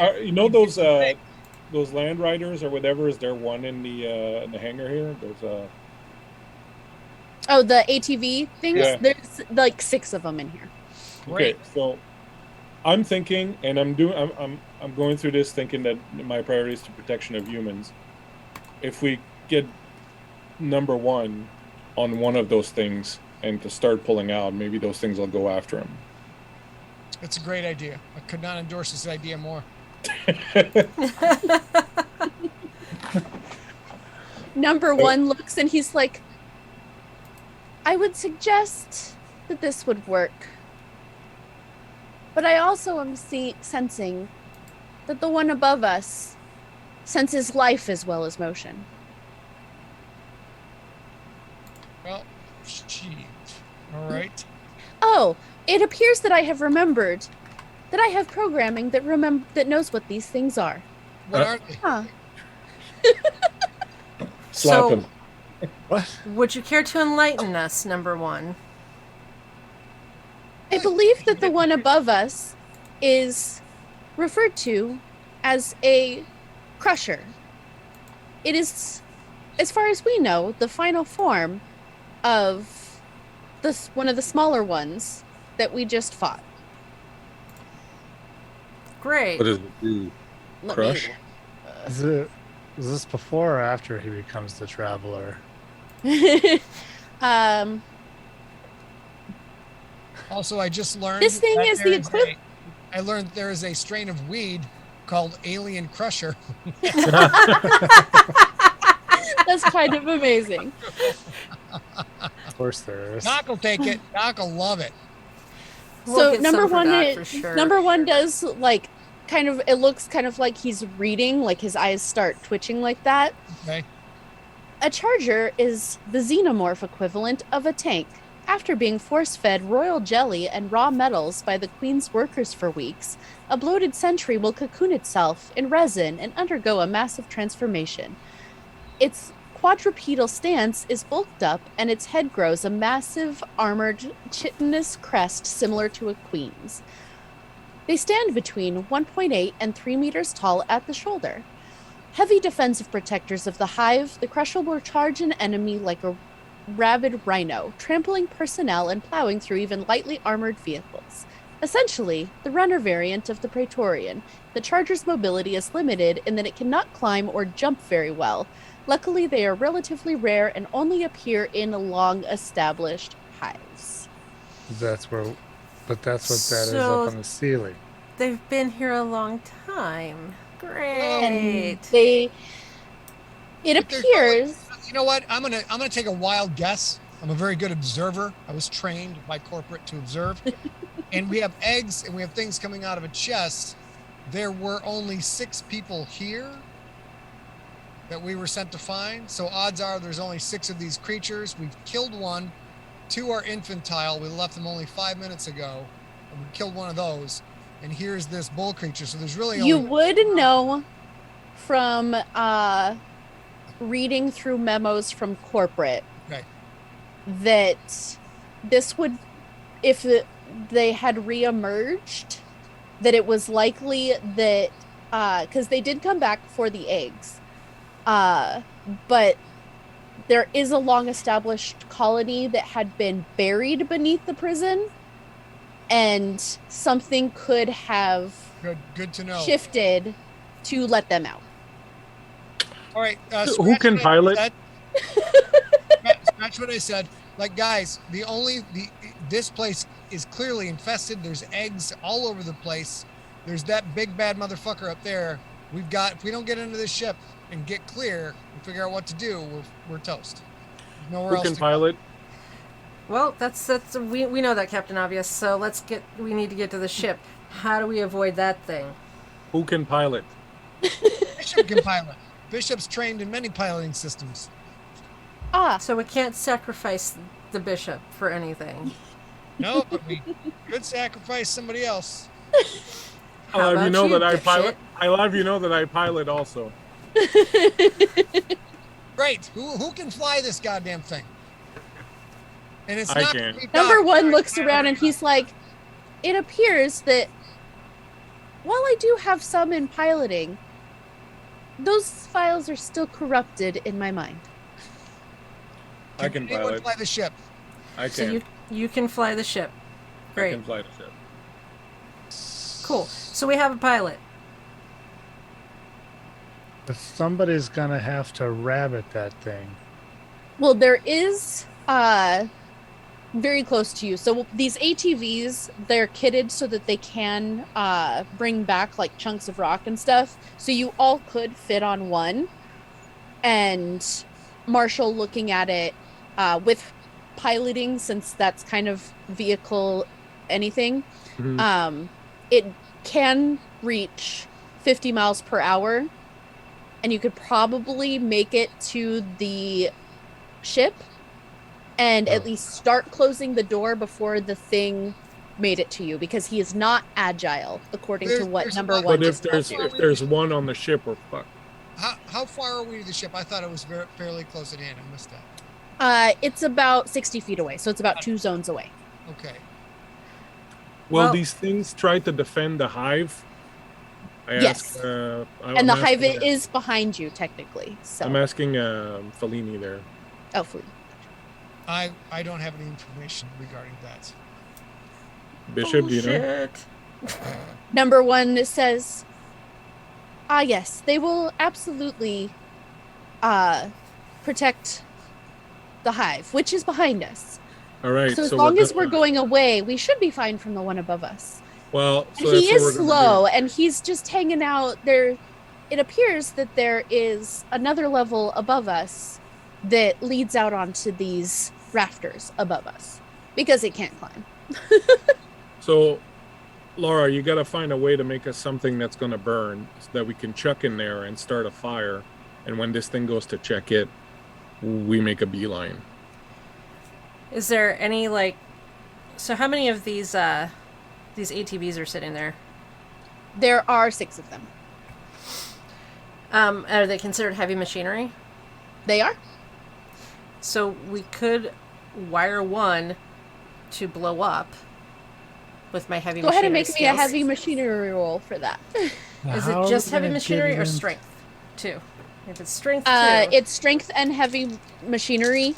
those land riders or whatever? Is there one in the hangar here? There's Oh, the ATV things? Yeah. There's like 6 of them in here. okay. So I'm thinking, and I'm going through this thinking that my priority is to protection of humans. If we get number 1 on one of those things and to start pulling out, maybe those things will go after him. It's a great idea. I could not endorse this idea more. Number one looks and he's like, I would suggest that this would work. But I also am sensing that the one above us senses life as well as motion. Well, shit. All right. Oh, it appears that I have remembered that I have programming that knows what these things are. What are they? Huh. Slap him. What? Would you care to enlighten us, number one? I believe that the one above us is referred to as a crusher. It is, as far as we know, the final form of one of the smaller ones that we just fought. Great. What does it do? Let Crush? me- Is this before or after he becomes the traveler? Also, I just learned This thing that is there the equivalent. I learned there is a strain of weed called Alien Crusher. That's kind of amazing. Of course there is. Doc will take it. Doc will love it. We'll So get number some for one, Doc for sure. number one does like kind of. It looks kind of like he's reading, like his eyes start twitching like that. Okay. A charger is the xenomorph equivalent of a tank. After being force-fed royal jelly and raw metals by the Queen's workers for weeks, a bloated sentry will cocoon itself in resin and undergo a massive transformation. Its quadrupedal stance is bulked up, and its head grows a massive, armored, chitinous crest similar to a queen's. They stand between 1.8 and 3 meters tall at the shoulder. Heavy defensive protectors of the hive, the Crusher will charge an enemy like a rabid rhino, trampling personnel and plowing through even lightly armored vehicles. Essentially, the runner variant of the Praetorian, the Charger's mobility is limited in that it cannot climb or jump very well. Luckily, they are relatively rare and only appear in long-established hives. That's what that is So- up on the ceiling. They've been here a long time. And Great. it But there's appears... You know what? I'm gonna take a wild guess. I'm a very good observer. I was trained by corporate to observe. And we have eggs and we have things coming out of a chest. There were only 6 people here that we were sent to find. So odds are there's only 6 of these creatures. We've killed one. 2 are infantile. We left them only 5 minutes ago. And we killed one of those. And here's this bull creature. So there's really You only would know from reading through memos from corporate Okay. that this would, if they had reemerged, that it was likely that, because they did come back for the eggs, but there is a long-established colony that had been buried beneath the prison, and something could have good to know. shifted to let them out. All right. Who scratch can what I pilot? said. Scratch what I said. Like, guys, this place is clearly infested. There's eggs all over the place. There's that big bad motherfucker up there. If we don't get into this ship and get clear and figure out what to do, we're toast. There's nowhere Who else can to pilot? Well, we know that, Captain Obvious. So we need to get to the ship. How do we avoid that thing? Who can pilot? go. Bishop can pilot. Bishop's trained in many piloting systems. So we can't sacrifice the bishop for anything. No, but we could sacrifice somebody else. How I'll have you about know you, that I dipshit? pilot. I'll have you know that I pilot also. Great. Who can fly this goddamn thing? And it's I not can. Doc. Number one looks around and he's like, it appears that while I do have some in piloting, those files are still corrupted in my mind. I can anyone pilot. fly the ship? I So can. you can fly the ship. I Great. can fly the ship. Cool. So we have a pilot. But somebody's gonna have to rabbit that thing. Well, there is very close to you. So these ATVs, they're kitted so that they can bring back like chunks of rock and stuff. So you all could fit on one. And Marshall looking at it with piloting, since that's kind of vehicle anything, it can reach 50 miles per hour, and you could probably make it to the ship and at least start closing the door before the thing made it to you, because he is not agile according to what number one. But if there's one on the ship, we're fucked. How far are we to the ship? I thought it was fairly close at hand. I missed that. It's about 60 feet away, so it's about 2 zones away. Okay. Well, these things try to defend the hive. Yes. And the hive is behind you, technically. So I'm asking Fellini there. Oh, Fellini. I don't have any information regarding that. Bishop, do you know? Number one says, yes, they will absolutely protect the hive, which is behind us. All right. So as long as we're going away, we should be fine from the one above us. Well, so he is slow, and he's just hanging out there. It appears that there is another level above us that leads out onto these rafters above us, because it can't climb. So, Laura, you got to find a way to make us something that's going to burn, so that we can chuck in there and start a fire. And when this thing goes to check it, we make a beeline. Is there any, like... So how many of these ATVs are sitting there? There are 6 of them. Are they considered heavy machinery? They are. So we could wire one to blow up with my heavy machinery. Go ahead and make skills. me a heavy machinery roll for that. Is it just heavy machinery or strength too? If it's strength too. It's strength and heavy machinery.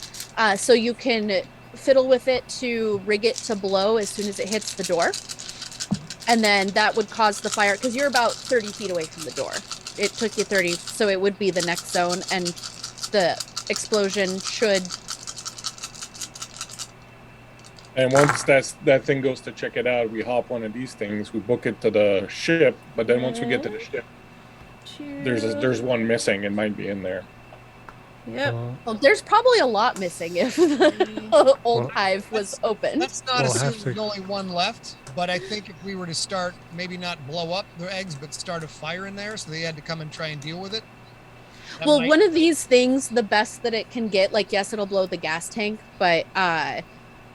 So you can fiddle with it to rig it to blow as soon as it hits the door. And then that would cause the fire, because you're about 30 feet away from the door. It took you 30, so it would be the next zone, and the explosion should... And once that thing goes to check it out, we hop one of these things, we book it to the ship, but then once we get to the ship, there's one missing. It might be in there. Yep. Well, there's probably a lot missing if the old hive was open. Let's not assume there's only one left, but I think if we were to start, maybe not blow up the eggs, but start a fire in there, so they had to come and try and deal with it. Well, one of these things, the best that it can get, like, yes, it'll blow the gas tank, but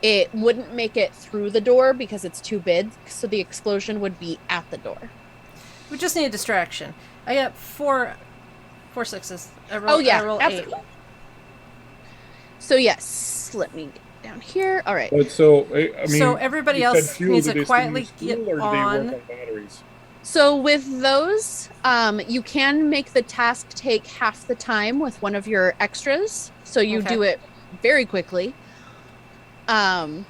it wouldn't make it through the door because it's too big, so the explosion would be at the door. We just need a distraction. I got four sixes. I roll 8. So yes, let me get down here. All right. But so I mean, so everybody else needs to quietly get on. So with those, you can make the task take half the time with one of your extras. So you do it very quickly. You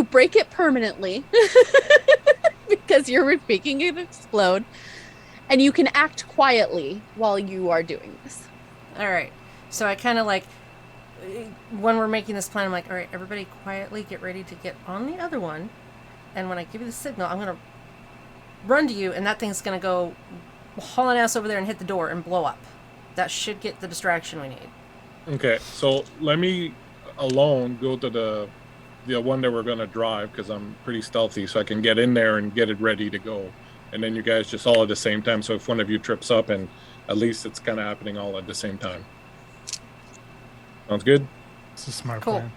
break it permanently because you're making it explode. And you can act quietly while you are doing this. All right. So I kind of like, when we're making this plan, I'm like, all right, everybody quietly get ready to get on the other one. And when I give you the signal, I'm going to run to you, and that thing's going to go hauling ass over there and hit the door and blow up. That should get the distraction we need. Okay, so let me alone go to the one that we're going to drive, because I'm pretty stealthy, so I can get in there and get it ready to go. And then you guys just all at the same time. So if one of you trips up, and at least it's kind of happening all at the same time. Sounds good? It's a smart plan.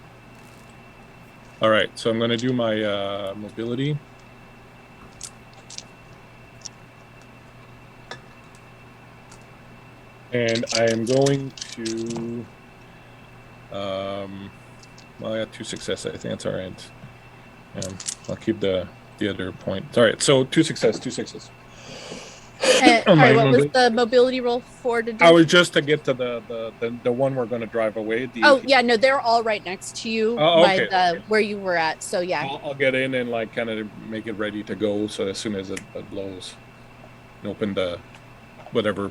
All right. So I'm going to do my mobility. And I am going to... well, I got 2 successes. I think that's all right. I'll keep the other point. All right, so 2 successes. All right, what was the mobility roll for to do? I was just to get to the one we're going to drive away. Yeah, no, they're all right next to you where you were at. So yeah, I'll get in and like kind of make it ready to go. So as soon as it blows, and open the whatever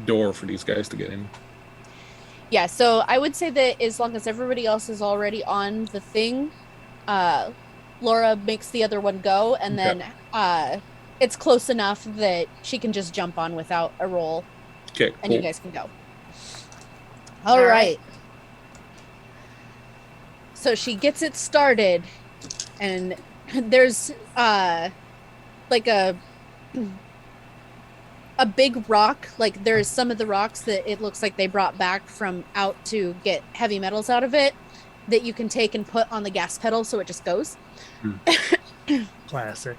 door for these guys to get in. Yeah, so I would say that as long as everybody else is already on the thing, Laura makes the other one go, and then it's close enough that she can just jump on without a roll. Okay, and you cool. guys can go. All right. So she gets it started, and there's like a big rock. Like there's some of the rocks that it looks like they brought back from out to get heavy metals out of it that you can take and put on the gas pedal so it just goes. Classic.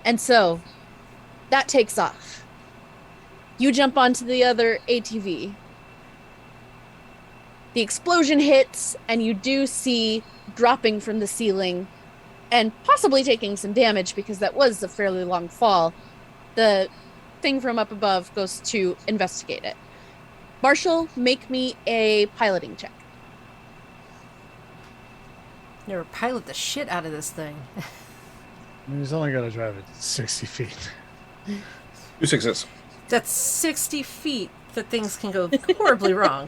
And so that takes off. You jump onto the other ATV. The explosion hits, and you do see dropping from the ceiling and possibly taking some damage because that was a fairly long fall. The thing from up above goes to investigate it. Marshall, make me a piloting check. Never pilot the shit out of this thing. I mean, he's only got to drive it 60 feet. 2 success. That's 60 feet that things can go horribly wrong.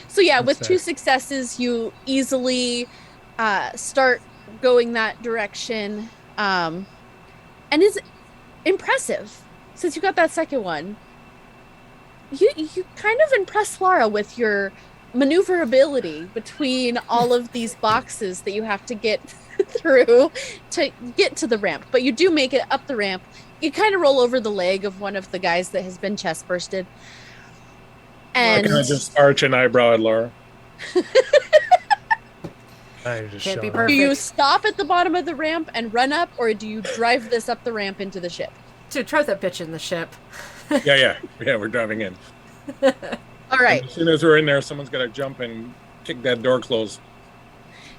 So yeah, That's with fair. 2 successes, you easily start going that direction. And it's impressive. Since you got that second one, you kind of impress Laura with your maneuverability between all of these boxes that you have to get through to get to the ramp. But you do make it up the ramp. You kind of roll over the leg of one of the guys that has been chest bursted. And I kind of just arch an eyebrow at Laura. I just Can't be showed do up. perfect. you stop at the bottom of the ramp and run up, or do you drive this up the ramp into the ship? To throw that bitch in the ship. Yeah, we're driving in. All right. And as soon as we're in there, someone's got to jump and kick that door closed.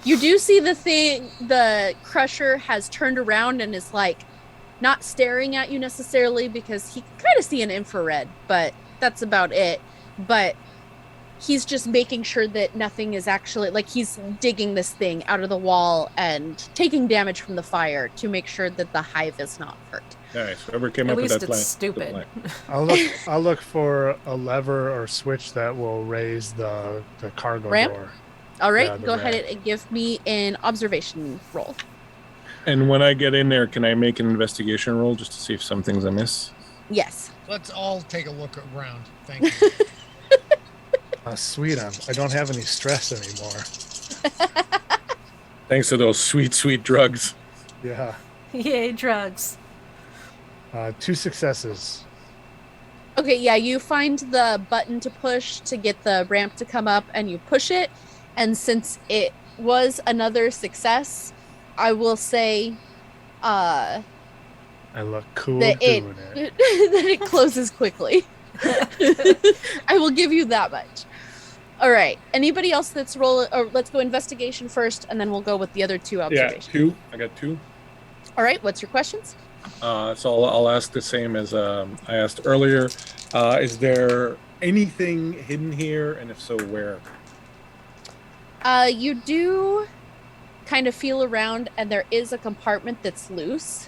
You do see the crusher has turned around and is like not staring at you necessarily because he can kind of see an infrared, but that's about it. But he's just making sure that nothing is actually, like, he's digging this thing out of the wall and taking damage from the fire to make sure that the hive is not hurt. Nice. Whoever came At up with least that it's plan. stupid. I'll look for a lever or switch that will raise the cargo Ramp? door. All right, Yeah, the go ahead ramp. and give me an observation roll. And when I get in there, can I make an investigation roll just to see if some things I miss? Yes. Let's all take a look around. Thank you. Sweet, I don't have any stress anymore. Thanks to those sweet, sweet drugs. Yeah. Yay, drugs. 2 successes. Okay, yeah, you find the button to push to get the ramp to come up, and you push it. And since it was another success, I will say I look cool that doing it it. that it closes quickly. I will give you that much. All right. Anybody else that's rolling? Or let's go investigation first, and then we'll go with the other 2 Yeah, observations. 2. I got 2. All right. What's your questions? So I'll ask the same as I asked earlier. Is there anything hidden here? And if so, where? You do kind of feel around, and there is a compartment that's loose.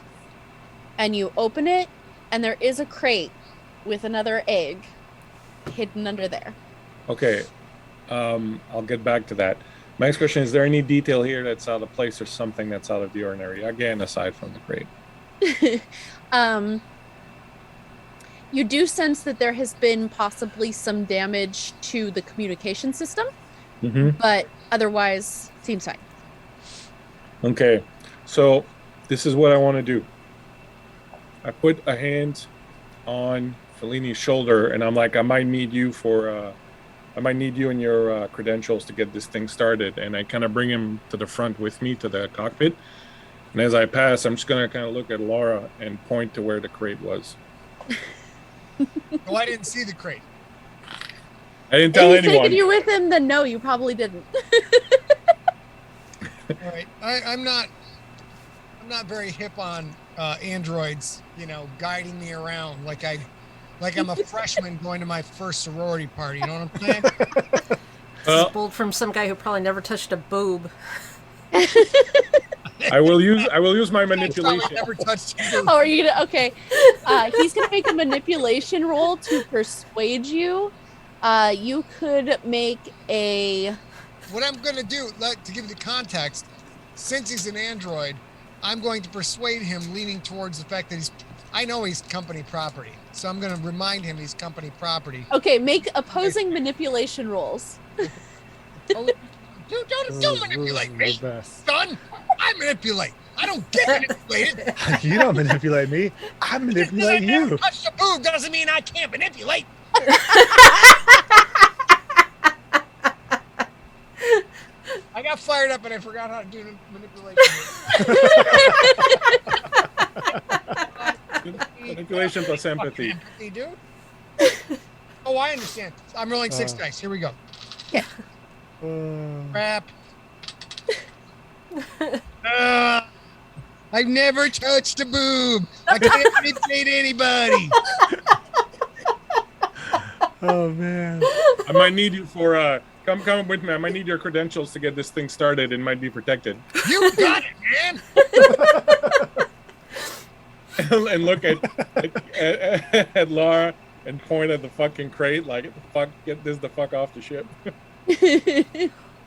And you open it, and there is a crate with another egg hidden under there. Okay. I'll get back to that. My next question, is there any detail here that's out of place or something that's out of the ordinary? Again, aside from the crate. You do sense that there has been possibly some damage to the communication system, but otherwise seems fine. Okay. So this is what I want to do. I put a hand on Fellini's shoulder, and I'm like, I might need you and your credentials to get this thing started. And I kind of bring him to the front with me to the cockpit. And as I pass, I'm just going to kind of look at Laura and point to where the crate was. Oh, I didn't see the crate. I didn't tell If he's anyone. taking you with him, then no, you probably didn't. All right, I'm not very hip on androids, guiding me around like I'm a freshman going to my first sorority party. You know what I'm saying? This is bold from some guy who probably never touched a boob. I will use my manipulation. Probably never touched you. Oh, are you gonna? Okay. He's gonna make a manipulation roll to persuade you. You could make a. What I'm gonna do, to give you the context, since he's an android, I'm going to persuade him, leaning towards the fact that I know he's company property. So I'm going to remind him he's company property. Okay, make opposing manipulation rolls. Don't manipulate me, son. I manipulate. I don't get manipulated. You don't manipulate me. I manipulate I never you. touched a boob doesn't mean I can't manipulate. I got fired up and I forgot how to do manipulation. Manipulation plus empathy. Empathy, dude. Oh, I understand. I'm rolling 6 dice. Here we go. Yeah. Crap. I've never touched a boob. I can't manipulate anybody. Oh man. I might need you for come with me. I might need your credentials to get this thing started. It might be protected. You got it, man. And look at Laura and point at the fucking crate like, get this the fuck off the ship.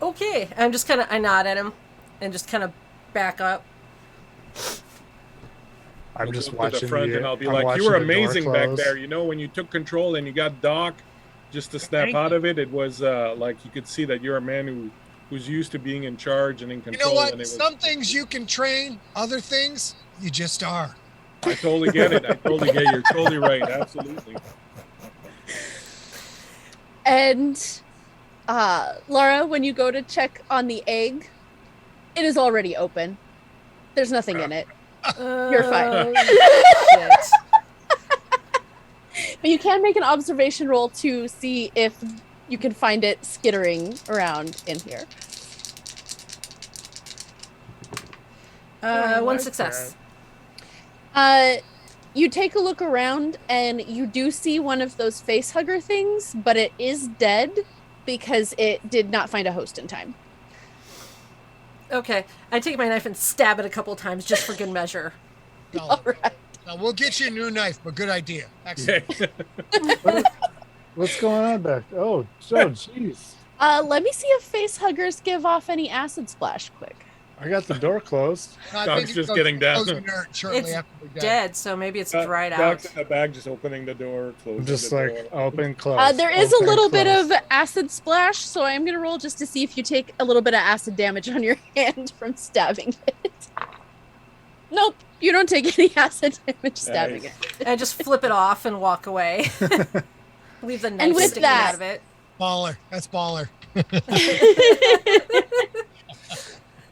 Okay, I nod at him and just kind of back up. I'm We'll just go to watching the front, the, and I'll be I'm like, you were watching the door amazing back close. there. You know, when you took control and you got Doc just to snap Thank out of it, it was like you could see that you're a man who's used to being in charge and in You control. know what? And it was, Some things you can train, other things you just are. I totally get it. I totally get it. You're totally right. Absolutely. And Laura, when you go to check on the egg, it is already open. There's nothing in it. You're fine. Shit. But you can make an observation roll to see if you can find it skittering around in here. One success. You take a look around and you do see one of those face hugger things, but it is dead because it did not find a host in time. Okay, I take my knife and stab it a couple times just for good measure. All right. Now, we'll get you a new knife, but good idea. Excellent. What's going on back there? Oh, jeez. Let me see if face huggers give off any acid splash quick. I got the door closed. I Doc's think it just goes getting down. frozen earth shortly It's after we're done. dead, so maybe it's dried out. Doc's in the bag, just opening the door, closing I'm just the like door. open, close. There is a open, little bit close. of acid splash, so I'm going to roll just to see if you take a little bit of acid damage on your hand from stabbing it. Nope, you don't take any acid damage stabbing Nice. it. I just flip it off and walk away. Leave the knife with sticking that- out of it. Baller. That's baller.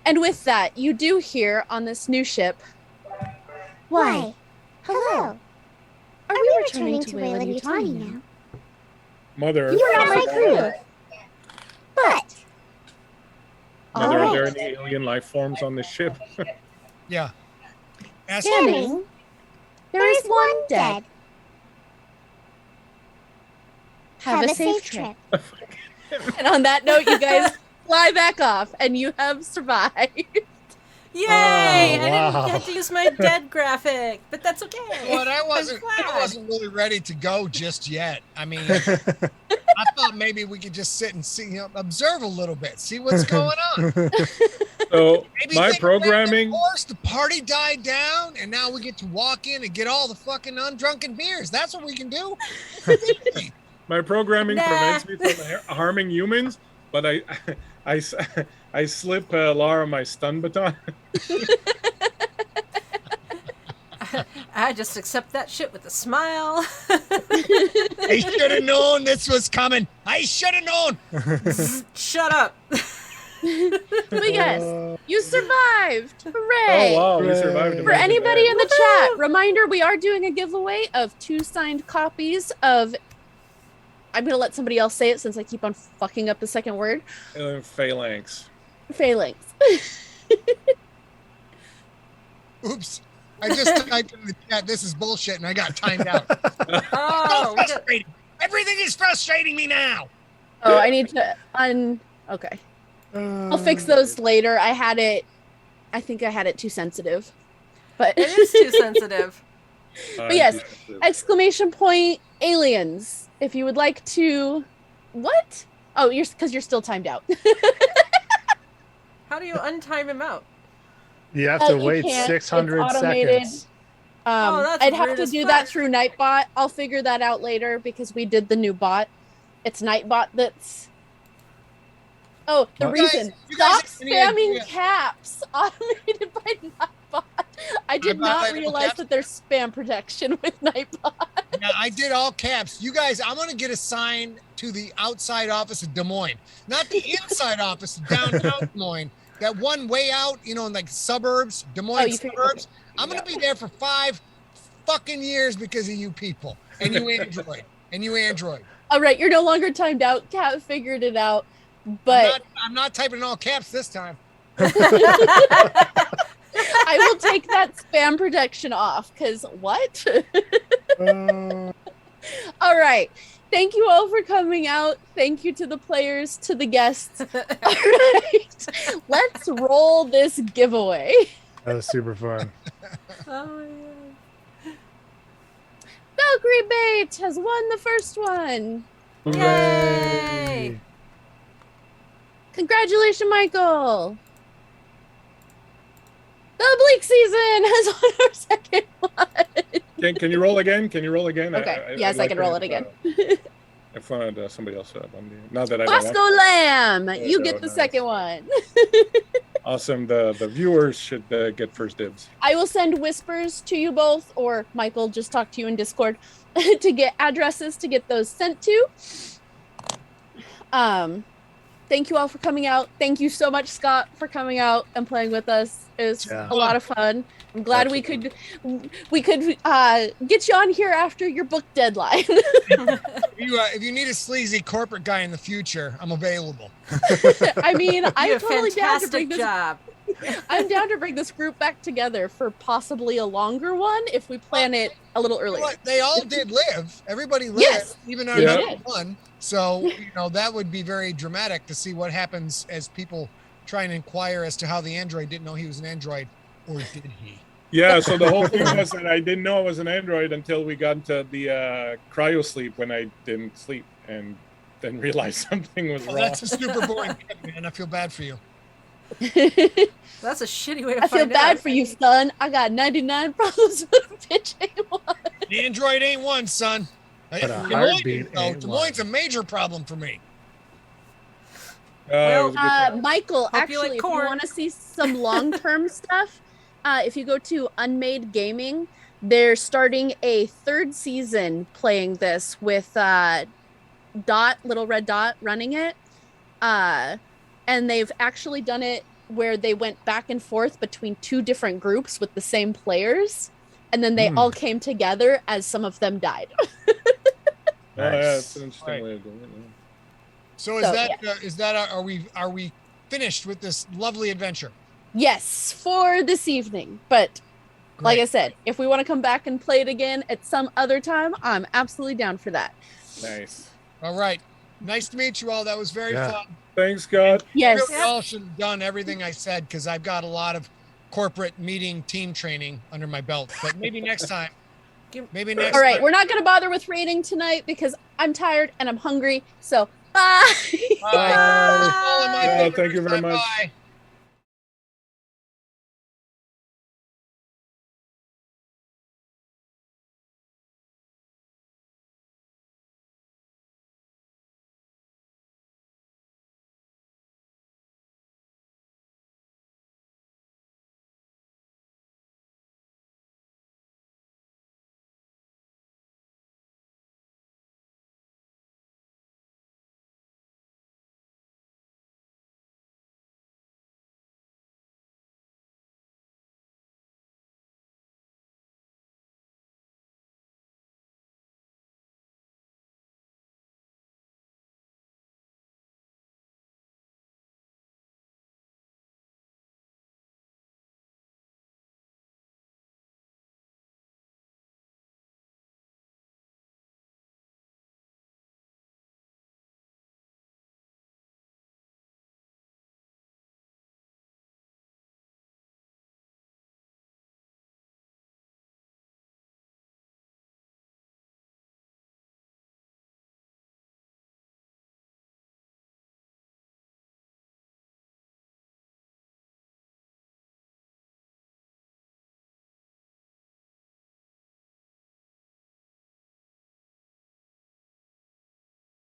And with that, you do hear on this new ship, Why? Hello. are we returning to Weyland-Yutani now? Mother, You were on my crew. But Mother, are there Alright. any alien life forms on this ship? Yeah. Ask Scanning. There is one dead. Have a safe trip. And on that note, you guys fly back off, and you have survived. Yay! Oh, I wow. didn't have to use my dead graphic, but that's okay. But I I'm wasn't glad. really ready to go just yet. I mean, I thought maybe we could just sit and see, observe a little bit, see what's going on. So Maybe my things programming, went, of course, the party died down, and now we get to walk in and get all the fucking undrunken beers. That's what we can do. my programming Nah. prevents me from harming humans, but I slip Laura my stun baton. I just accept that shit with a smile. I should have known this was coming. I should have known. Shut up. But yes, you survived. Hooray! Oh wow, we Hooray. survived. For anybody in the chat, reminder, we are doing a giveaway of 2 signed copies of... I'm going to let somebody else say it since I keep on fucking up the second word. Phalanx. Phalanx. Oops. I just typed in the chat, this is bullshit, and I got timed out. Oh, we got, Frustrating. Everything is frustrating me now. Oh, I need to Okay. I'll fix those later. I think I had it too sensitive. But it is too sensitive. But yes, exclamation point aliens. If you would like to... What? Oh, because you're still timed out. How do you untime him out? You have to You wait can't. 600 It's automated. seconds. Oh, that's I'd have rude to as do fuck. that through Nightbot. I'll figure that out later because we did the new bot. It's Nightbot that's. Oh, the What? reason. You guys Stop have any spamming idea- caps automated by Nightbot. I did Nightbot not label realize caps? that there's spam protection with Nightbot. Yeah, I did all caps. You guys, I'm gonna get assigned to the outside office of Des Moines, not the inside office of downtown Des Moines. That one way out, in like suburbs, Des Moines you figured- suburbs. okay. I'm gonna be there for 5 fucking years because of you people and you Android. All right, you're no longer timed out. Cat figured it out, but I'm not typing in all caps this time. I will take that spam protection off because what? All right. Thank you all for coming out. Thank you to the players, to the guests. All right. Let's roll this giveaway. That was super fun. Oh, yeah. Valkyrie Bait has won the first one. Yay! Congratulations, Michael. The Bleak Season has won our second one. Can you roll again? Can you roll again? Okay. Yes, I can roll it again. I found somebody else on the. Not that I. Bosco Lamb, you go, get the nice. second one. Awesome. The viewers should get first dibs. I will send whispers to you both, or Michael, just talk to you in Discord to get addresses to get those sent to. Thank you all for coming out. Thank you so much, Scott, for coming out and playing with us. It was a lot of fun. I'm glad we could get you on here after your book deadline. If you need a sleazy corporate guy in the future, I'm available. I mean, You I'm did a totally down to bring fantastic this. job. I'm down to bring this group back together for possibly a longer one if we plan it a little earlier. They all did live. Everybody lived, Yes. even our Yeah. number one. So, that would be very dramatic to see what happens as people try and inquire as to how the android didn't know he was an android, or did he? Yeah. So the whole thing was that I didn't know I was an android until we got into the cryosleep when I didn't sleep, and then realized something was wrong. That's a super boring kid, man. I feel bad for you. That's a shitty way to I feel find bad out. for you, son. I got 99 problems with pitching one. The android ain't one, son. But a Des Moines, heartbeat though, ain't Des one. Moines a major problem for me. It was a good time. Michael, you actually, like if you corn. want to see some long-term stuff, if you go to Unmade Gaming, they're starting a 3rd season playing this with Dot, Little Red Dot, running it. And they've actually done it where they went back and forth between 2 different groups with the same players, and then they all came together as some of them died. Oh, yeah, Nice. it's an interesting way of doing it. Yeah. So is that are we finished with this lovely adventure? Yes, for this evening. But like I Great. said, if we want to come back and play it again at some other time, I'm absolutely down for that. Nice. All right. Nice to meet you all. That was very Yeah. fun. Thanks, Scott. Yes. Really all should have done everything I said because I've got a lot of corporate meeting team training under my belt. But maybe next time. Maybe next All right, time. we're not going to bother with rating tonight because I'm tired and I'm hungry. So bye. Bye. All of my Yeah, favorites. thank you very much. Bye-bye.